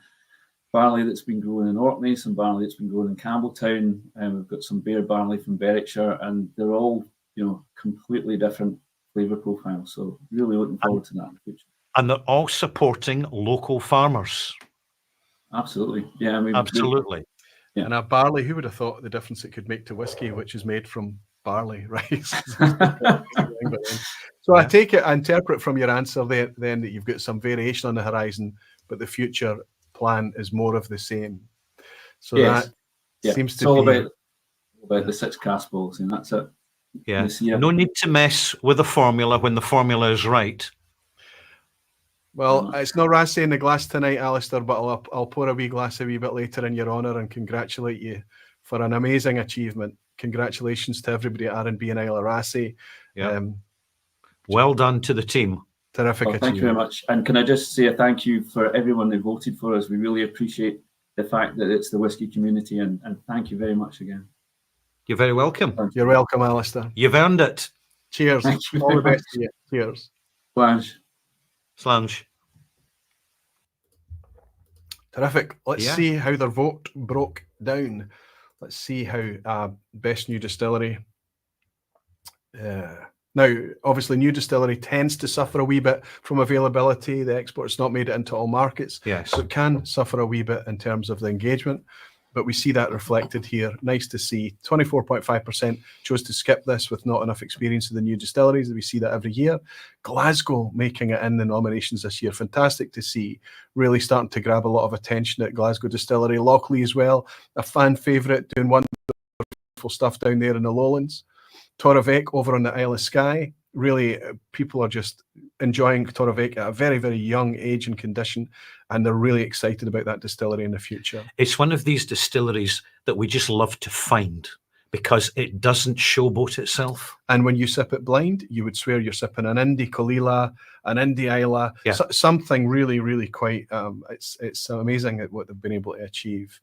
barley that's been grown in Orkney, some barley that's been grown in Campbelltown, and we've got some beer barley from Berwickshire, and they're all, completely different flavour profiles. So really looking forward to that in the future. And they're all supporting local farmers. Absolutely. Yeah, I mean, absolutely. Yeah. And a barley, who would have thought the difference it could make to whiskey, which is made from barley, right? So I take it, I interpret from your answer then that you've got some variation on the horizon, but the future plan is more of the same. So yes. that seems to it's all be about the 6 cask balls, and that's it. Yeah. No need to mess with the formula when the formula is right. Well, it's not Rassy in the glass tonight, Alistair, but I'll pour a wee glass a wee bit later in your honour and congratulate you for an amazing achievement. Congratulations to everybody at R&B and Isle of Rassy. Yeah. Well done to the team. Terrific achievement. Thank you very much. And can I just say a thank you for everyone who voted for us. We really appreciate the fact that it's the whiskey community, and thank you very much again. You're very welcome. You're welcome, Alistair. You've earned it. Cheers. All the best to you. Cheers. Slange. Slange. Terrific. Let's see how their vote broke down. Let's see how best new distillery. Now, obviously, new distillery tends to suffer a wee bit from availability. The export's not made it into all markets. Yes. So it can suffer a wee bit in terms of the engagement. But we see that reflected here. Nice to see. 24.5% chose to skip this with not enough experience in the new distilleries. We see that every year. Glasgow making it in the nominations this year. Fantastic to see. Really starting to grab a lot of attention at Glasgow Distillery. Lockleigh as well, a fan favourite, doing wonderful stuff down there in the lowlands. Torrevieck over on the Isle of Skye. Really, people are just enjoying Torrevieck at a very, very young age and condition, and they're really excited about that distillery in the future. It's one of these distilleries that we just love to find because it doesn't showboat itself. And when you sip it blind, you would swear you're sipping an Indy Colila, an Indy Isla, something really, really quite, it's amazing at what they've been able to achieve.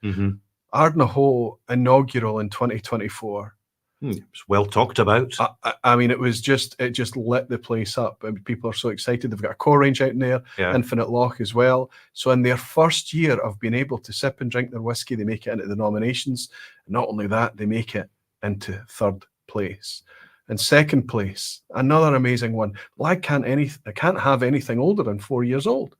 Ardnahoe inaugural in 2024. It was well talked about. I mean, it just lit the place up. I mean, people are so excited. They've got a core range out in there, Infinite Loch as well. So in their first year of being able to sip and drink their whiskey, they make it into the nominations. And not only that, they make it into third place. And second place, another amazing one. I can't have anything older than 4 years old.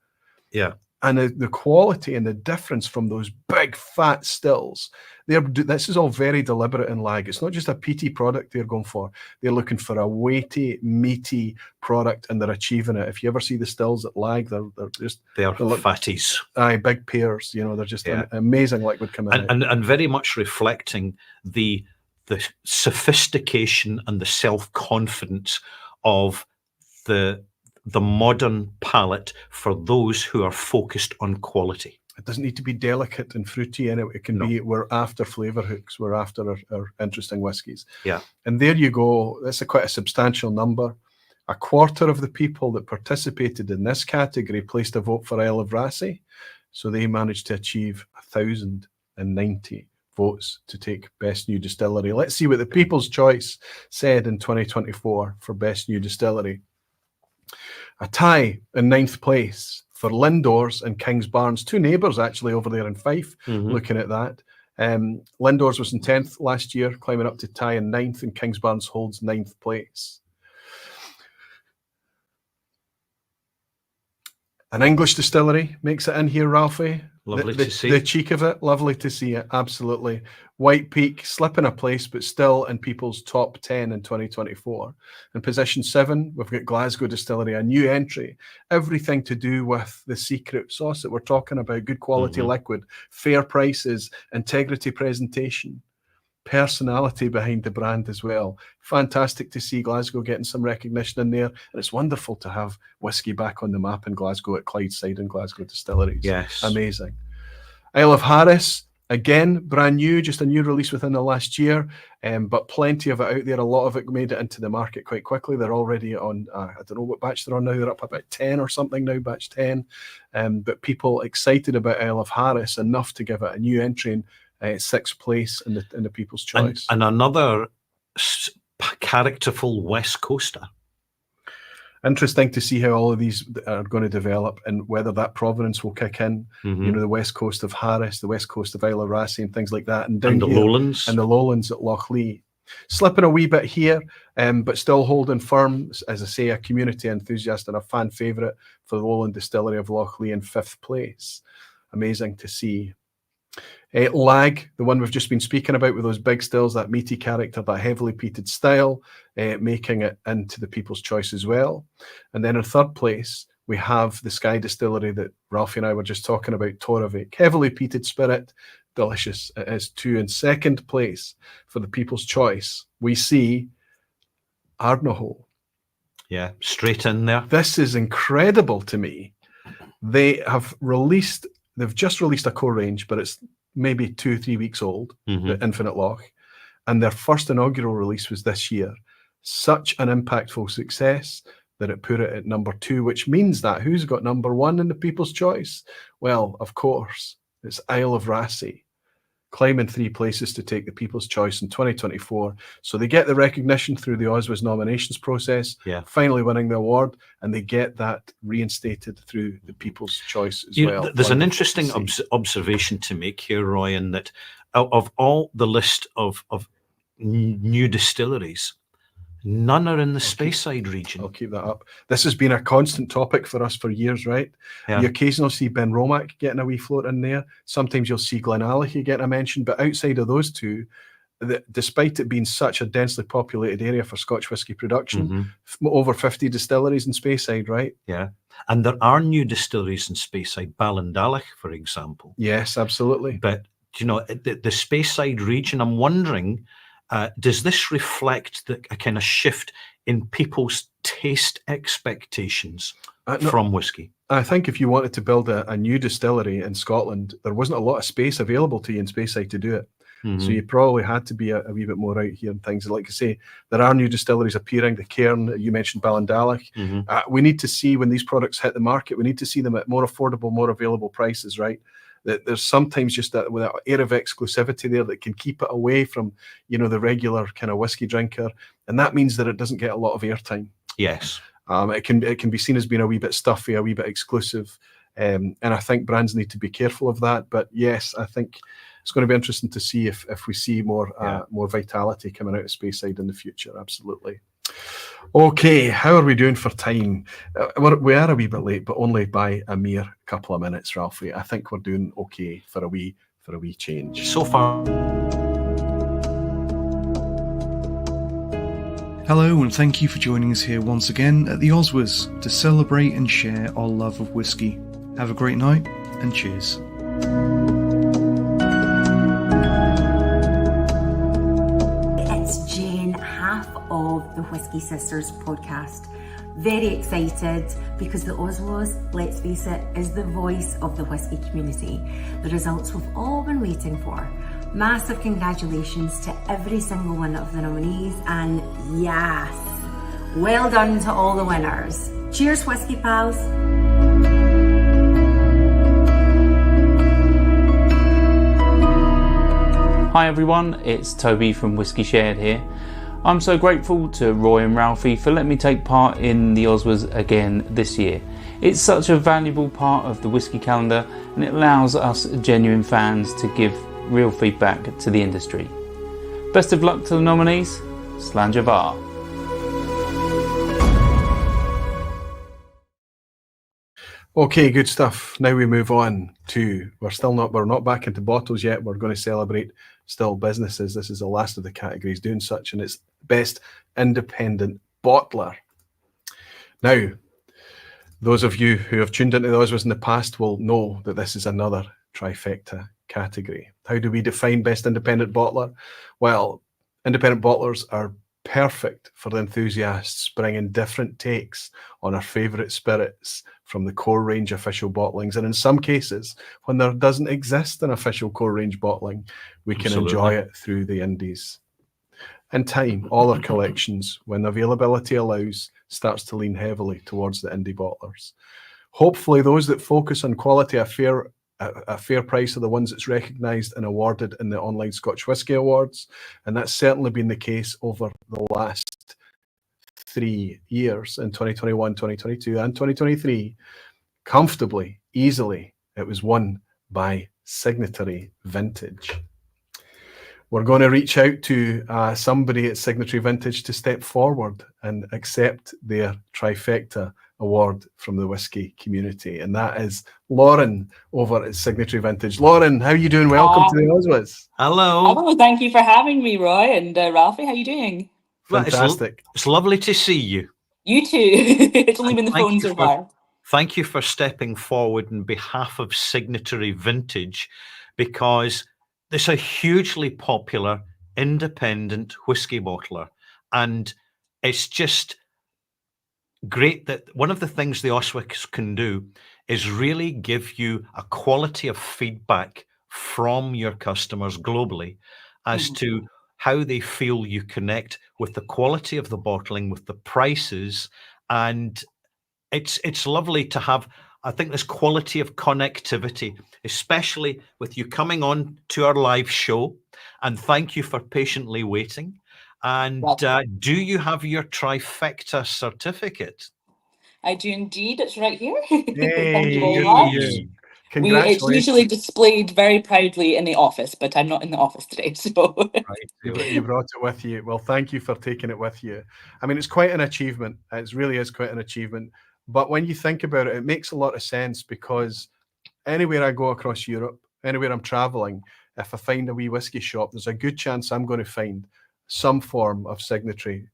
Yeah. And the quality and the difference from those big fat stills, this is all very deliberate in lag. It's not just a peaty product they're going for. They're looking for a weighty, meaty product, and they're achieving it. If you ever see the stills at lag, they're fatties. Aye, big pears. You know, they're just amazing liquid coming out. And very much reflecting the sophistication and the self-confidence of the modern palate for those who are focused on quality. It doesn't need to be delicate and fruity in it. It can be, we're after flavour hooks. We're after our interesting whiskies. Yeah. And there you go. That's quite a substantial number. A quarter of the people that participated in this category placed a vote for Isle of Rassy. So they managed to achieve 1,090 votes to take Best New Distillery. Let's see what the People's Choice said in 2024 for Best New Distillery. A tie in 9th place for Lindors and Kingsbarns, two neighbours actually over there in Fife, looking at that. Lindors was in 10th last year, climbing up to tie in 9th, and Kingsbarns holds 9th place. An English distillery makes it in here, Ralphie. Lovely to see. The cheek of it, lovely to see it, absolutely. White Peak slipping a place, but still in people's top 10 in 2024. In position 7, we've got Glasgow Distillery, a new entry. Everything to do with the secret sauce that we're talking about, good quality liquid, fair prices, integrity presentation, personality behind the brand as well. Fantastic to see Glasgow getting some recognition in there. And it's wonderful to have whiskey back on the map in Glasgow at Clydeside and Glasgow Distilleries. Yes. Amazing. Isle of Harris, again, brand new, just a new release within the last year, but plenty of it out there. A lot of it made it into the market quite quickly. They're already on, I don't know what batch they're on now. They're up about 10 or something now, batch 10. But people excited about Isle of Harris enough to give it a new entry in 6th place in the People's Choice. And another characterful West Coaster. Interesting to see how all of these are going to develop and whether that provenance will kick in. You know, the west coast of Harris, the west coast of Isle of Rassy and things like that. And down the here, lowlands. And the lowlands at Lochleigh. Slipping a wee bit here, but still holding firm, as I say, a community enthusiast and a fan favourite for the Lowland Distillery of Lochleigh in 5th place. amazing to see. Lag, the one we've just been speaking about with those big stills, that meaty character, that heavily peated style, making it into the People's Choice as well. And then in third place, we have the Sky Distillery that Ralphie and I were just talking about, Torevik. Heavily peated spirit, delicious it is too. In second place for the People's Choice, we see Ardnahole. Yeah, straight in there. This is incredible to me. They've just released a core range, but it's maybe 2-3 weeks old, the Infinite Loch, and their first inaugural release was this year. Such an impactful success that it put it at number 2, which means that who's got number 1 in the People's Choice? Well, of course, it's Isle of Rassay, climbing 3 places to take the People's Choice in 2024. So they get the recognition through the OSWAs nominations process, finally winning the award, and they get that reinstated through the People's Choice as well. There's an interesting observation to make here, Roy, in that of all the list of new distilleries, none are in the Speyside region. I'll keep that up. This has been a constant topic for us for years, right? Yeah. You occasionally see Ben Romack getting a wee float in there. Sometimes you'll see Glenallachie getting a mention, but outside of those two, despite it being such a densely populated area for Scotch whisky production, over 50 distilleries in Speyside, right? Yeah. And there are new distilleries in Speyside, Ballindalach, for example. Yes, absolutely. But, you know, the Speyside region, I'm wondering, does this reflect a kind of shift in people's taste expectations from whisky? I think if you wanted to build a new distillery in Scotland, there wasn't a lot of space available to you in Speyside to do it. So you probably had to be a wee bit more out here and things. Like I say, there are new distilleries appearing. The Cairn, you mentioned Ballindalach. We need to see when these products hit the market, we need to see them at more affordable, more available prices, right? That there's sometimes just that air of exclusivity there that can keep it away from, you know, the regular kind of whiskey drinker, and that means that it doesn't get a lot of airtime. Yes, it can be seen as being a wee bit stuffy, a wee bit exclusive, and I think brands need to be careful of that. But yes, I think it's going to be interesting to see if we see more vitality coming out of Speyside in the future. Absolutely. Okay, how are we doing for time? We are a wee bit late, but only by a mere couple of minutes, Ralphie. I think we're doing okay for a wee change. So far. Hello, and thank you for joining us here once again at the OSWAs to celebrate and share our love of whiskey. Have a great night, and cheers. Of the Whisky Sisters podcast. Very excited because the OSWAs, let's face it, is the voice of the whisky community. The results we've all been waiting for. Massive congratulations to every single one of the nominees, and yes, well done to all the winners. Cheers, Whisky Pals. Hi everyone, it's Toby from Whisky Shared here. I'm so grateful to Roy and Ralphie for letting me take part in the OSWAs again this year. It's such a valuable part of the whisky calendar, and it allows us genuine fans to give real feedback to the industry. Best of luck to the nominees. Slàinte mhath. Okay, good stuff. Now we move on to, we're not back into bottles yet. We're going to celebrate still businesses. This is the last of the categories doing such, and it's best independent bottler. Now, those of you who have tuned into the OSWAs in the past will know that this is another trifecta category. How do we define best independent bottler? Well, independent bottlers are perfect for the enthusiasts bringing different takes on our favourite spirits from the core range official bottlings, and in some cases when there doesn't exist an official core range bottling, we can enjoy it through the indies. In time, all our collections, when availability allows, starts to lean heavily towards the indie bottlers. Hopefully those that focus on quality at a fair price are the ones that's recognised and awarded in the online Scotch Whisky Awards, and that's certainly been the case over the last 3 years, in 2021, 2022 and 2023. Comfortably, easily, it was won by Signatory Vintage. We're going to reach out to somebody at Signatory Vintage to step forward and accept their trifecta award from the whiskey community, and that is Lauren over at Signatory Vintage. Lauren, how are you doing? Welcome to the OSWAs. Hello. Hello, thank you for having me, Roy and Ralphie. How are you doing? Fantastic. It's lovely to see you. You too. It's only been the phone so far. Thank you for stepping forward on behalf of Signatory Vintage, because it's a hugely popular independent whiskey bottler, and it's just great that one of the things the OSWAs can do is really give you a quality of feedback from your customers globally as to how they feel you connect with the quality of the bottling, with the prices, and it's lovely to have, I think, this quality of connectivity, especially with you coming on to our live show. And thank you for patiently waiting. And do you have your trifecta certificate? I do indeed. It's right here. Yay, Thank you very much. Congratulations. It's usually displayed very proudly in the office, but I'm not in the office today. So You brought it with you. Well, thank you for taking it with you. I mean, it's quite an achievement. It really is quite an achievement. But when you think about it, it makes a lot of sense, because anywhere I go across Europe, anywhere I'm traveling, if I find a wee whiskey shop, there's a good chance I'm going to find some form of Signatory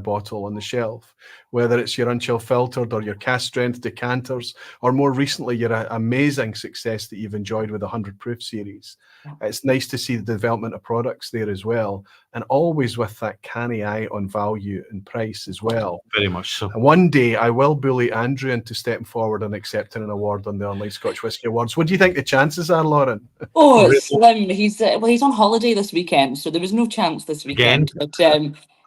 bottle on the shelf, whether it's your unchill filtered or your cast strength decanters, or more recently your amazing success that you've enjoyed with the 100 proof series. It's nice to see the development of products there as well, and always with that canny eye on value and price as well. Very much so. And one day I will bully Andrew into stepping forward and accepting an award on the Online Scotch Whisky Awards. What do you think the chances are, Lauren? Oh, it's slim. He's on holiday this weekend, so there was no chance this weekend. But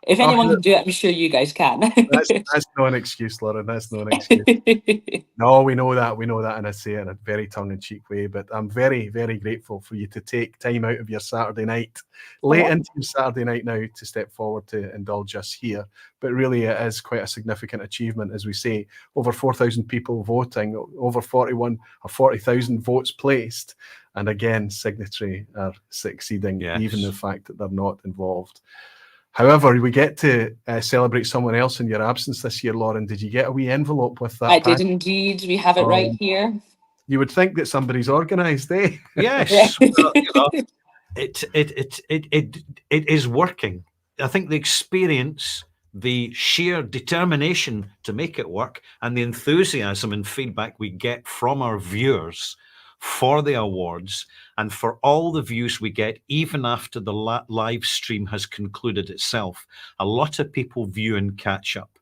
if anyone can do it, I'm sure you guys can. That's not an excuse, Lauren. That's not an excuse. No, we know that. We know that, and I say it in a very tongue-in-cheek way. But I'm very, very grateful for you to take time out of your Saturday night, late into your Saturday night now, to step forward to indulge us here. But really, it is quite a significant achievement, as we say. Over 4,000 people voting, over 40,000 votes placed. And again, Signatory are succeeding, even the fact that they're not involved. However, we get to celebrate someone else in your absence this year, Lauren. Did you get a wee envelope with that? I did indeed. We have it right here. You would think that somebody's organised, eh? Yes. Well, you know, it is working. I think the experience, the sheer determination to make it work, and the enthusiasm and feedback we get from our viewers for the awards, and for all the views we get even after the live stream has concluded itself. A lot of people view and catch up,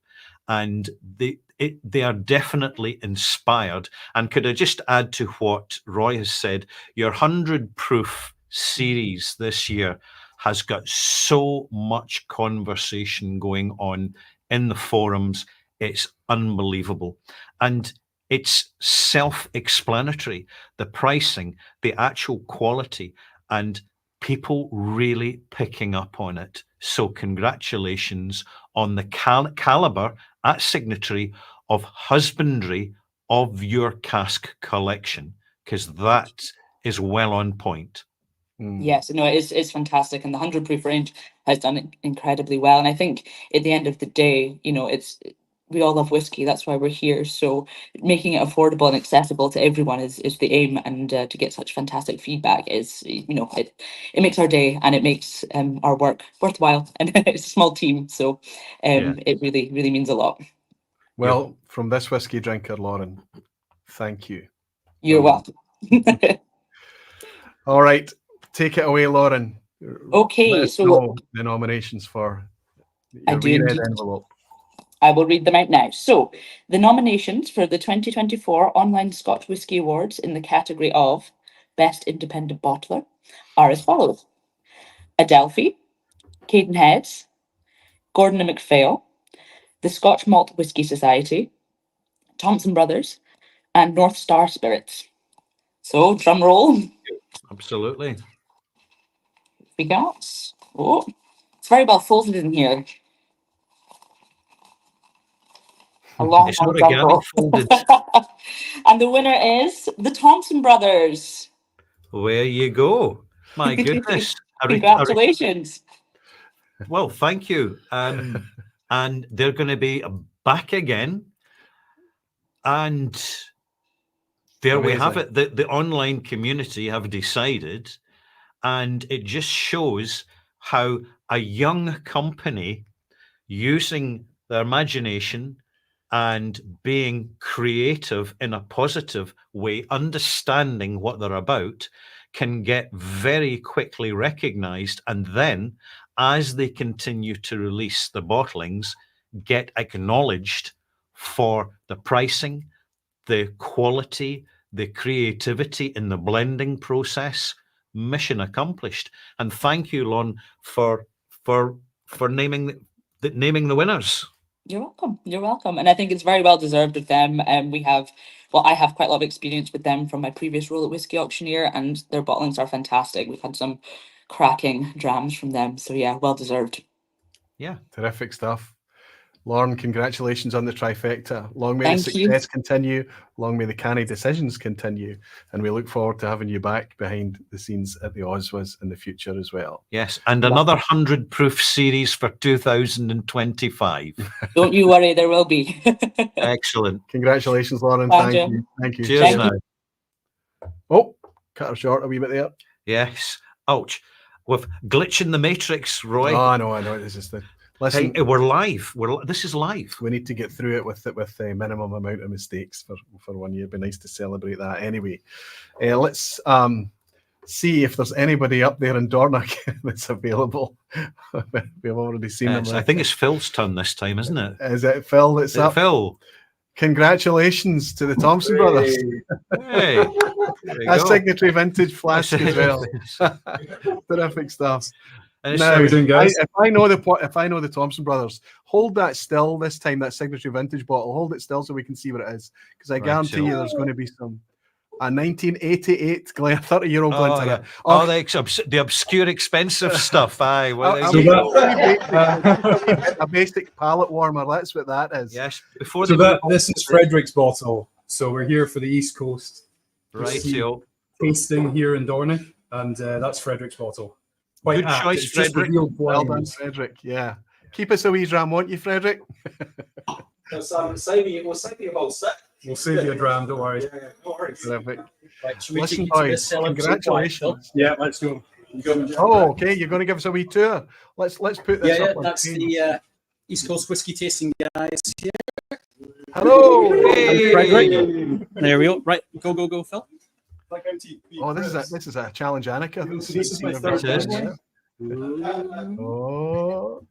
and they are definitely inspired. And could I just add to what Roy has said, your 100 proof series this year has got so much conversation going on in the forums. It's unbelievable. And it's self-explanatory, the pricing, the actual quality, and people really picking up on it. So congratulations on the caliber at Signatory of husbandry of your cask collection, because that is well on point. Yes, no, it's fantastic, and the 100 proof range has done it incredibly well. And I think at the end of the day, you know, we all love whiskey. That's why we're here. So making it affordable and accessible to everyone is the aim. And to get such fantastic feedback is, you know, it makes our day, and it makes our work worthwhile. And it's a small team, so it really, really means a lot. Well, from this whiskey drinker, Lauren, thank you. You're welcome. All right, take it away, Lauren. Okay, Let us know the nominations for your red envelope. I will read them out now. So, the nominations for the 2024 Online Scotch Whisky Awards in the category of Best Independent Bottler are as follows: Adelphi, Cadenheads, Gordon and MacPhail, the Scotch Malt Whisky Society, Thompson Brothers, and North Star Spirits. So, drum roll. Absolutely. We got. Oh, it's very well folded in here. A long folded. And the winner is the Thompson Brothers. Where you go. My goodness. Congratulations. Well, thank you. And they're going to be back again And there we have Amazing. it. The online community have decided, and it just shows how a young company using their imagination and being creative in a positive way, understanding what they're about, can get very quickly recognized. And then as they continue to release the bottlings, get acknowledged for the pricing, the quality, the creativity in the blending process. Mission accomplished. And thank you, Lon, for naming the winners. You're welcome. You're welcome. And I think it's very well deserved of them. I have quite a lot of experience with them from my previous role at Whiskey Auctioneer, and their bottlings are fantastic. We've had some cracking drams from them. So yeah, well deserved. Yeah. Terrific stuff. Lauren, congratulations on the trifecta. Long may Thank the you. success continue. Long may the canny decisions continue. And we look forward to having you back behind the scenes at the OSWAs in the future as well. Yes, and another 100 proof series for 2025. Don't you worry, there will be. Excellent. Congratulations, Lauren. Thank Thank you. you. Thank you. Cheers now. Oh, cut her short a wee bit there. Yes. Ouch. With glitch in the matrix, Roy. Oh, I know. This is the... Listen, hey, we're live. This is live. We need to get through it with a minimum amount of mistakes for 1 year. It'd be nice to celebrate that. Anyway, let's see if there's anybody up there in Dornoch that's available. We've already seen them. I think it's Phil's turn this time, isn't it? Is it Phil that's up? Phil. Congratulations to the Thompson brothers. Hey. A signatory vintage flask as well. Terrific stuff. Now, if I know the Thompson brothers, hold that still this time. That signature vintage bottle, hold it still so we can see what it is, because I guarantee you there's going to be a 1988 Glen, 30-year-old Glen. Oh, the obscure, expensive stuff. Aye, a basic palate warmer. That's what that is. Yes. This is Frederick's bottle. So we're here for the East Coast. Right. Tasting here in Dornoch, and that's Frederick's bottle. Good choice, Frederick. Well done, Frederick. Yeah. Keep us a wee dram, won't you, Frederick? We'll save you about six. We'll save you a dram, don't worry. Yeah, no worries. Terrific. Right, listen, boys, congratulations. Yeah, let's go. Oh, okay. You're going to give us a wee tour. Let's put this up. That's the East Coast Whiskey Tasting guys here. Hello. Hey. Frederick. There we go. Right, go, Phil. Oh, this is a challenge, Annika. This is my third one. Oh.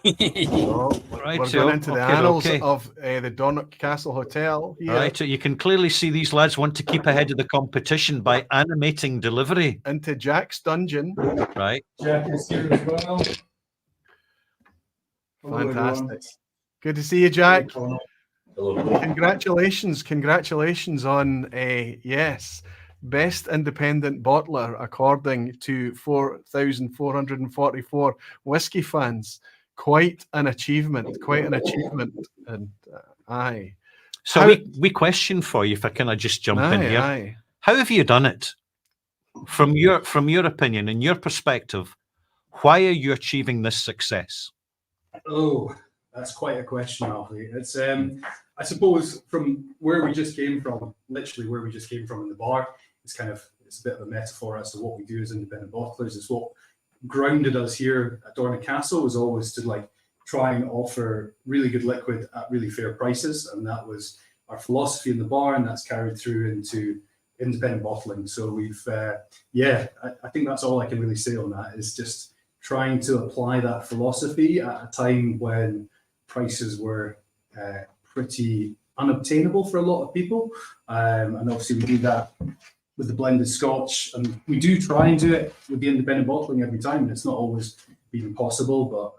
Right, we're going into the annals of the Dornoch Castle Hotel. Here. Right, so you can clearly see these lads want to keep ahead of the competition by animating delivery. Into Jack's dungeon. Right. Jack is here as well. Fantastic. Good to see you, Jack. Congratulations on best independent bottler according to 4,444 whiskey fans. Quite an achievement. And aye. So we question for you, if I can just jump in here. Aye. How have you done it? From your opinion and your perspective, why are you achieving this success? Oh, that's quite a question, Ralphie. It's I suppose from where we just came from, literally where we just came from in the bar, it's a bit of a metaphor as to what we do as independent bottlers. It's what grounded us here at Dornoch Castle was always to try and offer really good liquid at really fair prices, and that was our philosophy in the bar, and that's carried through into independent bottling. So we've I think that's all I can really say on that, is just trying to apply that philosophy at a time when prices were pretty unobtainable for a lot of people, and obviously we do that with the blended Scotch, and we do try and do it with the independent bottling every time, and it's not always been possible, but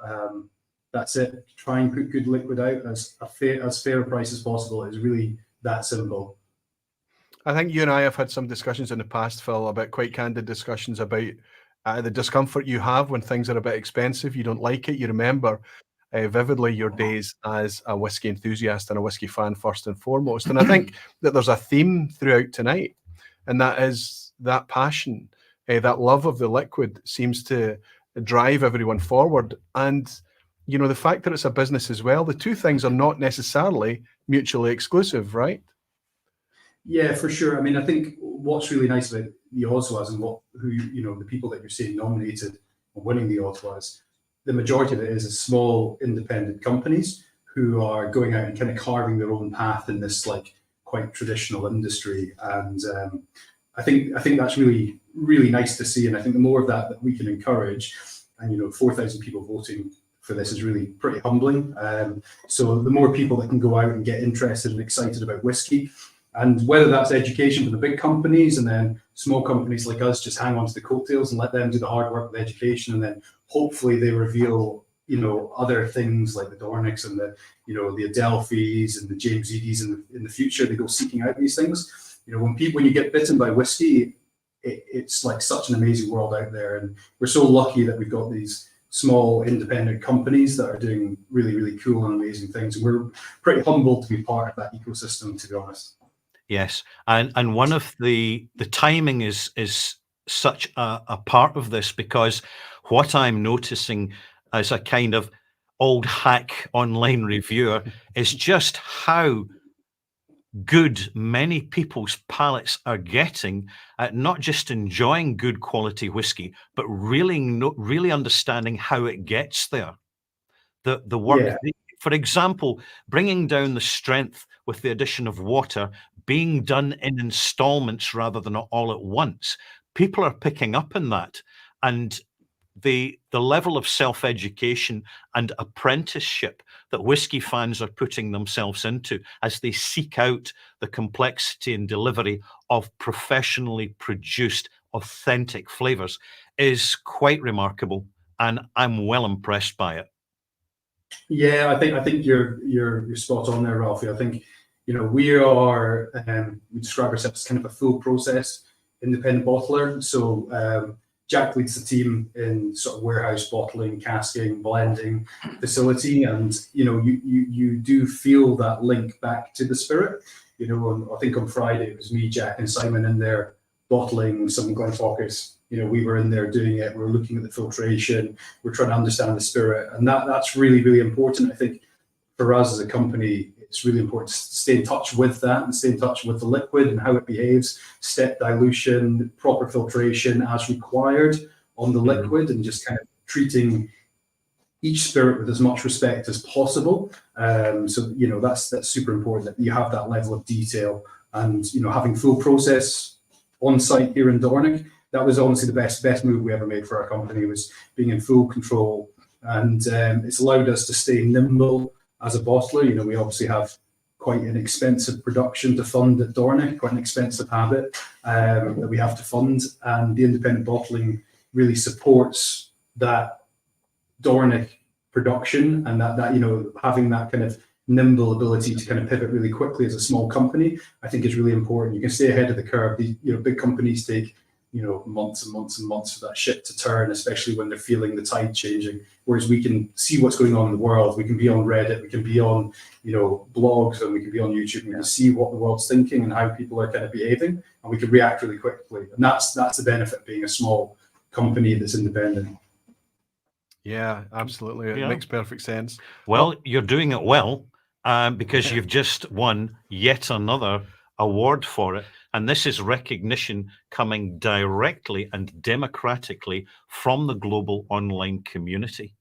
that's it. Try and put good liquid out as fair a price as possible. It's really that simple. I think you and I have had some discussions in the past, Phil, about quite candid discussions about the discomfort you have when things are a bit expensive. You don't like it. You remember vividly your days as a whiskey enthusiast and a whiskey fan first and foremost. And I think that there's a theme throughout tonight, and that is that passion, that love of the liquid seems to drive everyone forward. And, the fact that it's a business as well, the two things are not necessarily mutually exclusive, right? Yeah, for sure. I mean, I think what's really nice about the OSWAs and the people that you're seeing nominated and winning the OSWAs, the majority of it is small independent companies who are going out and kind of carving their own path in this like quite traditional industry. And I think that's really, really nice to see. And I think the more of that we can encourage, and 4,000 people voting for this is really pretty humbling. So the more people that can go out and get interested and excited about whiskey, and whether that's education for the big companies, and then small companies like us just hang on to the coattails and let them do the hard work with education, and then hopefully they reveal other things like the Dornicks and the Adelphis and the James Eady's in the future. They go seeking out these things. When you get bitten by whiskey, it's like such an amazing world out there, and we're so lucky that we've got these small independent companies that are doing really, really cool and amazing things. And we're pretty humbled to be part of that ecosystem, to be honest. Yes, and one of the timing is such a part of this, because what I'm noticing as a kind of old hack online reviewer is just how good many people's palates are getting at not just enjoying good quality whiskey, but really understanding how it gets there. The work, for example, bringing down the strength with the addition of water, being done in installments rather than all at once. People are picking up on that, and the level of self-education and apprenticeship that whiskey fans are putting themselves into as they seek out the complexity and delivery of professionally produced authentic flavors is quite remarkable, and I'm well impressed by it. Yeah, I think you're spot on there, Ralphie. I think we describe ourselves as kind of a full process independent bottler. So Jack leads the team in sort of warehouse bottling, casking, blending facility, and you do feel that link back to the spirit. I think on Friday it was me, Jack, and Simon in there bottling some Glenfocus. We were in there doing it. We were looking at the filtration. We're trying to understand the spirit, and that's really, really important. I think for us as a company, it's really important to stay in touch with that and stay in touch with the liquid and how it behaves, step dilution, proper filtration as required on the liquid, and just kind of treating each spirit with as much respect as possible. So that's super important that you have that level of detail, and having full process on site here in Dornick. That was honestly the best move we ever made for our company, was being in full control, and it's allowed us to stay nimble as a bottler. We obviously have quite an expensive production to fund at Dornick, quite an expensive habit that we have to fund, and the independent bottling really supports that Dornick production, and that having that kind of nimble ability to kind of pivot really quickly as a small company, I think is really important. You can stay ahead of the curve. Big companies take months and months and months for that ship to turn, especially when they're feeling the tide changing. Whereas we can see what's going on in the world. We can be on Reddit, we can be on, blogs, and we can be on YouTube. We can see what the world's thinking and how people are kind of behaving, and we can react really quickly. And that's the benefit of being a small company that's independent. Yeah, absolutely. It makes perfect sense. Well, you're doing it well, because you've just won yet another award for it. And this is recognition coming directly and democratically from the global online community.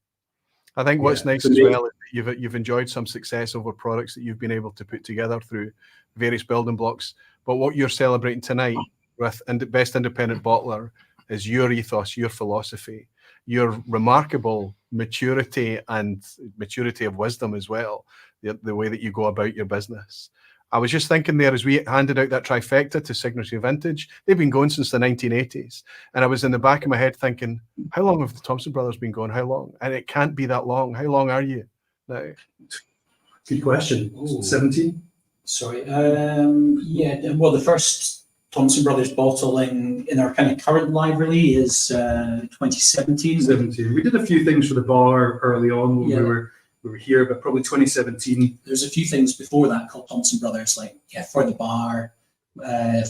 I think what's nice as well is that you've enjoyed some success over products that you've been able to put together through various building blocks. But what you're celebrating tonight with Best Independent Bottler is your ethos, your philosophy, your remarkable maturity and maturity of wisdom as well, the way that you go about your business. I was just thinking there as we handed out that trifecta to Signature Vintage, they've been going since the 1980s. And I was in the back of my head thinking, how long have the Thompson brothers been going? How long? And it can't be that long. How long are you now? Good question. 17? Sorry. Well, the first Thompson Brothers bottling in our kind of current library is 2017. 17. We did a few things for the bar early on when we were here, but probably 2017. There's a few things before that called Thompson Brothers, like for the bar,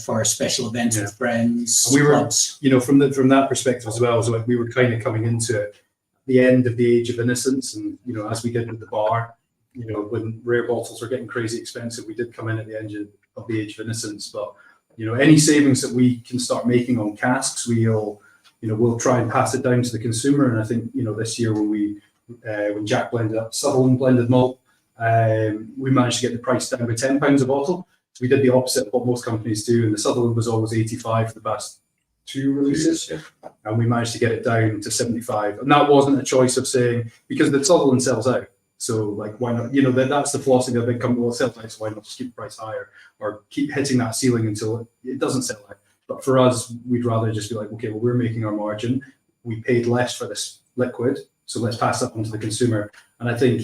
for special events with friends. And we were, clubs. from that perspective as well. So we were kind of coming into the end of the age of innocence, and as we did with the bar, when rare bottles are getting crazy expensive, we did come in at the end of the age of innocence. But any savings that we can start making on casks, we'll try and pass it down to the consumer. And I think this year when Jack blended up Sutherland blended malt, we managed to get the price down by £10 a bottle. So we did the opposite of what most companies do, and the Sutherland was always 85 for the past 2 releases, and we managed to get it down to 75. And that wasn't a choice of saying, because the Sutherland sells out. So like, why not? That's the philosophy of a big company. Well, it sells out, so why not just keep the price higher or keep hitting that ceiling until it doesn't sell out? But for us, we'd rather just be like, okay, well, we're making our margin. We paid less for this liquid, so let's pass that on to the consumer. And I think,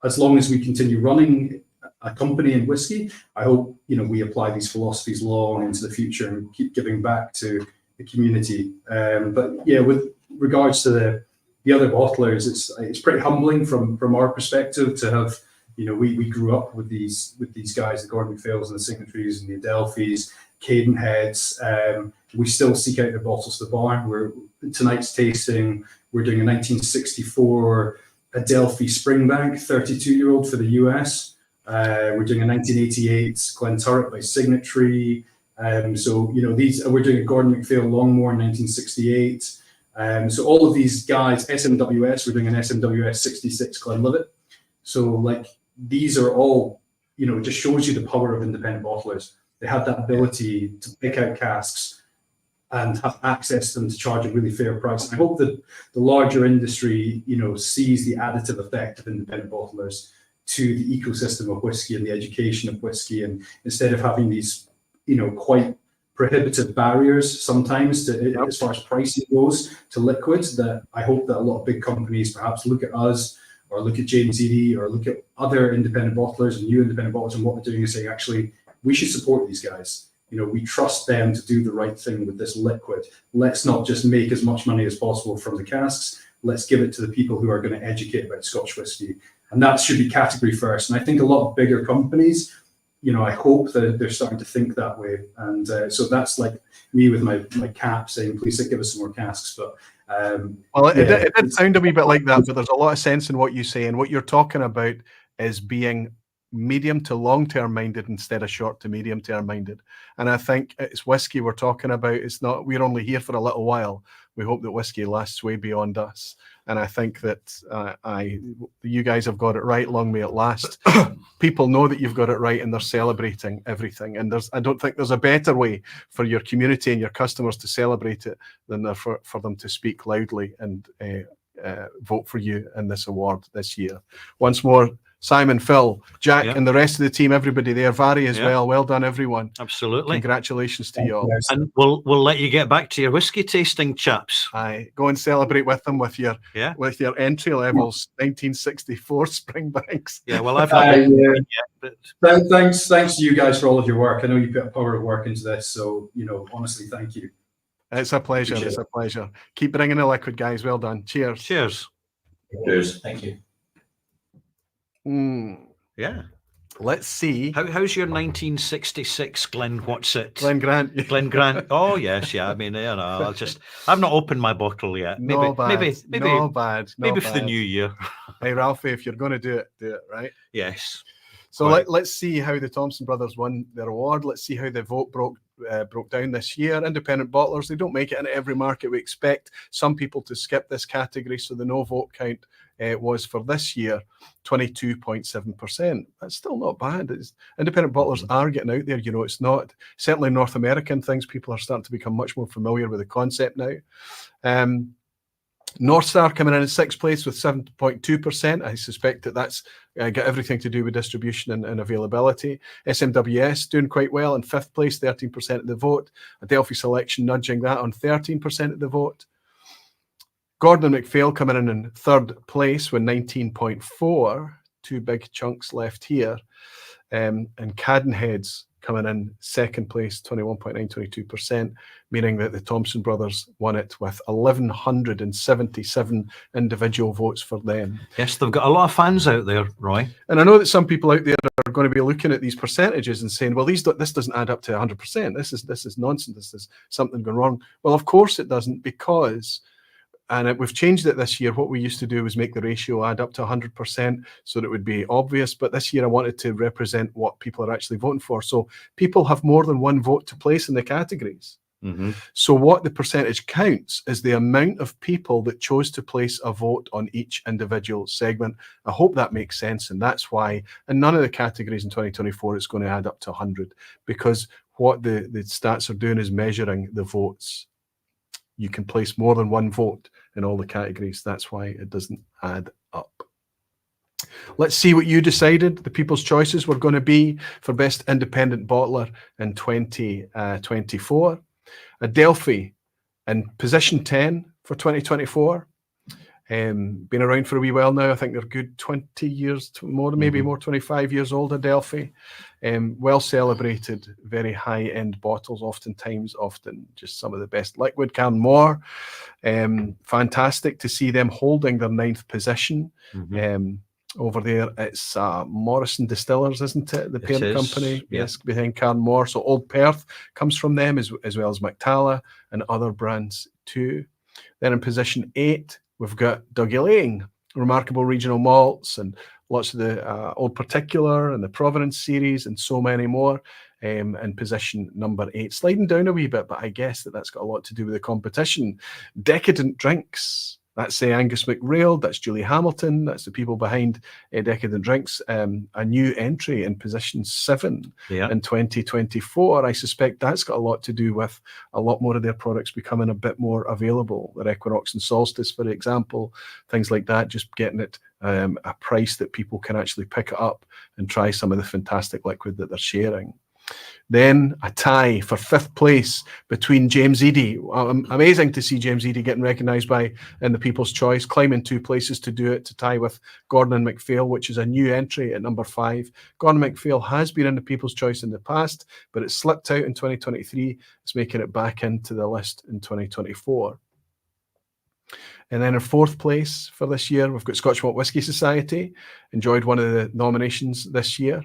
as long as we continue running a company in whiskey, I hope, we apply these philosophies long into the future and keep giving back to the community. But yeah, with regards to the other bottlers, it's pretty humbling from our perspective to have, we grew up with these guys, the Gordon MacPhails and the Signatories and the Adelphis, Cadenheads. We still seek out their bottles to the bar. Tonight's tasting, we're doing a 1964 Adelphi Springbank 32-year-old for the US. We're doing a 1988 Glenturret by Signatory. We're doing a Gordon MacPhail Longmore in 1968. So all of these guys, SMWS, we're doing an SMWS 66 Glenlivet. So these are all, it just shows you the power of independent bottlers. They have that ability to pick out casks and have access to them to charge a really fair price. And I hope that the larger industry, sees the additive effect of independent bottlers to the ecosystem of whiskey and the education of whiskey. And instead of having these, quite prohibitive barriers sometimes as far as pricing goes to liquids, that I hope that a lot of big companies perhaps look at us or look at James Eady or look at other independent bottlers and new independent bottlers and what they're doing and saying, actually, we should support these guys. We trust them to do the right thing with this liquid. Let's not just make as much money as possible from the casks. Let's give it to the people who are going to educate about Scotch whisky. And that should be category first. And I think a lot of bigger companies, I hope that they're starting to think that way. And so that's like me with my cap saying, please give us some more casks. But it did sound a wee bit like that, but there's a lot of sense in what you say. And what you're talking about is being medium to long-term minded instead of short to medium-term minded. And I think it's whiskey we're talking about. It's not, we're only here for a little while. We hope that whiskey lasts way beyond us. And I think that you guys have got it right. Long may it last. People know that you've got it right, and they're celebrating everything. And I don't think there's a better way for your community and your customers to celebrate it than for them to speak loudly and vote for you in this award this year. Once more, Simon, Phil, Jack, and the rest of the team, everybody there, Vary as well. Well done, everyone. Absolutely. Congratulations to you all. And we'll let you get back to your whiskey tasting, chaps. Aye, go and celebrate with them with your entry levels 1964 Springbanks. Yeah, well, I've had thanks to you guys for all of your work. I know you put a power of work into this, so honestly, thank you. It's a pleasure. It's a pleasure. Keep bringing the liquid, guys. Well done. Cheers. Cheers. Cheers. Thank you. Yeah. Let's see. How's your 1966 Glen Grant. Glen Grant. Oh yes, yeah. I mean, I've not opened my bottle yet. Maybe No bad. Maybe for the new year. Hey Ralphie, if you're going to do it, right? Yes. So let's see how the Thompson brothers won their award. Let's see how the vote broke down this year. Independent bottlers, they don't make it in every market. We expect some people to skip this category, so the no vote count was for this year 22.7%. That's still not bad. Independent bottlers are getting out there. It's not, certainly North American things, people are starting to become much more familiar with the concept now. North Star coming in 6th place with 7.2%. I suspect that's got everything to do with distribution and availability. SMWS doing quite well in 5th place, 13% of the vote. Adelphi Selection nudging that on 13% of the vote. Gordon MacPhail coming in 3rd place with 19.4. 2 big chunks left here. And Cadenheads coming in 2nd place, 21.9, 22%, meaning that the Thompson brothers won it with 1,177 individual votes for them. Yes, they've got a lot of fans out there, Roy. And I know that some people out there are going to be looking at these percentages and saying, well, this doesn't add up to 100%. This is nonsense. This is something going wrong. Well, of course it doesn't, because we've changed it this year. What we used to do was make the ratio add up to 100% so that it would be obvious. But this year I wanted to represent what people are actually voting for. So people have more than one vote to place in the categories. Mm-hmm. So what the percentage counts is the amount of people that chose to place a vote on each individual segment. I hope that makes sense. And that's why in none of the categories in 2024, it's going to add up to 100, because what the stats are doing is measuring the votes. You can place more than one vote in all the categories. That's why it doesn't add up. Let's see what you decided the people's choices were going to be for Best Independent Bottler in 2024. Adelphi in position 10 for 2024. Been around for a wee while now. I think they're good 20 years more, maybe more, 25 years old, Adelphi. Well celebrated, very high-end bottles, often just some of the best liquid. Canmore, fantastic to see them holding their 9th position. Over there, it's Morrison Distillers, isn't it? The parent company, yes, behind Canmore. So Old Perth comes from them, as well as Mactala and other brands too. Then in position 8, we've got Dougie Lang, remarkable regional malts and lots of the Old Particular and the Provenance series and so many more. In position number 8, sliding down a wee bit, but I guess that's got a lot to do with the competition. Decadent Drinks. That's Angus McRail, that's Julie Hamilton, that's the people behind Decadent Drinks. A new entry in position 7 in 2024. I suspect that's got a lot to do with a lot more of their products becoming a bit more available. Their Equinox and Solstice, for example, things like that, just getting it a price that people can actually pick it up and try some of the fantastic liquid that they're sharing. Then a tie for 5th place between James Eadie. Amazing to see James Eadie getting recognised in the People's Choice, climbing 2 places to do it, to tie with Gordon and MacPhail, which is a new entry at number 5. Gordon and MacPhail has been in the People's Choice in the past, but it slipped out in 2023. It's making it back into the list in 2024. And then in 4th place for this year, we've got Scotch Malt Whisky Society. Enjoyed one of the nominations this year.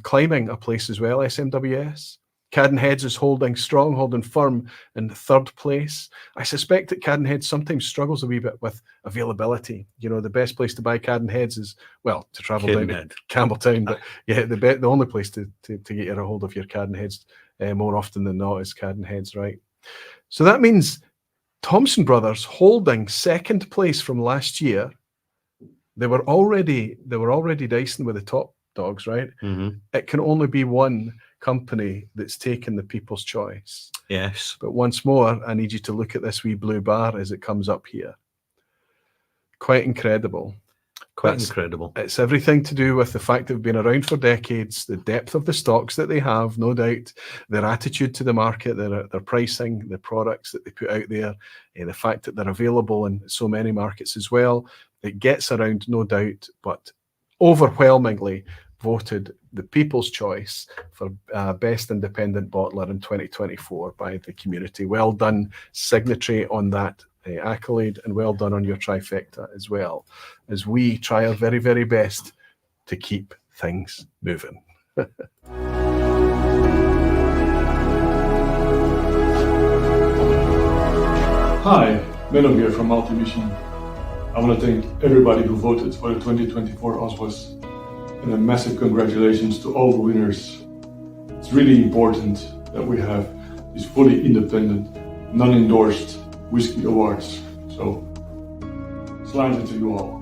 Climbing a place as well, SMWS. Cadden Heads is holding strong, holding firm in 3rd place. I suspect that Cadden Heads sometimes struggles a wee bit with availability. You know, the best place to buy Cadden Heads is, well, to travel down to Campbelltown, but yeah, the only place to get a hold of your Cadden Heads more often than not is Cadden Heads, right? So that means Thompson Brothers holding 2nd place from last year. They were already dicing with the top dogs, right? It can only be one company that's taken the People's Choice. Yes. But once more, I need you to look at this wee blue bar as it comes up here. Quite incredible. Incredible. It's everything to do with the fact that they've been around for decades, the depth of the stocks that they have, no doubt, their attitude to the market, their pricing, the products that they put out there, the fact that they're available in so many markets as well. It gets around, no doubt, but overwhelmingly voted the People's Choice for Best Independent Bottler in 2024 by the community. Well done, signatory, on that accolade, and well done on your trifecta as well, as we try our very, very best to keep things moving. Hi, Menno here from Multi-Mission. I want to thank everybody who voted for the 2024 OSWAs, and a massive congratulations to all the winners. It's really important that we have these fully independent, non-endorsed whiskey awards. So, slides to you all.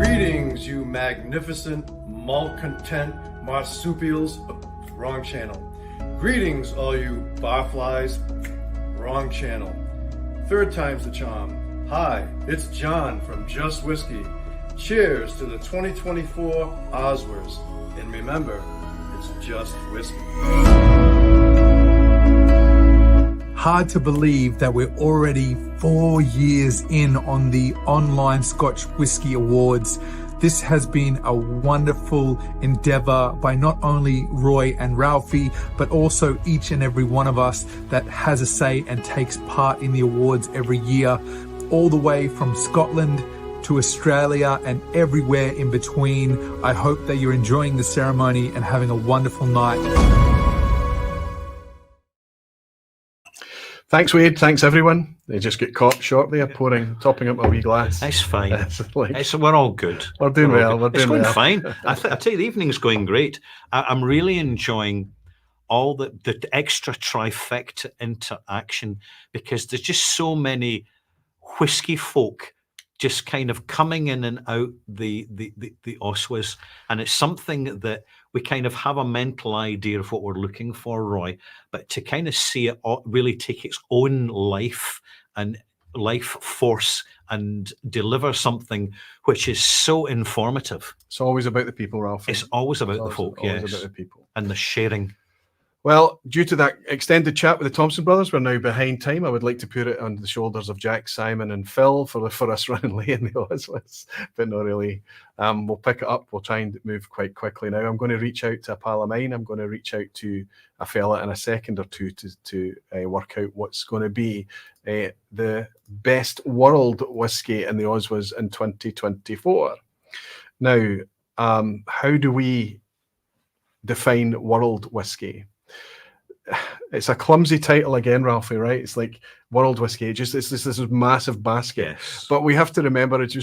Greetings, you magnificent, malt-content marsupials. Wrong channel. Greetings, all you barflies. Wrong channel. 3rd time's the charm. Hi, it's John from Just Whiskey. Cheers to the 2024 OSWAs. And remember, it's just whiskey. Hard to believe that we're already 4 years in on the online Scotch Whisky Awards. This has been a wonderful endeavor by not only Roy and Ralphie, but also each and every one of us that has a say and takes part in the awards every year, all the way from Scotland to Australia and everywhere in between. I hope that you're enjoying the ceremony and having a wonderful night. Thanks, Wade. Thanks, everyone. They just get caught short there, topping up my wee glass. It's fine. Like, We're all good. We're doing We're all well. good. We're It's doing going well. fine. I tell you, the evening's going great. I'm really enjoying all the extra trifecta interaction, because there's just so many whiskey folk just kind of coming in and out the OSWAs, and it's something that we kind of have a mental idea of what we're looking for, Roy, but to kind of see it really take its own life and life force and deliver something which is so informative. It's always about the people, Ralph. It's always about the folk, always yes, about the people and the sharing. Well, due to that extended chat with the Thompson brothers, we're now behind time. I would like to put it on the shoulders of Jack, Simon, and Phil for us running late in the OSWAs, but not really. We'll pick it up. We'll try and move quite quickly now. I'm going to reach out to a pal of mine. I'm going to reach out to a fella in a second or two to work out what's going to be the best world whiskey in the OSWAs in 2024. Now, how do we define world whiskey? It's a clumsy title again, Ralphie, right? It's like world whiskey. It's this massive basket. Yes. But we have to remember to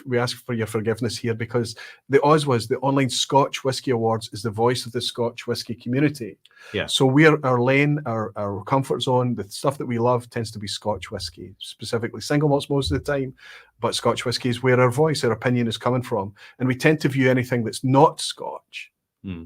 we ask for your forgiveness here, because the OSWAs, the Online Scotch Whisky Awards, is the voice of the Scotch whisky community. Yeah. So our lane, our comfort zone, the stuff that we love tends to be Scotch whisky, specifically single malts most of the time, but Scotch whisky is where our voice, our opinion is coming from. And we tend to view anything that's not Scotch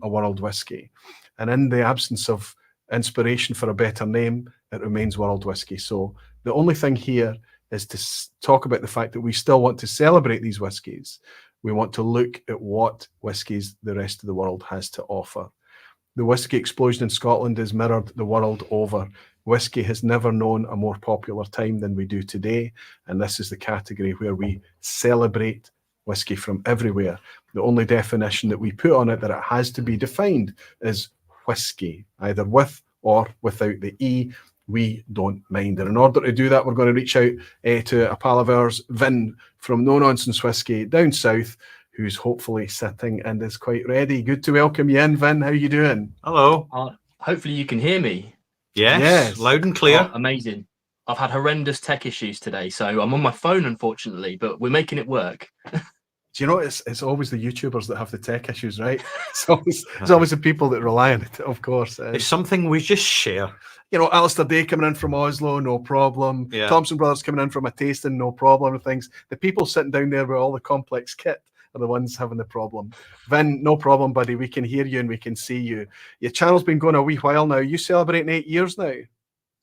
a world whiskey. And in the absence of inspiration for a better name, it remains world whiskey. So the only thing here is to talk about the fact that we still want to celebrate these whiskies. We want to look at what whiskies the rest of the world has to offer. The whiskey explosion in Scotland is mirrored the world over. Whiskey has never known a more popular time than we do today, and this is the category where we celebrate whiskey from everywhere. The only definition that we put on it, that it has to be defined, is whiskey, either with or without the E. We don't mind. And in order to do that, we're going to reach out to a pal of ours, Vin, from No Nonsense Whiskey down south, who's hopefully sitting and is quite ready. Good to welcome you in, Vin. How you doing? Hello. Hopefully you can hear me. Yes, loud and clear. Oh, amazing. I've had horrendous tech issues today, so I'm on my phone, unfortunately, but we're making it work. Do you know, it's always the YouTubers that have the tech issues, right? It's always the people that rely on it, of course. It's something we just share. You know, Alistair Day coming in from Oslo, no problem. Yeah. Thompson Brothers coming in from a tasting, no problem. And things. The people sitting down there with all the complex kit are the ones having the problem. Vin, no problem, buddy. We can hear you and we can see you. Your channel's been going a wee while now. You celebrating 8 years now?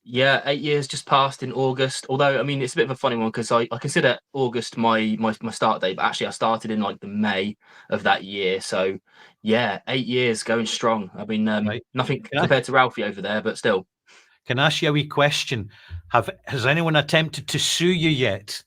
Yeah, 8 years just passed in August. Although, I mean, it's a bit of a funny one because I consider August my start date, but actually I started in like the May of that year. So, yeah, 8 years going strong. I mean, nothing compared to Ralphie over there, but still. Can I ask you a wee question? Has anyone attempted to sue you yet?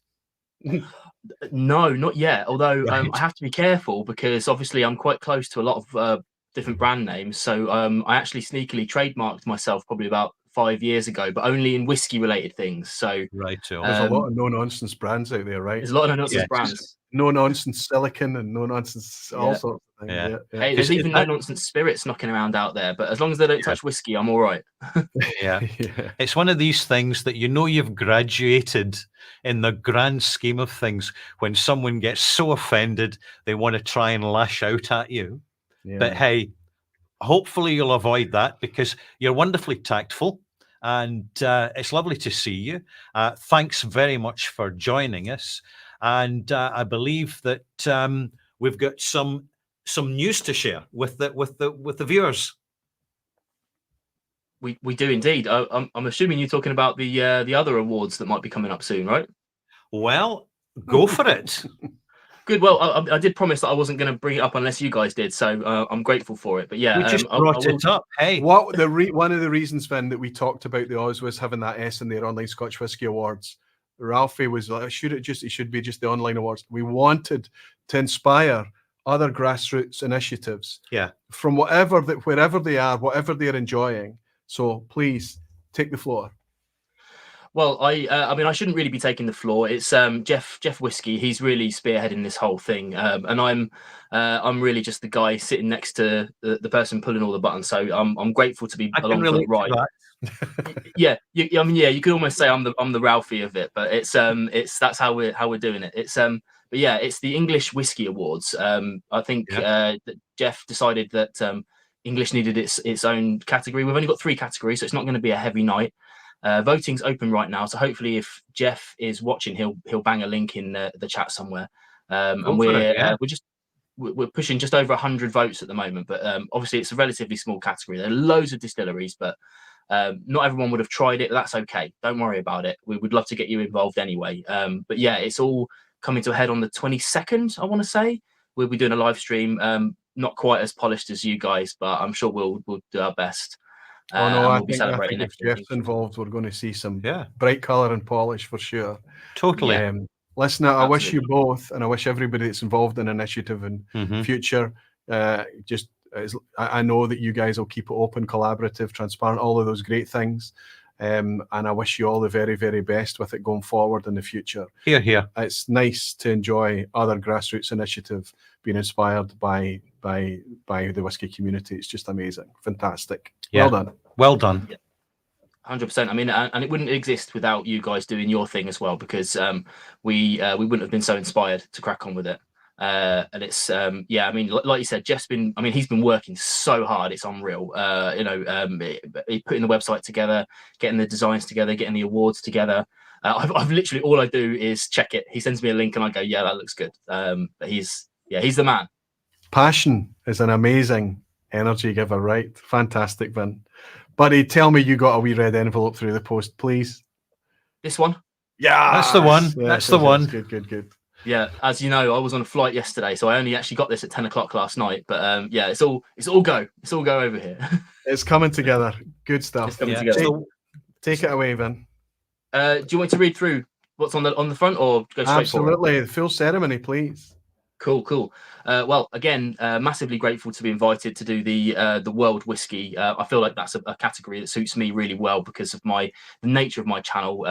No, not yet. Although Right. I have to be careful because obviously I'm quite close to a lot of different brand names. So I actually sneakily trademarked myself probably about 5 years ago, but only in whiskey related things. So right, there's a lot of no nonsense brands out there, right? There's a lot of no nonsense brands. No nonsense silicon and no nonsense all sorts of things. Yeah. Hey, there's even no nonsense spirits knocking around out there, but as long as they don't touch whiskey, I'm all right. Yeah. It's one of these things that you know you've graduated in the grand scheme of things when someone gets so offended they want to try and lash out at you. Yeah. But hey, hopefully you'll avoid that because you're wonderfully tactful and it's lovely to see you. Thanks very much for joining us. And I believe that we've got some news to share with the viewers. We do indeed. I'm assuming you're talking about the other awards that might be coming up soon, right? Well, go for it. Good. Well, I did promise that I wasn't going to bring it up unless you guys did, so I'm grateful for it. But yeah, We just brought it up. Hey, one of the reasons, Finn, that we talked about the OSWAs having that S in their Online Scotch Whisky Awards, Ralphie was like, it should be just the online awards. We wanted to inspire other grassroots initiatives. Yeah. From wherever they are, whatever they're enjoying. So please take the floor. Well, I mean, I shouldn't really be taking the floor. It's Jeff Whisky. He's really spearheading this whole thing, and I'm really just the guy sitting next to the person pulling all the buttons. So I'm grateful to be I can along for the relate to ride. that. Yeah, I mean, yeah, you could almost say I'm the Ralphie of it, but it's that's how we're doing it. It's but yeah, it's the English Whiskey Awards. I think that Jeff decided that English needed its own category. We've only got 3 categories, so it's not going to be a heavy night. Voting's open right now, so hopefully, if Jeff is watching, he'll bang a link in the chat somewhere. And we're pushing just over 100 votes at the moment, but obviously it's a relatively small category. There are loads of distilleries, but not everyone would have tried it. That's okay. Don't worry about it. We would love to get you involved anyway. But yeah, it's all coming to a head on the 22nd. I want to say we'll be doing a live stream. Not quite as polished as you guys, but I'm sure we'll do our best. Oh no, I we'll be think celebrating if everything. Jeff's involved, we're going to see some bright colour and polish for sure. Totally. Listen, I wish you both, and I wish everybody that's involved in initiative and future, I know that you guys will keep it open, collaborative, transparent, all of those great things. And I wish you all the very, very best with it going forward in the future. Hear, hear. It's nice to enjoy other grassroots initiative being inspired by the whiskey community. It's just amazing. Fantastic. Yeah. Well done. Well done. 100%. I mean, and it wouldn't exist without you guys doing your thing as well, because we wouldn't have been so inspired to crack on with it. And it's I mean, like you said, he's been working so hard, it's unreal. He putting the website together, getting the designs together, getting the awards together. I've literally, all I do is check it. He sends me a link and I go, yeah, that looks good. But he's the man. Passion is an amazing energy giver, right? Fantastic, Vin. Buddy, tell me you got a wee red envelope through the post, please. This one? Yeah, that's the one. Yes, that's the one. Good. Yeah, as you know, I was on a flight yesterday, so I only actually got this at 10 o'clock last night. But yeah, it's all go over here. It's coming together. Good stuff. It's coming together. Take it away, Vin. Do you want me to read through what's on the front, or go straight Absolutely, the full ceremony, please. Cool. Well, again, massively grateful to be invited to do the World Whiskey. I feel like that's a category that suits me really well because of the nature of my channel.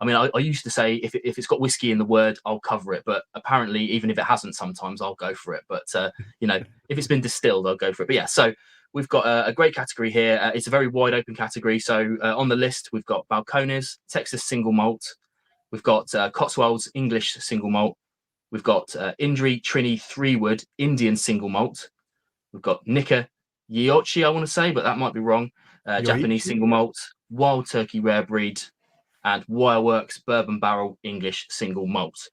I mean, I used to say if it's got whiskey in the word, I'll cover it. But apparently, even if it hasn't, sometimes I'll go for it. But if it's been distilled, I'll go for it. But yeah, so we've got a great category here. It's a very wide open category. So on the list, we've got Balcones, Texas Single Malt. We've got Cotswolds English Single Malt. We've got Indri Trini 3-Wood Indian Single Malt. We've got Nika Yoichi, I want to say, but that might be wrong. Japanese Single Malt, Wild Turkey Rare Breed, and Wireworks Bourbon Barrel English Single Malt.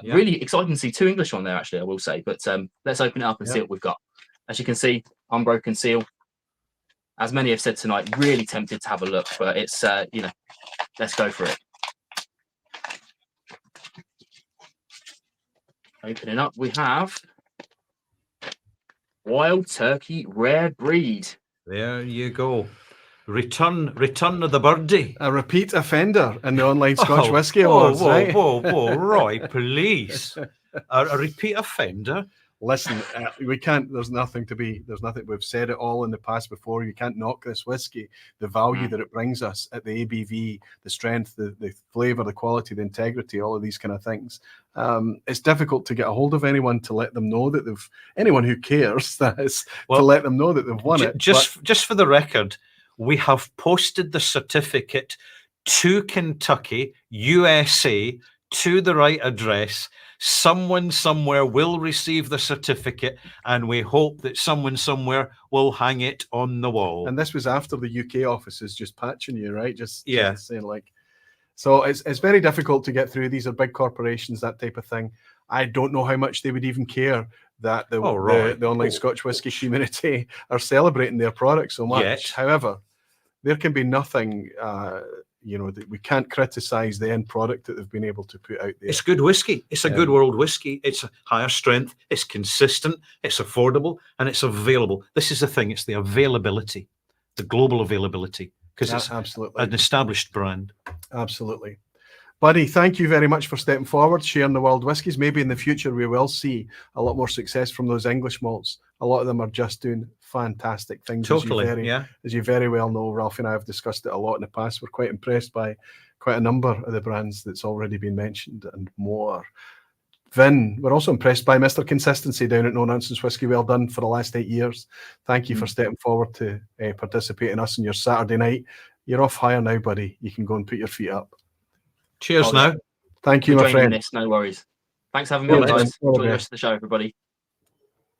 Really exciting to see 2 English on there, actually, I will say. But let's open it up and see what we've got. As you can see, unbroken seal. As many have said tonight, really tempted to have a look, but it's, let's go for it. Opening up, we have Wild Turkey Rare Breed. There you go. Return of the birdie. A repeat offender in the online Scotch Whisky Awards, right? Whoa, Roy, please. A repeat offender? Listen, we can't, there's nothing, we've said it all in the past before, you can't knock this whiskey, the value that it brings us at the ABV, the strength, the flavour, the quality, the integrity, all of these kind of things. It's difficult to get a hold of anyone to let them know that anyone who cares, that is, to let them know that they've won it. Just for the record, we have posted the certificate to Kentucky, USA, to the right address. Someone somewhere will receive the certificate, and we hope that someone somewhere will hang it on the wall. And this was after the UK offices just patching you, right? Just saying so it's very difficult to get through. These are big corporations, that type of thing. I don't know how much they would even care that the online Scotch whisky community are celebrating their product so much. Yes. However, there can be nothing, that we can't criticize the end product that they've been able to put out there. It's good whiskey. It's a good world whiskey. It's a higher strength. It's consistent. It's affordable, and it's available. This is the thing. It's the availability, the global availability, because it's absolutely an established brand. Absolutely. Buddy, thank you very much for stepping forward, sharing the world whiskies. Maybe in the future we will see a lot more success from those English malts. A lot of them are just doing fantastic things. Totally, as you very well know, Ralphie and I have discussed it a lot in the past. We're quite impressed by quite a number of the brands that's already been mentioned and more. Vin, we're also impressed by Mr. Consistency down at No Nonsense Whiskey. Well done for the last 8 years. Thank you for stepping forward to participate in us on your Saturday night. You're off hire now, buddy. You can go and put your feet up. Cheers now. Thank you, my friend. This, no worries. Thanks for having me on, guys. Enjoy the rest of the show, everybody.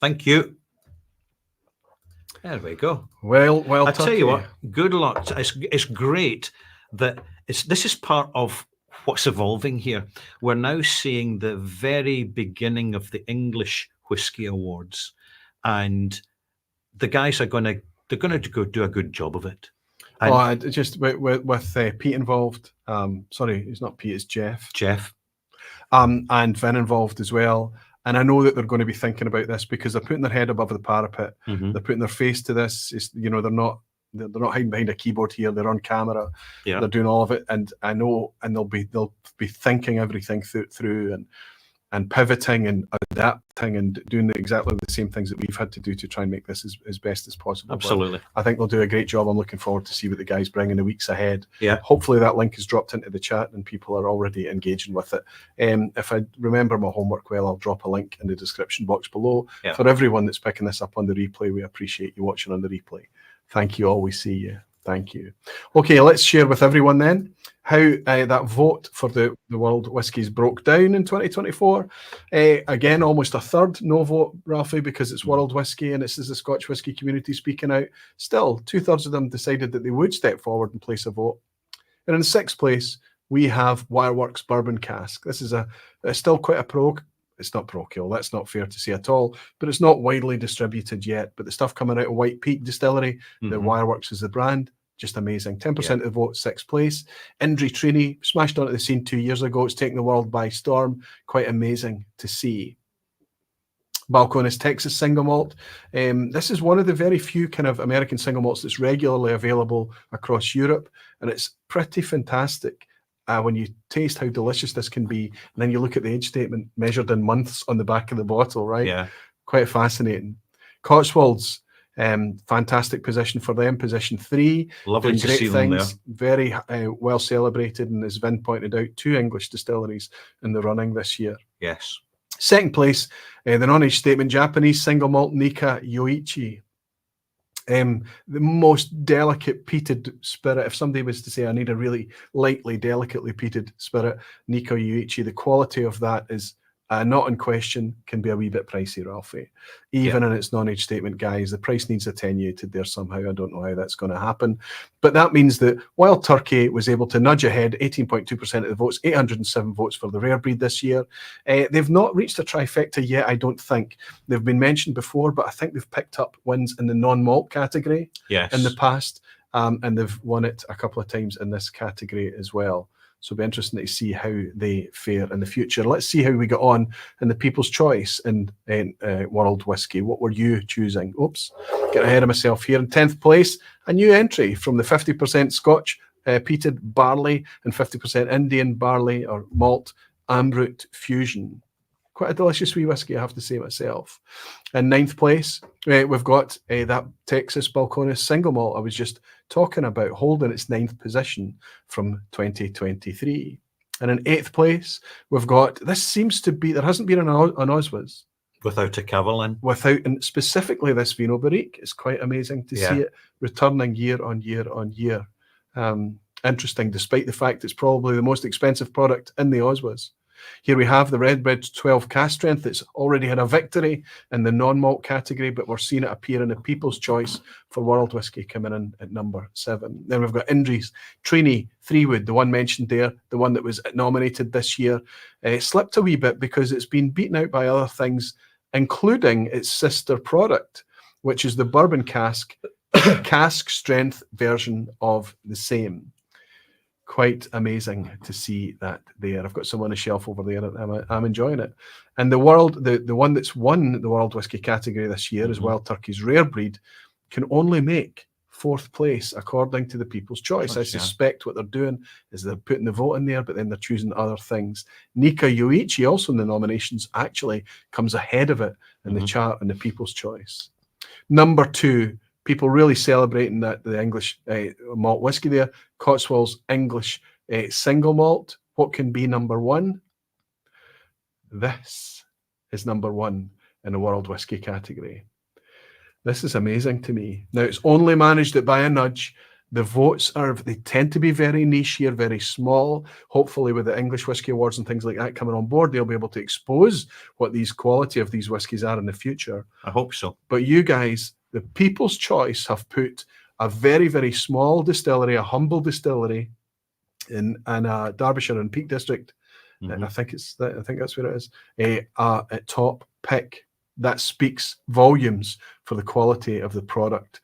Thank you. There we go. Well, I tell you what, good luck. It's great that this is part of what's evolving here. We're now seeing the very beginning of the English Whiskey Awards, and the guys are going to go do a good job of it. And just with Pete involved. Sorry, it's not Pete, it's Jeff. And Vin involved as well. And I know that they're going to be thinking about this because they're putting their head above the parapet. Mhm. They're putting their face to this. They're not hiding behind a keyboard here. They're on camera. Yeah. They're doing all of it. And I know, and they'll be thinking everything through and pivoting and adapting and doing exactly the same things that we've had to do to try and make this as best as possible. Absolutely. But I think they'll do a great job. I'm looking forward to see what the guys bring in the weeks ahead. Yeah. Hopefully that link is dropped into the chat and people are already engaging with it. If I remember my homework well, I'll drop a link in the description box below. Yeah. For everyone that's picking this up on the replay, we appreciate you watching on the replay. Thank you all. We see you. Thank you. Okay, let's share with everyone then how that vote for the World Whiskies broke down in 2024. Again, almost a third no vote, Ralphie, because it's World Whiskey and this is the Scotch Whisky community speaking out. Still, 2/3 of them decided that they would step forward and place a vote. And in sixth place, we have Wireworks Bourbon Cask. This is still quite a it's not parochial, that's not fair to say at all, but it's not widely distributed yet. But the stuff coming out of White Peak Distillery, the Wireworks is the brand, just amazing. 10% of the vote, sixth place. Indri Trini smashed onto the scene 2 years ago. It's taken the world by storm. Quite amazing to see. Balcones Texas Single Malt. This is one of the very few kind of American single malts that's regularly available across Europe, and it's pretty fantastic. When you taste how delicious this can be, and then you look at the age statement measured in months on the back of the bottle, right? Yeah. Quite fascinating. Cotswolds, fantastic position for them, position 3. Lovely Doing to great see them there. things, very well celebrated, and as Vin pointed out, 2 English distilleries in the running this year. Yes. Second place, the non-age statement, Japanese single malt Nika Yoichi. The most delicate peated spirit. If somebody was to say, I need a really lightly, delicately peated spirit, Nika Yoichi, the quality of that is not in question, can be a wee bit pricey, Ralphie. Even in its non-age statement, guys, the price needs attenuated there somehow. I don't know how that's going to happen. But that means that Wild Turkey was able to nudge ahead, 18.2% of the votes, 807 votes for the rare breed this year. They've not reached a trifecta yet, I don't think. They've been mentioned before, but I think they've picked up wins in the non-malt category in the past, and they've won it a couple of times in this category as well. So it'll be interesting to see how they fare in the future. Let's see how we got on in the People's Choice in World Whiskey. What were you choosing? Oops, getting ahead of myself here. In 10th place, a new entry from the 50% Scotch peated barley and 50% Indian barley or malt Ambrut Fusion. Quite a delicious wee whiskey, I have to say myself. In 9th place, we've got that Texas Balcones single malt I was just talking about, holding its 9th position from 2023. And in 8th place, we've got, this seems to be, there hasn't been an OSWAs. Without a Cavalian. And specifically this Vino Barrique. It's quite amazing to see it returning year on year on year. Interesting, despite the fact it's probably the most expensive product in the OSWAs. Here we have the Redbread 12 cask strength. It's already had a victory in the non-malt category, but we're seeing it appear in the People's Choice for World Whiskey coming in at number 7. Then we've got Indri's Trini 3-Wood, the one mentioned there, the one that was nominated this year. Slipped a wee bit because it's been beaten out by other things, including its sister product, which is the bourbon cask strength version of the same. Quite amazing to see that there. I've got some on the shelf over there and I'm enjoying it. And the one that's won the World Whiskey category this year is Wild Turkey's rare breed, can only make 4th place according to the People's Choice. I suspect what they're doing is they're putting the vote in there, but then they're choosing other things. Nika Yoichi, also in the nominations, actually comes ahead of it in the chart in the People's Choice. Number 2, people really celebrating that the English malt whiskey there, Cotswolds English Single malt, what can be number one? This is number one in the world whiskey category. This is amazing to me. Now, it's only managed by a nudge. The votes they tend to be very niche here, very small. Hopefully with the English Whiskey Awards and things like that coming on board, they'll be able to expose what these quality of these whiskies are in the future. I hope so. But you guys, the People's Choice, have put a very, very small distillery, a humble distillery in Derbyshire and Peak District. And I think that's where it is. At top pick. That speaks volumes for the quality of the product.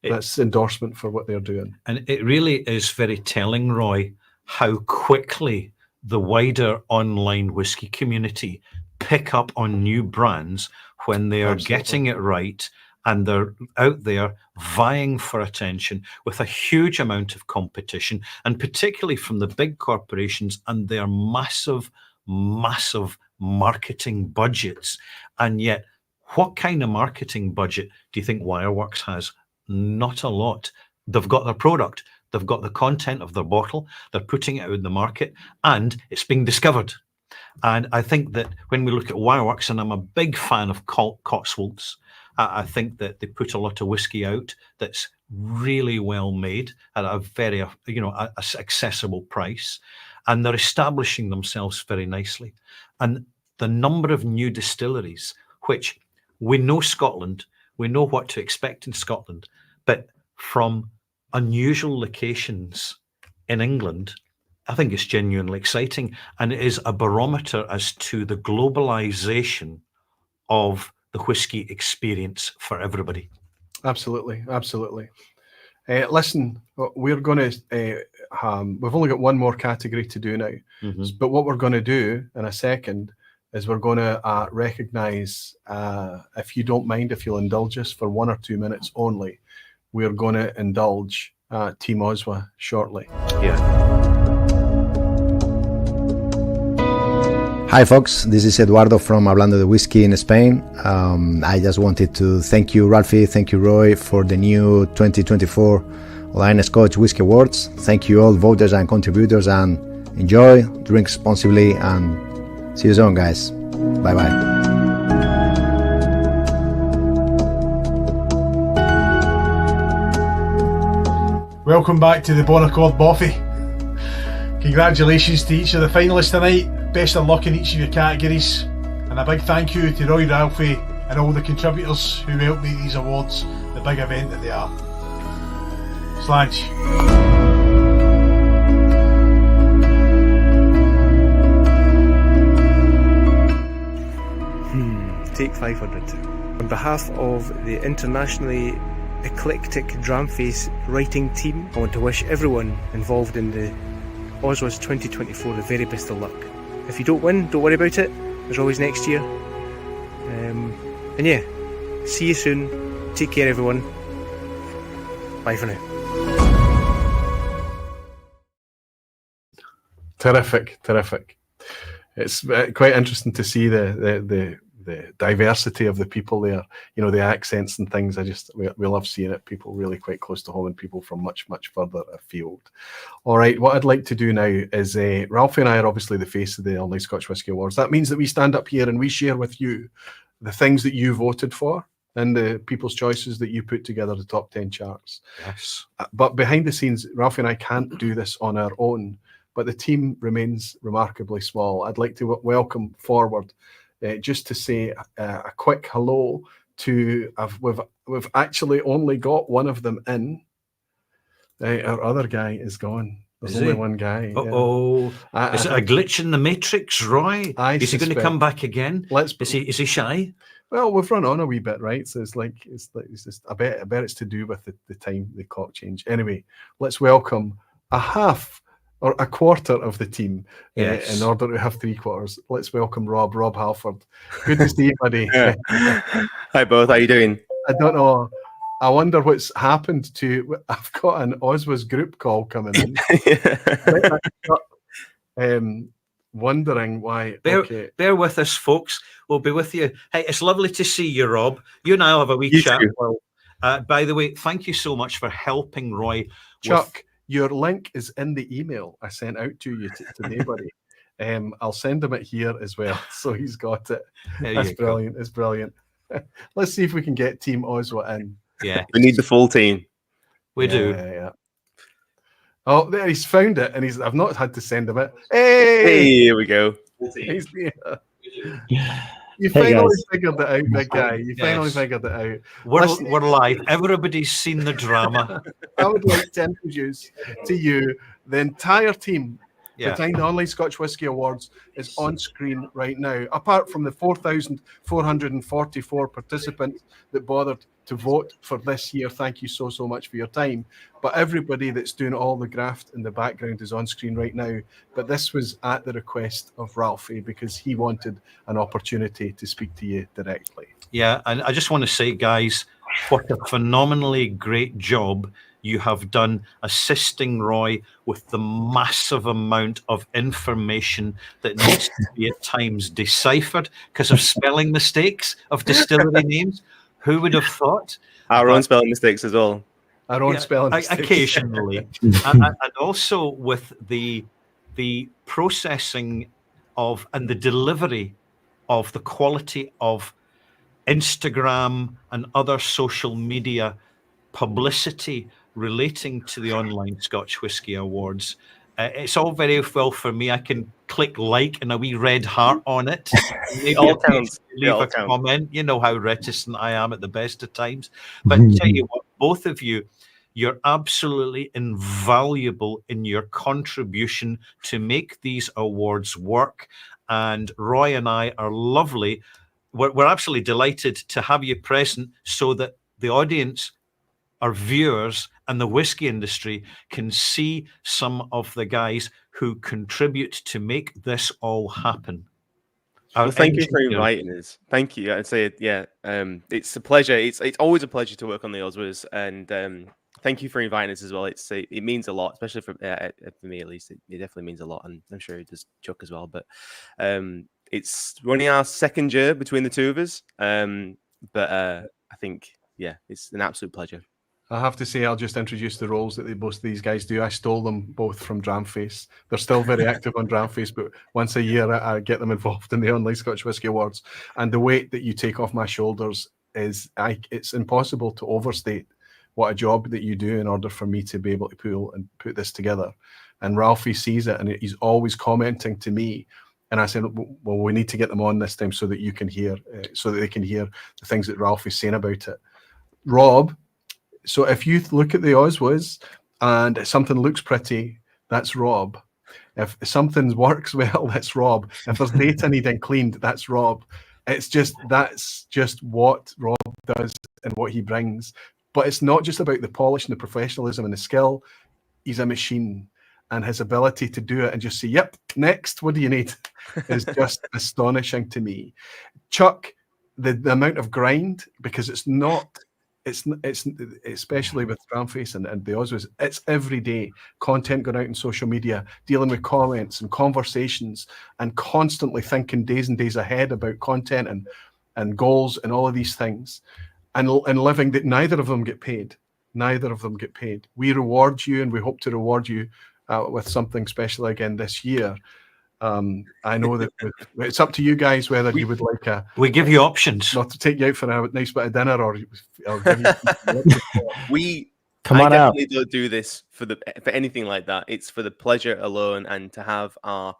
That's endorsement for what they're doing. And it really is very telling, Roy, how quickly the wider online whiskey community pick up on new brands when they are getting it right, and they're out there vying for attention with a huge amount of competition, and particularly from the big corporations and their massive, massive marketing budgets. And yet, what kind of marketing budget do you think Wireworks has? Not a lot. They've got their product, they've got the content of their bottle, they're putting it out in the market, and it's being discovered. And I think that when we look at Wireworks, and I'm a big fan of Cotswolds, I think that they put a lot of whiskey out that's really well made at a very, accessible price, and they're establishing themselves very nicely. And the number of new distilleries, which we know Scotland, we know what to expect in Scotland, but from unusual locations in England, I think it's genuinely exciting, and it is a barometer as to the globalization of the whiskey experience for everybody. Absolutely, absolutely. Listen, we're going to, we've only got one more category to do now, but what we're going to do in a second is we're going to recognise, if you don't mind, if you'll indulge us for 1 or 2 minutes only, we're going to indulge Team OSWA shortly. Yeah. Hi folks, this is Eduardo from Hablando de Whiskey in Spain. I just wanted to thank you, Ralphie, thank you, Roy, for the new 2024 Online Scotch Whisky Awards. Thank you all voters and contributors, and enjoy, drink responsibly, and see you soon, guys. Bye-bye. Welcome back to the Bonaccord Boffey. Congratulations to each of the finalists tonight. Best of luck in each of your categories. And a big thank you to Roy Ralfy and all the contributors who helped make these awards the big event that they are. Slanch. Take 500. On behalf of the internationally eclectic Dramface writing team, I want to wish everyone involved in the OSWAs 2024 the very best of luck. If you don't win, don't worry about it. There's always next year. And yeah, see you soon. Take care, everyone. Bye for now. Terrific, terrific. It's quite interesting to see the diversity of the people there, you know, the accents and things. We love seeing it. People really quite close to home and people from much, much further afield. All right, what I'd like to do now is, Ralphie and I are obviously the face of the Online Scotch Whisky Awards. That means that we stand up here and we share with you the things that you voted for and the people's choices that you put together, the top 10 charts. Yes. But behind the scenes, Ralphie and I can't do this on our own, but the team remains remarkably small. I'd like to welcome forward just to say a quick hello to, we've actually only got one of them in. Our other guy is gone. There's only one guy. Uh-oh. Yeah. Is it a glitch in the matrix, Roy? Is he going to come back again? Is he shy? Well, we've run on a wee bit, right? So it's just I bet it's to do with the time, the clock change. Anyway, let's welcome a half or a quarter of the team, yes, in order to have 3/4. Let's welcome Rob Halford. Good to see you, buddy. Hi both, how you doing? I don't know. I wonder what's happened to. I've got an OSWAs group call coming in. Wondering why. Bear with us, folks. We'll be with you. Hey, it's lovely to see you, Rob. You and I will have a wee chat. Well, by the way, thank you so much for helping Roy. Chuck, your link is in the email I sent out to you today, buddy. I'll send him it here as well, so he's got it. That's brilliant. It's brilliant. Let's see if we can get Team OSWA in. Yeah, we need the full team. We do. Yeah. Oh, there, he's found it, and I've not had to send him it. Hey, here we go. He's there. You finally figured it out, big guy. You finally figured it out. We're live. Everybody's seen the drama. I would like to introduce to you the entire team behind the Online Scotch Whisky Awards is on screen right now. Apart from the 4,444 participants that bothered to vote for this year, thank you so much for your time. But everybody that's doing all the graft in the background is on screen right now. But this was at the request of Ralfy because he wanted an opportunity to speak to you directly. Yeah, and I just want to say, guys, what a phenomenally great job you have done assisting Roy with the massive amount of information that needs to be at times deciphered because of spelling mistakes of distillery names. Who would have thought? Our own spelling mistakes as well. Our own spelling mistakes. Occasionally. and also with the processing of and the delivery of the quality of Instagram and other social media publicity relating to the Online Scotch Whisky Awards. It's all very well for me. I can click like and a wee red heart on it. Maybe all counts. Leave a comment. You know how reticent I am at the best of times. But tell you what, both of you, you're absolutely invaluable in your contribution to make these awards work. And Roy and I are lovely. We're absolutely delighted to have you present so that the audience, our viewers, and the whiskey industry can see some of the guys who contribute to make this all happen. Well, thank you for inviting us. Thank you. I'd say, it's a pleasure. It's always a pleasure to work on the OSWAs, and thank you for inviting us as well. It means a lot, especially for me at least. It definitely means a lot, and I'm sure it does Chuck as well. But it's running our second year between the two of us. But I think, it's an absolute pleasure. I have to say, I'll just introduce the roles that both of these guys do. I stole them both from Dramface. They're still very active on Dramface, but once a year I get them involved in the Online Scotch Whisky Awards. And the weight that you take off my shoulders is, it's impossible to overstate what a job that you do in order for me to be able to pull and put this together. And Ralfy sees it, and he's always commenting to me. And I said, well, we need to get them on this time so that you can hear, so that they can hear the things that Ralfy's saying about it. Rob. So if you look at the OSWAs and something looks pretty, that's Rob. If something works well, that's Rob. If there's data needing cleaned, that's Rob. That's just what Rob does and what he brings. But it's not just about the polish and the professionalism and the skill. He's a machine, and his ability to do it and just say, yep, next, what do you need? is just astonishing to me. Chuck, the amount of grind, because it's especially with Dramface and the OSWAs, it's every day content going out in social media, dealing with comments and conversations, and constantly thinking days and days ahead about content and goals and all of these things, and living that neither of them get paid. Neither of them get paid. We reward you, and we hope to reward you with something special again this year. I know that it's up to you guys whether you would like we give you options, not to take you out for a nice bit of dinner, or give you I definitely don't do this for anything like that. It's for the pleasure alone, and to have our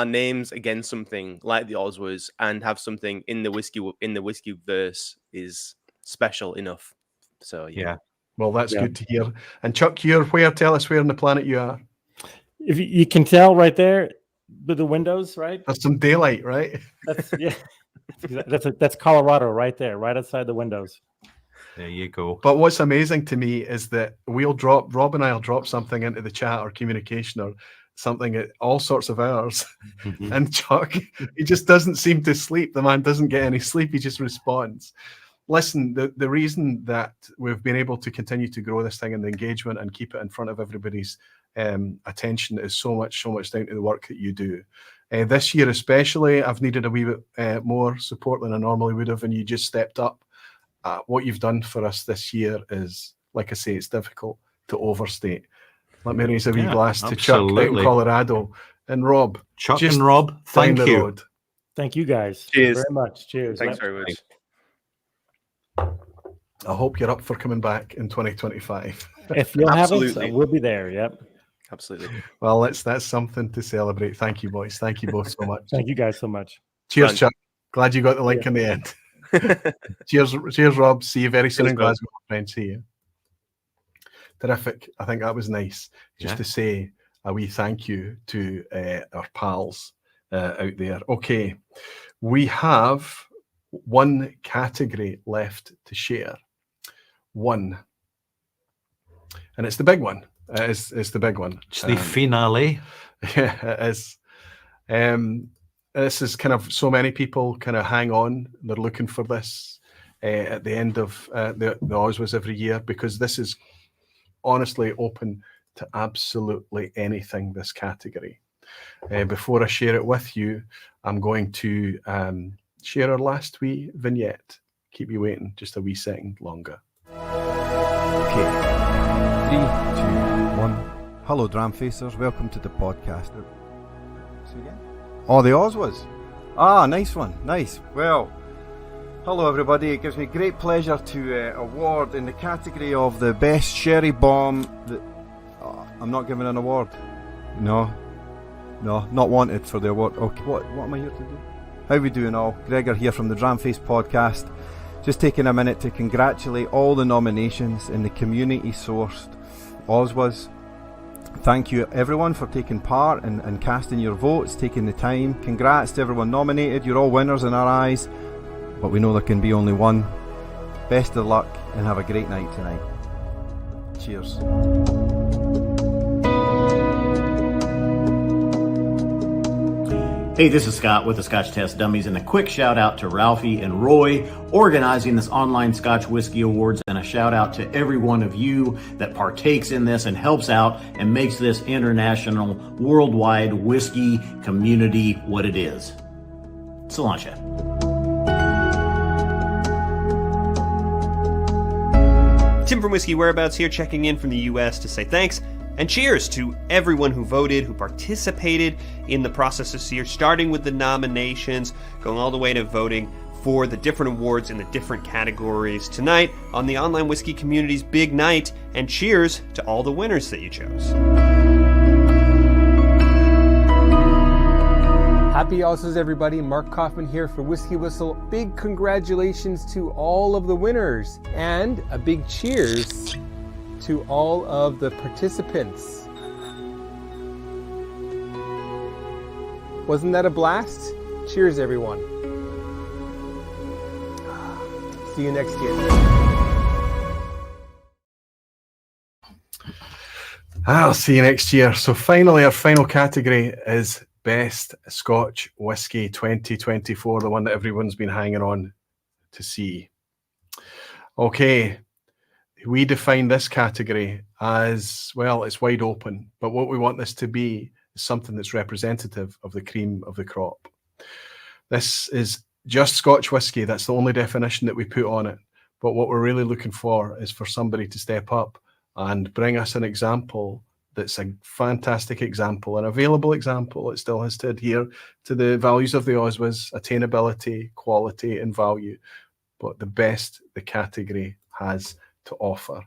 names against something like the OSWAs and have something in the whiskey verse is special enough. So yeah. Well, that's good to hear. And Chuck, you're where? Tell us where on the planet you are. If you can tell right there, with the windows, right? That's some daylight, right? That's Colorado right there, right outside the windows. There you go. But what's amazing to me is that Rob and I'll drop something into the chat or communication or something at all sorts of hours. And Chuck, he just doesn't seem to sleep. The man doesn't get any sleep. He just responds. Listen, the reason that we've been able to continue to grow this thing and the engagement and keep it in front of everybody's attention is so much down to the work that you do. This year especially, I've needed a wee bit more support than I normally would have, and you just stepped up. What you've done for us this year is, like I say, it's difficult to overstate. Let me raise a wee Yeah, glass to Chuck out in absolutely. Colorado. And Rob. Chuck just and Rob, down thank the you. road. Thank you guys Cheers. very much. Cheers. Thanks Yep. very much. I hope you're up for coming back in 2025. If you'll have it, Absolutely. we'll be there. Yep. Absolutely. Well, that's something to celebrate. Thank you, boys. Thank you both so much. Thank you guys so much. Cheers, Fun. Chuck. Glad you got the link in the end. Cheers, Rob. See you very soon in Cheers, Glasgow, my friend. See you. Terrific. I think that was nice. Just to say a wee thank you to our pals out there. Okay, we have one category left to share. One. And it's the big one. It's the big one. It's the finale. Yeah, it is. This is kind of so many people kind of hang on. They're looking for this at the end of the OSWAs every year, because this is honestly open to absolutely anything, this category. Before I share it with you, I'm going to share our last wee vignette. Keep you waiting just a wee second longer. Okay. 3, 2, 1. Hello, Dram Facers. Welcome to the podcast. Oh, the OSWAs. Ah, nice one. Nice. Well, hello, everybody. It gives me great pleasure to award in the category of the best sherry bomb. I'm not giving an award. No, not wanted for the award. Okay, what am I here to do? How we doing all? Gregor here from the Dramface podcast. Just taking a minute to congratulate all the nominations in the community-sourced OSWAs. Thank you everyone for taking part and casting your votes, taking the time. Congrats to everyone nominated. You're all winners in our eyes, but we know there can be only one. Best of luck and have a great night tonight. Cheers. Hey, this is Scott with the Scotch Test Dummies, and a quick shout out to Ralphie and Roy organizing this online Scotch Whisky Awards, and a shout out to every one of you that partakes in this and helps out and makes this international, worldwide whiskey community what it is. Solange. Tim from Whiskey Whereabouts here, checking in from the US to say thanks and cheers to everyone who voted, who participated in the process this year, starting with the nominations, going all the way to voting for the different awards in the different categories tonight on the online whiskey community's big night, and cheers to all the winners that you chose. Happy OSWAs, everybody. Mark Kaufman here for Whiskey Whistle. Big congratulations to all of the winners, and a big cheers to all of the participants. Wasn't that a blast? Cheers, everyone. See you next year. I'll see you next year. So finally, our final category is Best Scotch Whisky 2024, the one that everyone's been hanging on to see. Okay. We define this category as, well, it's wide open, but what we want this to be is something that's representative of the cream of the crop. This is just Scotch whisky. That's the only definition that we put on it. But what we're really looking for is for somebody to step up and bring us an example that's a fantastic example, an available example. It still has to adhere to the values of the OSWAs, attainability, quality, and value, but the best the category has to offer.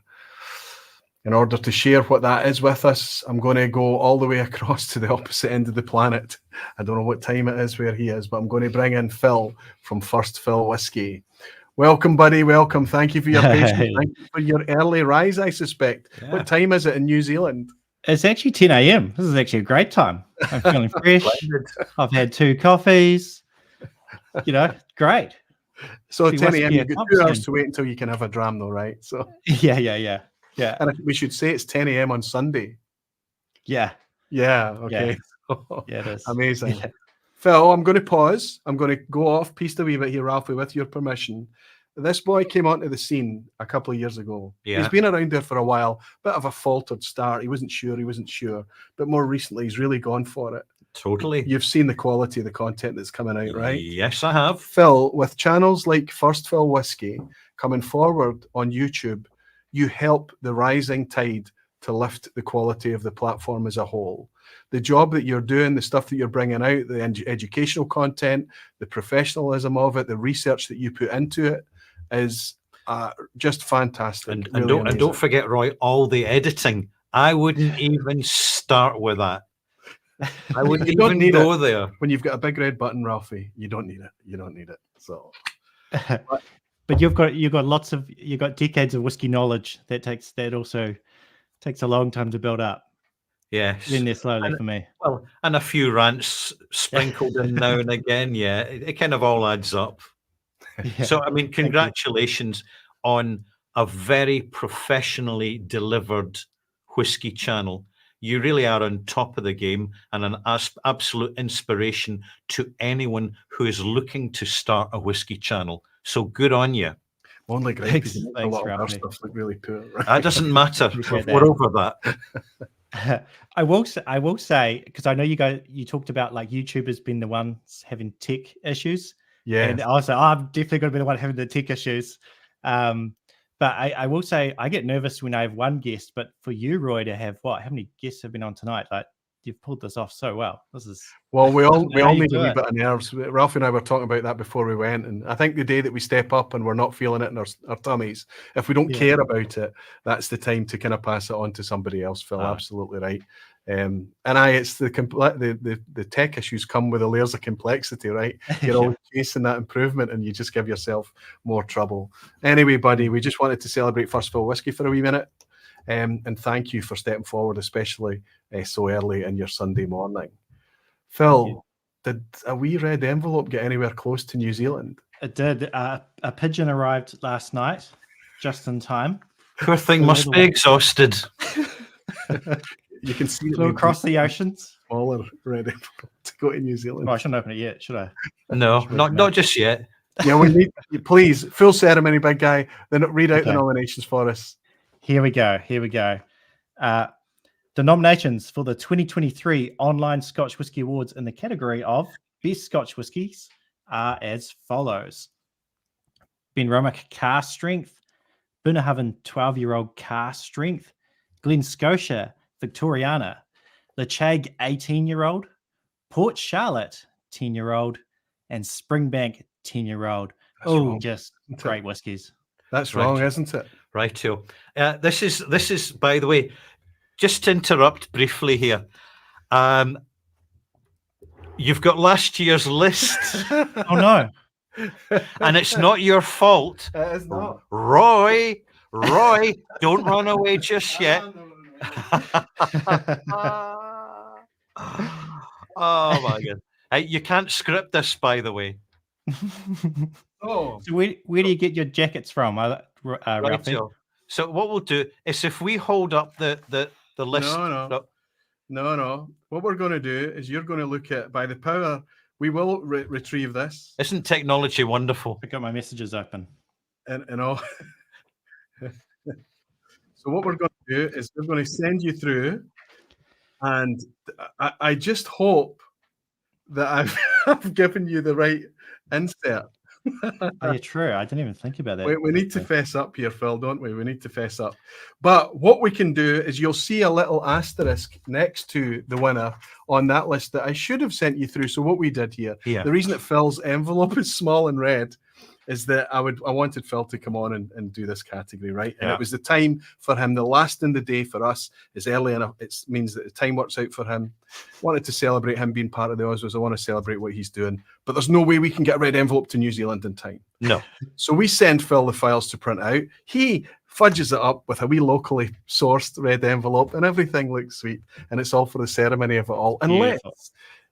In order to share what that is with us, I'm going to go all the way across to the opposite end of the planet. I don't know what time it is where he is, but I'm going to bring in Phil from First Fill Whiskey. Welcome, buddy. Welcome. Thank you for your patience. Thank you for your early rise, I suspect. Yeah. What time is it in New Zealand? It's actually 10 a.m. This is actually a great time. I'm feeling fresh. I've had 2 coffees. Great. So at 10 a.m. you've got 2 hours to wait until you can have a dram, though, right? So yeah. And we should say it's 10 a.m. on Sunday. Yeah. Okay. Yeah, it is. Amazing. Yeah. Phil, I'm going to pause. I'm going to go off piste a wee bit here, Ralphie, with your permission. This boy came onto the scene a couple of years ago. Yeah. He's been around there for a while. Bit of a faltered start. He wasn't sure. But more recently, he's really gone for it. Totally. You've seen the quality of the content that's coming out, right? Yes, I have. Phil, with channels like First Fill Whiskey coming forward on YouTube, you help the rising tide to lift the quality of the platform as a whole. The job that you're doing, the stuff that you're bringing out, the educational content, the professionalism of it, the research that you put into it is just fantastic. And really don't forget, Roy, all the editing. I wouldn't even start with that. I wouldn't even go there. When you've got a big red button, Ralphie, you don't need it. You don't need it. So, but you've got decades of whiskey knowledge that also takes a long time to build up. Yes, in there slowly for me. Well, and a few rants sprinkled in now and again. Yeah, it kind of all adds up. Yeah. So, I mean, congratulations on a very professionally delivered whiskey channel. You really are on top of the game and an absolute inspiration to anyone who is looking to start a whiskey channel. So good on you. Only great. Thanks, a lot of our Ralphie. stuff look really poor. That doesn't matter. We're over that. I will say, because I know you talked about like YouTubers being the ones having tech issues. Yeah. And also, I'm definitely going to be the one having the tech issues. But I will say I get nervous when I have one guest, but for you, Roy, to have how many guests have been on tonight? Like, you've pulled this off so well. This is well, we all need a wee it. bit of nerves. Ralph and I were talking about that before we went, and I think the day that we step up and we're not feeling it in our tummies, if we don't care about it, that's the time to kind of pass it on to somebody else. Phil, absolutely right. And it's the tech issues come with the layers of complexity, right? You're always chasing that improvement, and you just give yourself more trouble. Anyway, buddy, we just wanted to celebrate First Fill Whiskey for a wee minute. And thank you for stepping forward, especially so early in your Sunday morning. Phil, did a wee red envelope get anywhere close to New Zealand? It did. A pigeon arrived last night, just in time. Poor thing must be exhausted. You can see flew across the oceans. Smaller red envelope to go to New Zealand. Oh, I shouldn't open it yet, should I? No, not just yet. Yeah, we need please full ceremony, big guy. Then read out the nominations for us. Here we go. The nominations for the 2023 Online Scotch Whisky Awards in the category of Best Scotch Whiskies are as follows. Benromach Car Strength, Bunnahabhain 12-year-old Car Strength, Glen Scotia Victoriana, Lechag 18-year-old, Port Charlotte 10-year-old, and Springbank 10-year-old. Oh, just great whiskies. That's wrong, isn't it? Rightio. This is, by the way, just to interrupt briefly here. You've got last year's list. Oh no. And it's not your fault. It is not. Roy, don't run away just yet. Oh my God. You can't script this, by the way. Oh. So where do you get your jackets from, Ralphie? So what we'll do is if we hold up the list. No. What we're going to do is you're going to look at, by the power, we will retrieve this. Isn't technology wonderful? I got my messages open. And all. So what we're going to do is we're going to send you through, and I just hope that I've given you the right insert. Oh, yeah, true. I didn't even think about that. We need to fess up here, Phil, don't we? We need to fess up. But what we can do is you'll see a little asterisk next to the winner on that list that I should have sent you through. So what we did here, the reason that Phil's envelope is small and red is that I wanted Phil to come on and do this category, right? And it was the time for him. The last in the day for us is early enough. It means that the time works out for him. Wanted to celebrate him being part of the OSWAs. I want to celebrate what he's doing. But there's no way we can get a red envelope to New Zealand in time. No. So we send Phil the files to print out. He fudges it up with a wee locally sourced red envelope, and everything looks sweet. And it's all for the ceremony of it all. Unless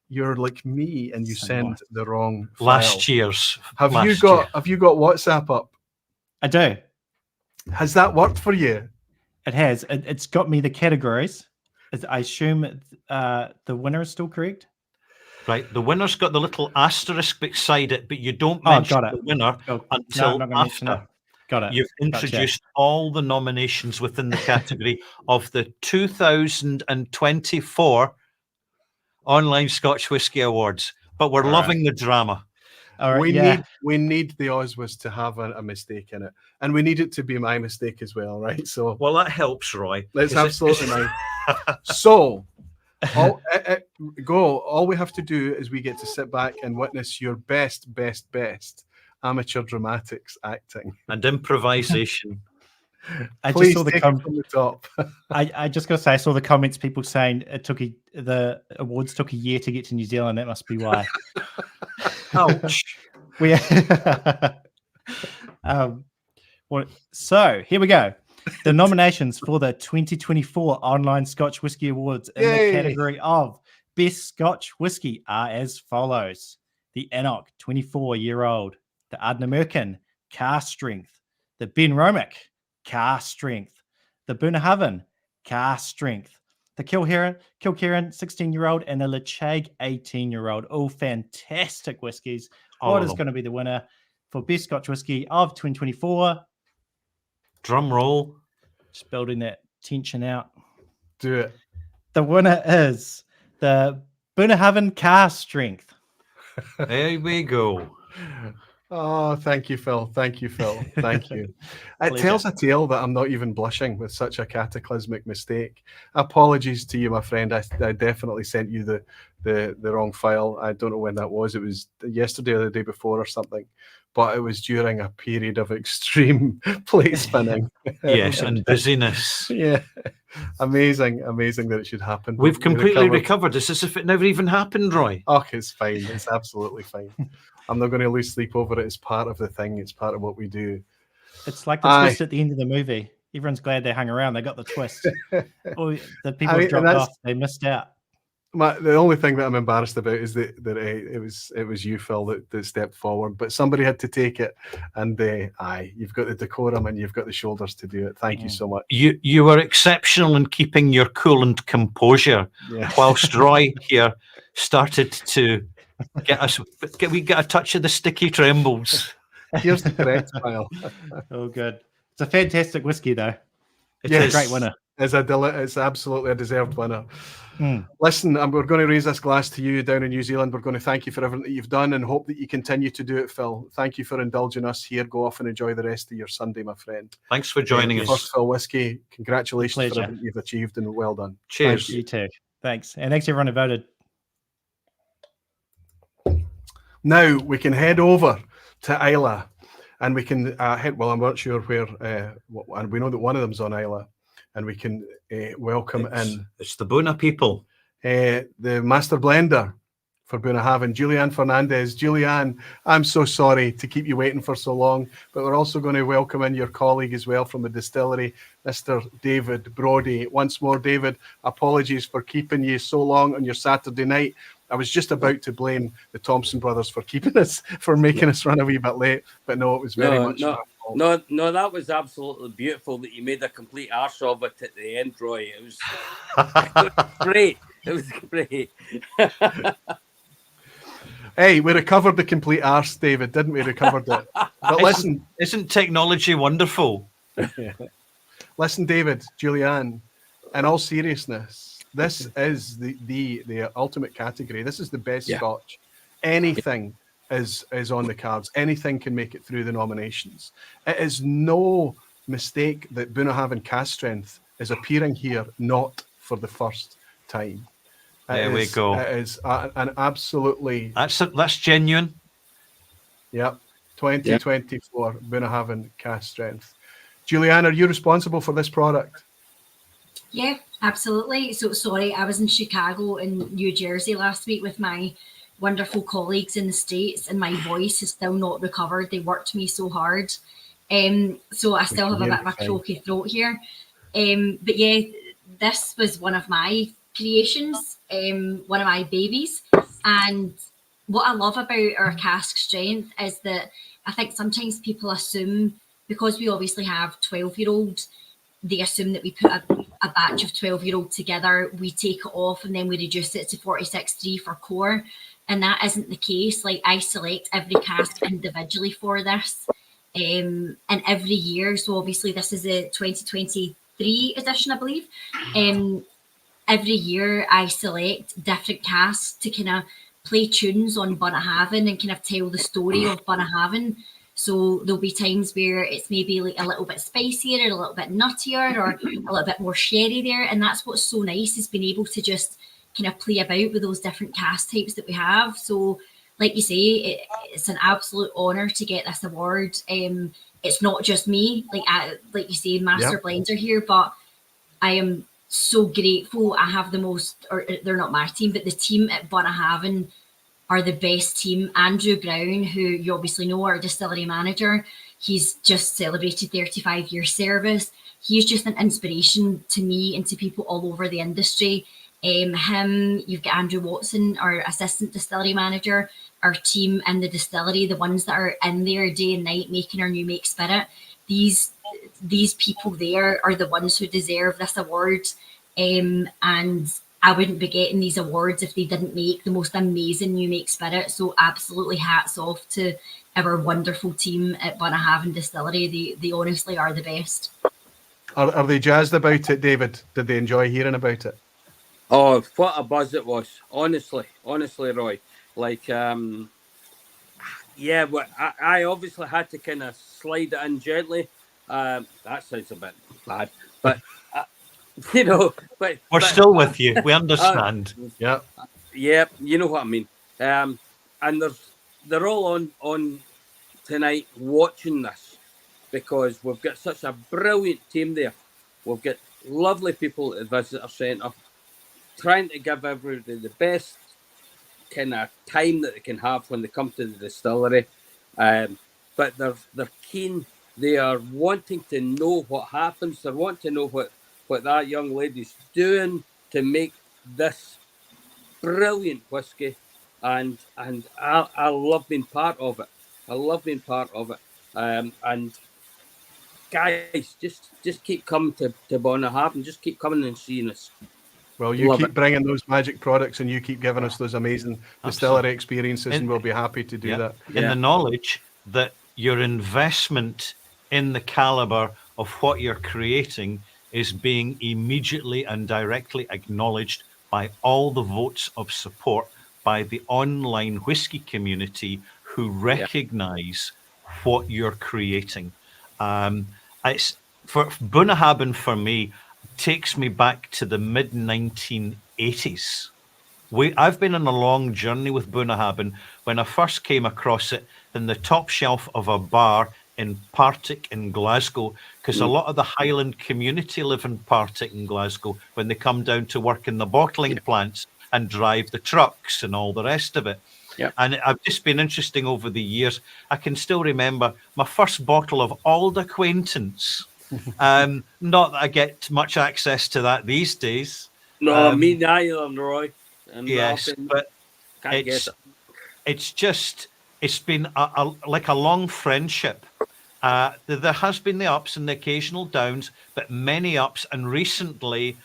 you're like me and you send the wrong file. Last year's. Have you got WhatsApp up? I do. Has that worked for you? It has. It's got me the categories. I assume the winner is still correct. Right. The winner's got the little asterisk beside it, but you don't mention the winner until after. Got it. You've introduced all the nominations within the category of the 2024 Online Scotch Whisky Awards, but we're loving the drama. All right, we need the OSWAs to have a mistake in it, and we need it to be my mistake as well, right? So well, that helps, Roy. That's absolutely nice. So, all we have to do is we get to sit back and witness your best amateur dramatics acting and improvisation. I Please just saw the take it from the top. I just got to say, I saw the comments, people saying the awards took a year to get to New Zealand. That must be why. Ouch. So here we go. The nominations for the 2024 Online Scotch Whisky Awards in the category of Best Scotch Whisky are as follows: the Enoch, 24-year-old; the Ardnamurchan, Cask Strength; the Ben Romick, Cask Strength; the Bunnahabhain, Cask Strength; the Kilkerran, 16-year-old; and the Lechag, 18-year-old. All fantastic whiskies. What is going to be the winner for Best Scotch Whisky of 2024? Drum roll. Just building that tension out. Do it. The winner is the Bunnahabhain Cask Strength. There we go. Oh, thank you, Phil. Thank you, Phil. Thank you. It tells a tale that I'm not even blushing with such a cataclysmic mistake. Apologies to you, my friend. I definitely sent you the wrong file. I don't know when that was. It was yesterday or the day before or something. But it was during a period of extreme plate spinning. Yes, and busyness. Yeah. Amazing that it should happen. We've completely recovered. It's as if it never even happened, Roy. Oh, it's fine. It's absolutely fine. I'm not going to lose sleep over it. It's part of the thing. It's part of what we do. It's like the twist at the end of the movie. Everyone's glad they hung around. They got the twist. Or the people who dropped off, they missed out. The only thing that I'm embarrassed about is that it was you, Phil, that stepped forward. But somebody had to take it, and you've got the decorum and you've got the shoulders to do it. Thank you so much. You were exceptional in keeping your cool and composure, whilst Roy here started to get a touch of the sticky trembles. Here's the correct file. Oh, good. It's a fantastic whiskey, though. It's a great winner. It's absolutely a deserved winner. Listen, we're going to raise this glass to you down in New Zealand. We're going to thank you for everything that you've done and hope that you continue to do it, Phil. Thank you for indulging us here. Go off and enjoy the rest of your Sunday, my friend. Thanks for joining us. First Phil Whiskey, congratulations for everything you've achieved and well done. Cheers. You too. Thanks. And thanks everyone who voted. Now we can head over to Isla and we can head, I'm not sure where, and we know that one of them's on Isla. And we can welcome in. It's the Buna people. The master blender for Bunnahabhain, Julianne Fernandez. Julianne, I'm so sorry to keep you waiting for so long, but we're also going to welcome in your colleague as well from the distillery, Mr. David Brodie. Once more, David, apologies for keeping you so long on your Saturday night. I was just about to blame the Thompson brothers for making us run a wee bit late, but no, it was very much. No, that was absolutely beautiful that you made a complete arse of it at the end, Roy. It was great. It was great. Hey, we recovered the complete arse, David, didn't we? Recovered it. But listen, isn't technology wonderful? Listen, David, Julianne, in all seriousness, this is the ultimate category. This is the best Scotch. Anything is on the cards. Anything can make it through the nominations. It is no mistake that Bunnahabhain Cask Strength is appearing here not for the first time. There we go. It is an absolutely... That's genuine. Yep. 2024 Bunnahabhain Cask Strength. Julianne, are you responsible for this product? Yeah, absolutely. So sorry, I was in Chicago and New Jersey last week with my wonderful colleagues in the States, and my voice is still not recovered. They worked me so hard. So I still have a bit of a croaky throat here. But yeah, this was one of my creations, one of my babies. And what I love about our cask strength is that I think sometimes people assume, because we obviously have 12-year-old, they assume that we put a batch of 12-year-old together, we take it off, and then we reduce it to 46.3 for core. And that isn't the case. Like, I select every cask individually for this. And every year, so obviously this is a 2023 edition, I believe. Every year I select different casks to kind of play tunes on Bunnahabhain and kind of tell the story of Bunnahabhain. So there'll be times where it's maybe like a little bit spicier or a little bit nuttier or a little bit more sherry there. And that's what's so nice, is being able to just kind of play about with those different cask types that we have. So like you say, it's an absolute honour to get this award. It's not just me, like you say, Master Blender here, but I am so grateful. I have the most, or they're not my team, but the team at Bunnahabhain are the best team. Andrew Brown, who you obviously know, our distillery manager, he's just celebrated 35 years service. He's just an inspiration to me and to people all over the industry. You've got Andrew Watson, our assistant distillery manager, our team in the distillery, the ones that are in there day and night making our new make spirit. These people there are the ones who deserve this award. And I wouldn't be getting these awards if they didn't make the most amazing new make spirit. So absolutely hats off to our wonderful team at Bunnahabhain Distillery. They honestly are the best. Are they jazzed about it, David? Did they enjoy hearing about it? Oh, what a buzz it was. Honestly, Roy. Like, yeah, well, I obviously had to kind of slide it in gently. That sounds a bit bad, but you know, but we're still with you. We understand. Yeah, you know what I mean. And they're all on tonight watching this, because we've got such a brilliant team there. We've got lovely people at the visitor centre, trying to give everybody the best kind of time that they can have when they come to the distillery. But they're keen. They are wanting to know what happens. They want to know what that young lady's doing to make this brilliant whiskey. And I love being part of it. And guys, just keep coming to Bunnahabhain. Just keep coming and seeing us. Well, you keep bringing those magic products, and you keep giving us those amazing distillery experiences, and we'll be happy to do that. In the knowledge that your investment in the caliber of what you're creating is being immediately and directly acknowledged by all the votes of support by the online whiskey community who recognize what you're creating. It's for Bunnahabhain, for me, takes me back to the mid-1980s. I've been on a long journey with Bunnahabhain. When I first came across it in the top shelf of a bar in Partick in Glasgow, because a lot of the Highland community live in Partick in Glasgow when they come down to work in the bottling plants and drive the trucks and all the rest of it. And I've just been interesting over the years. I can still remember my first bottle of Auld Acquaintance. Not that I get much access to that these days. No, me neither, Roy. And yes, but it's been like a long friendship. There has been the ups and the occasional downs, but many ups. And recently,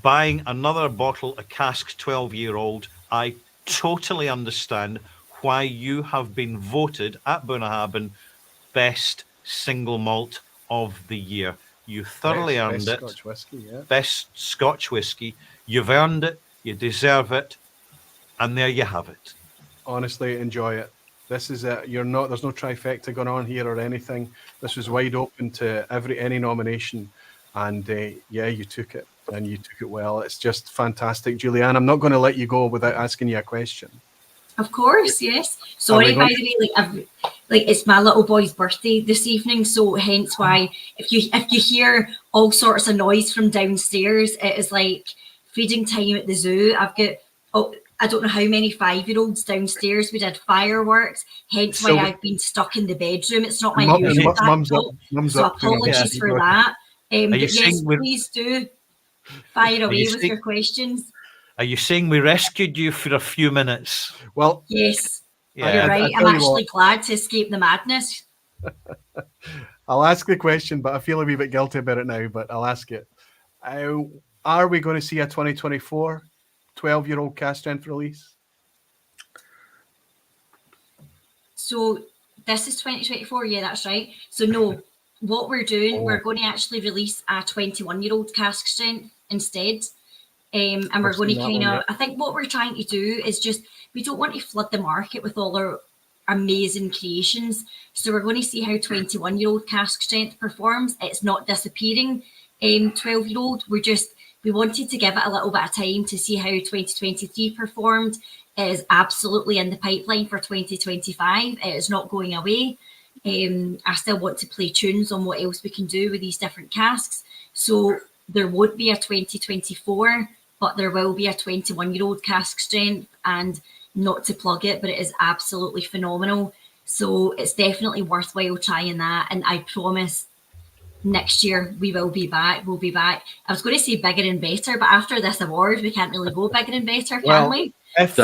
buying another bottle, a cask 12-year-old, I totally understand why you have been voted at Bunnahabhain best single malt of the year. You thoroughly earned it. Scotch whiskey, Best Scotch whiskey. You've earned it. You deserve it. And there you have it. Honestly, enjoy it. This is it. There's no trifecta going on here or anything. This was wide open to any nomination, and you took it, and you took it well. It's just fantastic, Julianne. I'm not going to let you go without asking you a question. Of course, yes. Sorry, by the way, it's my little boy's birthday this evening, so hence why if you hear all sorts of noise from downstairs, it is like feeding time at the zoo. I've got I don't know how many 5-year-olds downstairs. We did fireworks, hence why I've been stuck in the bedroom. It's not my usual mum's so up, apologies for that. But yes, please do fire away with your questions. Are you saying we rescued you for a few minutes? Well, yes, you're right. I'm actually glad to escape the madness. I'll ask the question, but I feel a wee bit guilty about it now, but I'll ask it. Are we going to see a 2024 12-year-old cask strength release? So this is 2024. Yeah, that's right. So no, what we're doing, we're going to actually release a 21-year-old cask strength instead. And we're I've going to seen that kind one, of, yeah. I think what we're trying to do is just, we don't want to flood the market with all our amazing creations. So we're going to see how 21-year-old cask strength performs. It's not disappearing 12-year-old. We wanted to give it a little bit of time to see how 2023 performed. It is absolutely in the pipeline for 2025. It is not going away. I still want to play tunes on what else we can do with these different casks. So there won't be a 2024, but there will be a 21-year-old cask strength, and not to plug it, but it is absolutely phenomenal. So it's definitely worthwhile trying that. And I promise next year we will be back. We'll be back. I was going to say bigger and better, but after this award, we can't really go bigger and better, can we? If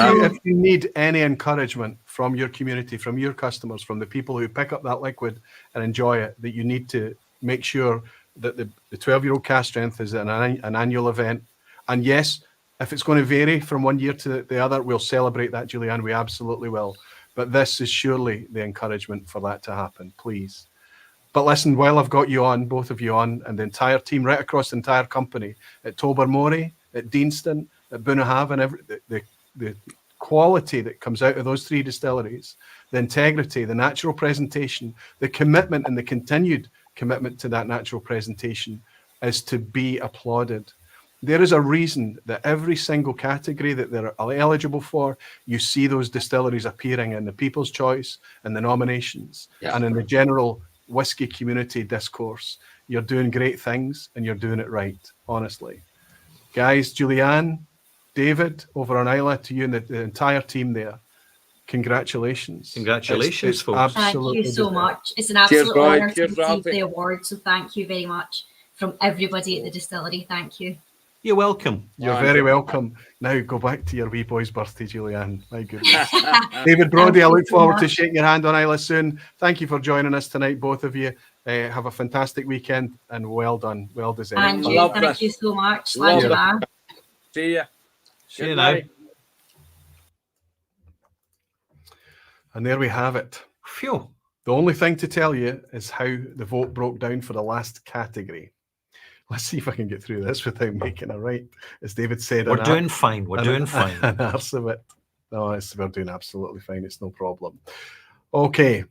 you need any encouragement from your community, from your customers, from the people who pick up that liquid and enjoy it, that you need to make sure that the 12-year-old cask strength is an annual event. And yes, if it's going to vary from one year to the other, we'll celebrate that, Julianne. We absolutely will. But this is surely the encouragement for that to happen, please. But listen, while I've got you on, both of you on, and the entire team right across the entire company, at Tobermory, at Deanston, at Bunnahabhain, the quality that comes out of those three distilleries, the integrity, the natural presentation, the commitment and the continued commitment to that natural presentation is to be applauded. There is a reason that every single category that they're eligible for, you see those distilleries appearing in the People's Choice and the nominations, and in the general whiskey community discourse. You're doing great things and you're doing it right, honestly. Guys, Julianne, David, over on Isla, to you and the entire team there, congratulations. Congratulations, folks. Thank you so much. It's an absolute honour to receive the award, so thank you very much from everybody at the distillery. Thank you. You're welcome. You're very welcome. Now go back to your wee boy's birthday, Julianne. My goodness. David Brodie, I look forward to shaking your hand on Isla soon. Thank you for joining us tonight, both of you. Have a fantastic weekend and well done. Well deserved. And you, thank you so much. See ya. See you now. And there we have it. Phew. The only thing to tell you is how the vote broke down for the last category. Let's see if I can get through this without making a right. As David said, we're doing fine. We're doing fine. An arse of it. No, we're doing absolutely fine. It's no problem. Okay.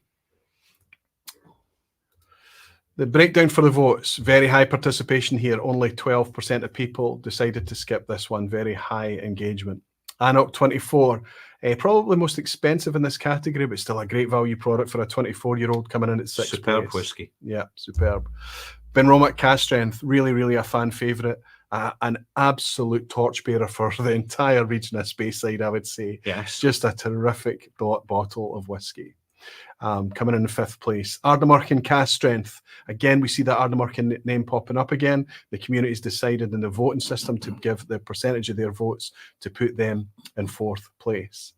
The breakdown for the votes, very high participation here. Only 12% of people decided to skip this one. Very high engagement. Anok 24, probably most expensive in this category, but still a great value product for a 24-year-old coming in at 6th Superb place. whiskey. Yeah, superb. Benromac cask strength, really, really a fan favourite. An absolute torchbearer for the entire region of Speyside, I would say. Yes. Just a terrific bottle of whiskey. Coming in 5th place. Ardnamurchan cask strength. Again, we see that Ardnamurchan name popping up again. The community's decided in the voting system to give the percentage of their votes to put them in 4th place.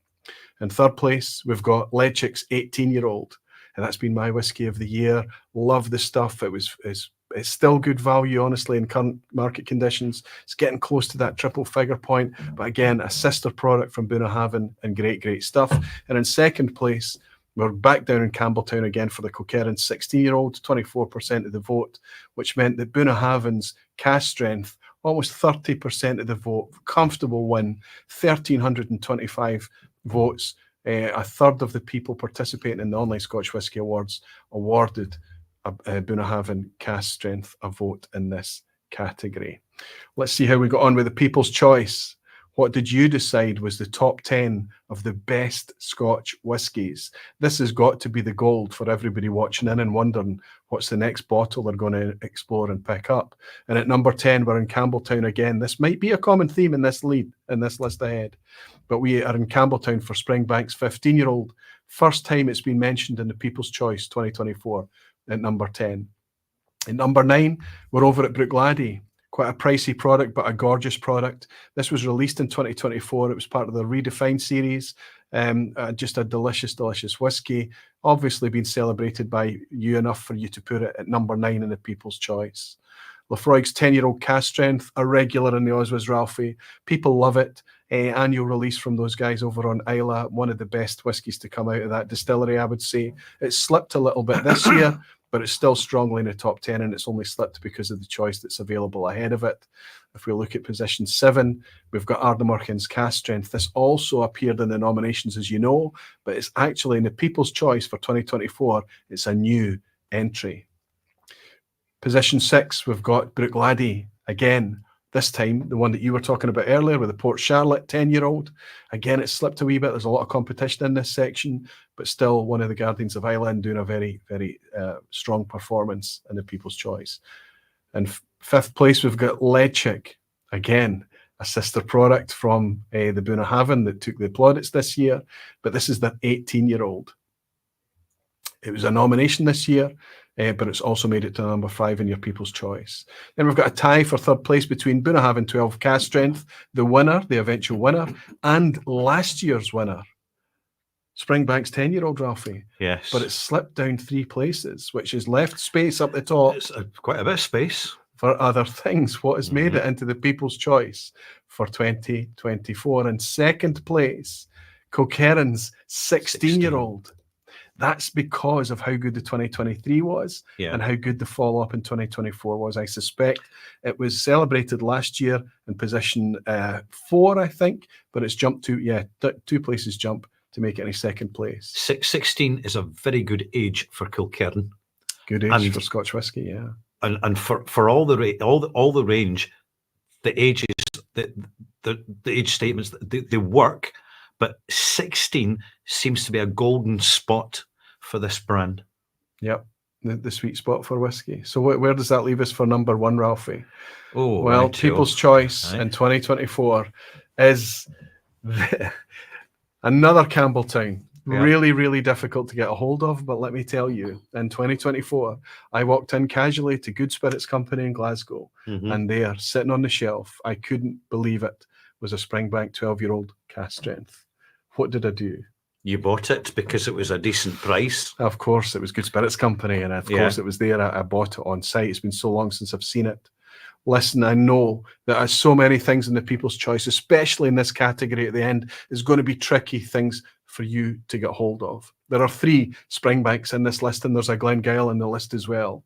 In 3rd place, we've got Lechick's 18-year-old. And that's been my whiskey of the year. Love the stuff. It's still good value, honestly, in current market conditions. It's getting close to that triple figure point. But again, a sister product from Bunnahabhain and great, great stuff. And in 2nd place, we're back down in Campbelltown again for the Kilkerran 16-year-old, 24% of the vote, which meant that Bunnahabhain's cask strength, almost 30% of the vote, comfortable win, 1,325 votes. A third of the people participating in the Online Scotch Whisky Awards awarded Bunnahabhain cask strength a vote in this category. Let's see how we got on with the People's Choice. What did you decide was the top 10 of the best Scotch whiskies? This has got to be the gold for everybody watching in and wondering what's the next bottle they're going to explore and pick up. And at number 10, we're in Campbelltown again. This might be a common theme in this list ahead. But we are in Campbelltown for Springbank's 15-year-old. First time it's been mentioned in the People's Choice 2024 at number 10. At number 9, we're over at Brookladdy. Quite a pricey product, but a gorgeous product. This was released in 2024. It was part of the Redefined series. Just a delicious, delicious whiskey. Obviously been celebrated by you enough for you to put it at number 9 in the People's Choice. Lafroig's 10-year-old cask strength, a regular in the OSWAs, Ralfy. People love it. annual release from those guys over on Isla. One of the best whiskies to come out of that distillery, I would say. It's slipped a little bit this year, but it's still strongly in the top 10, and it's only slipped because of the choice that's available ahead of it. If we look at position 7, we've got Ardnamurchan's Cask Strength. This also appeared in the nominations, as you know, but it's actually in the People's Choice for 2024. It's a new entry. Position 6, we've got Bruichladdich again. This time, the one that you were talking about earlier with the Port Charlotte 10-year-old. Again, it's slipped a wee bit. There's a lot of competition in this section, but still one of the Guardians of Ireland doing a very, very strong performance in the People's Choice. And 5th place, we've got Leitchik. Again, a sister product from the Bunnahabhain that took the plaudits this year, but this is the 18-year-old. It was a nomination this year, but it's also made it to number 5 in your People's Choice. Then we've got a tie for 3rd place between Bunnahabhain 12 Cask Strength, the winner, the eventual winner, and last year's winner, Springbank's 10-year-old, Ralphie. Yes. But it's slipped down 3 places, which has left space up the top. It's quite a bit of space. For other things. What has made it into the People's Choice for 2024? In 2nd place, Kilkerran's 16-year-old. That's because of how good the 2023 was and how good the follow-up in 2024 was. I suspect it was celebrated last year in position 4, I think, but it's jumped to, 2 places jump to make it in 2nd place. 16 is a very good age for Kilkerran. Good age for Scotch whisky, yeah. And for all the range, the ages, the age statements, they work. But 16 seems to be a golden spot for this brand. Yep, the sweet spot for whiskey. So where does that leave us for number 1, Ralphie? Oh, well, right, People's Choice in 2024 is another Campbelltown. Yeah. Really, really difficult to get a hold of, but let me tell you, in 2024, I walked in casually to Good Spirits Company in Glasgow, and there, sitting on the shelf, I couldn't believe it, was a Springbank 12-year-old Cask Strength. What did I do? You bought it because it was a decent price. Of course, it was Good Spirits Company, and of course it was there. I bought it on site. It's been so long since I've seen it. Listen, I know that there's so many things in the People's Choice, especially in this category at the end, is going to be tricky things for you to get hold of. There are 3 Springbanks in this list, and there's a Glengyle in the list as well.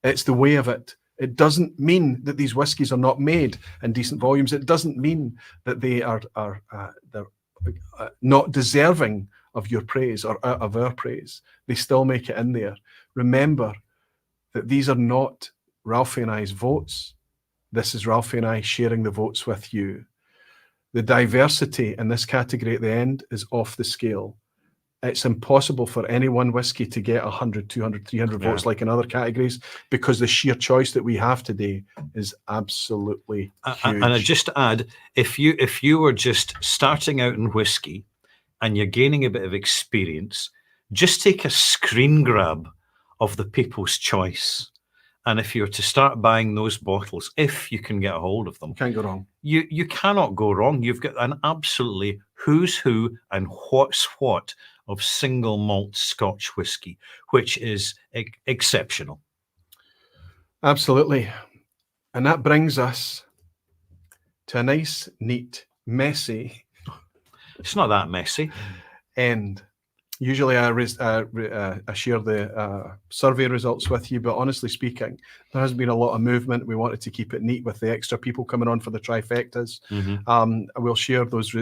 It's the way of it. It doesn't mean that these whiskies are not made in decent volumes. It doesn't mean that they are not deserving of your praise or of our praise. They still make it in there. Remember that these are not Ralphie and I's votes. This is Ralphie and I sharing the votes with you. The diversity in this category at the end is off the scale. It's impossible for any one whiskey to get 100, 200, 300 votes like in other categories, because the sheer choice that we have today is absolutely huge. And I just add, if you were just starting out in whiskey and you're gaining a bit of experience, just take a screen grab of the People's Choice. And if you were to start buying those bottles, if you can get a hold of them, can't go wrong. You cannot go wrong. You've got an absolutely who's who and what's what of single malt Scotch whisky, which is exceptional. Absolutely. And that brings us to a nice, neat, messy... It's not that messy. End. Usually I share the survey results with you, but honestly speaking, there has been a lot of movement. We wanted to keep it neat with the extra people coming on for the trifectas. We'll share those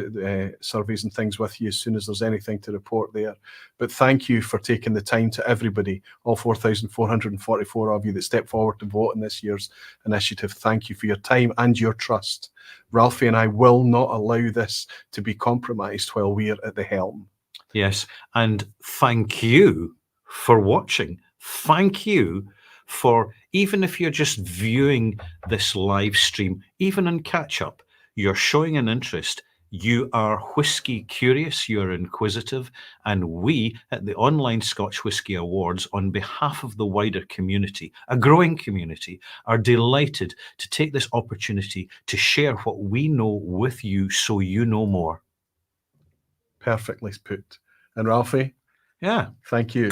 surveys and things with you as soon as there's anything to report there. But thank you for taking the time, to everybody, all 4,444 of you that stepped forward to vote in this year's initiative. Thank you for your time and your trust. Ralphie and I will not allow this to be compromised while we're at the helm. Yes, and thank you for watching. Thank you for, even if you're just viewing this live stream, even in catch-up, you're showing an interest. You are whiskey curious, you're inquisitive, and we at the Online Scotch Whisky Awards, on behalf of the wider community, a growing community, are delighted to take this opportunity to share what we know with you so you know more. Perfectly put. And Ralphie? Yeah. Thank you.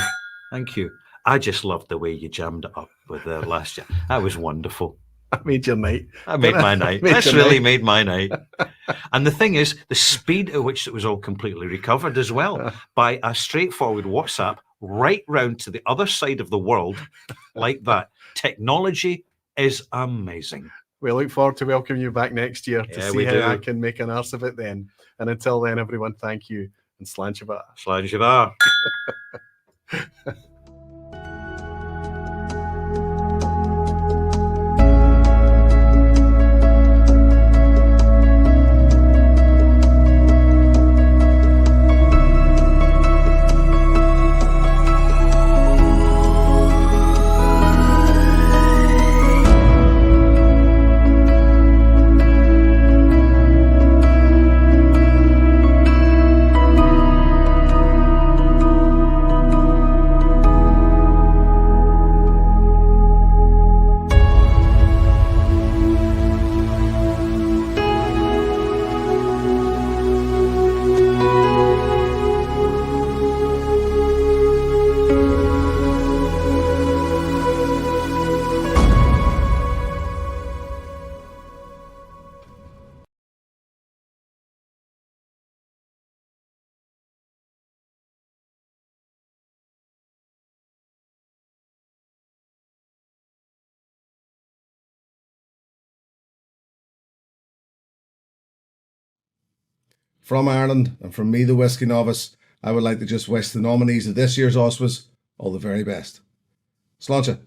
Thank you. I just loved the way you jammed it up with last year. That was wonderful. That made your night. That made my night. That's really made my night. And the thing is, the speed at which it was all completely recovered as well by a straightforward WhatsApp right round to the other side of the world like that. Technology is amazing. We look forward to welcoming you back next year to see how I can make an arse of it then. And until then, everyone, thank you and slanjava. Slanjava. From Ireland and from me, the Whiskey Novice, I would like to just wish the nominees of this year's OSWAs all the very best. Sláinte.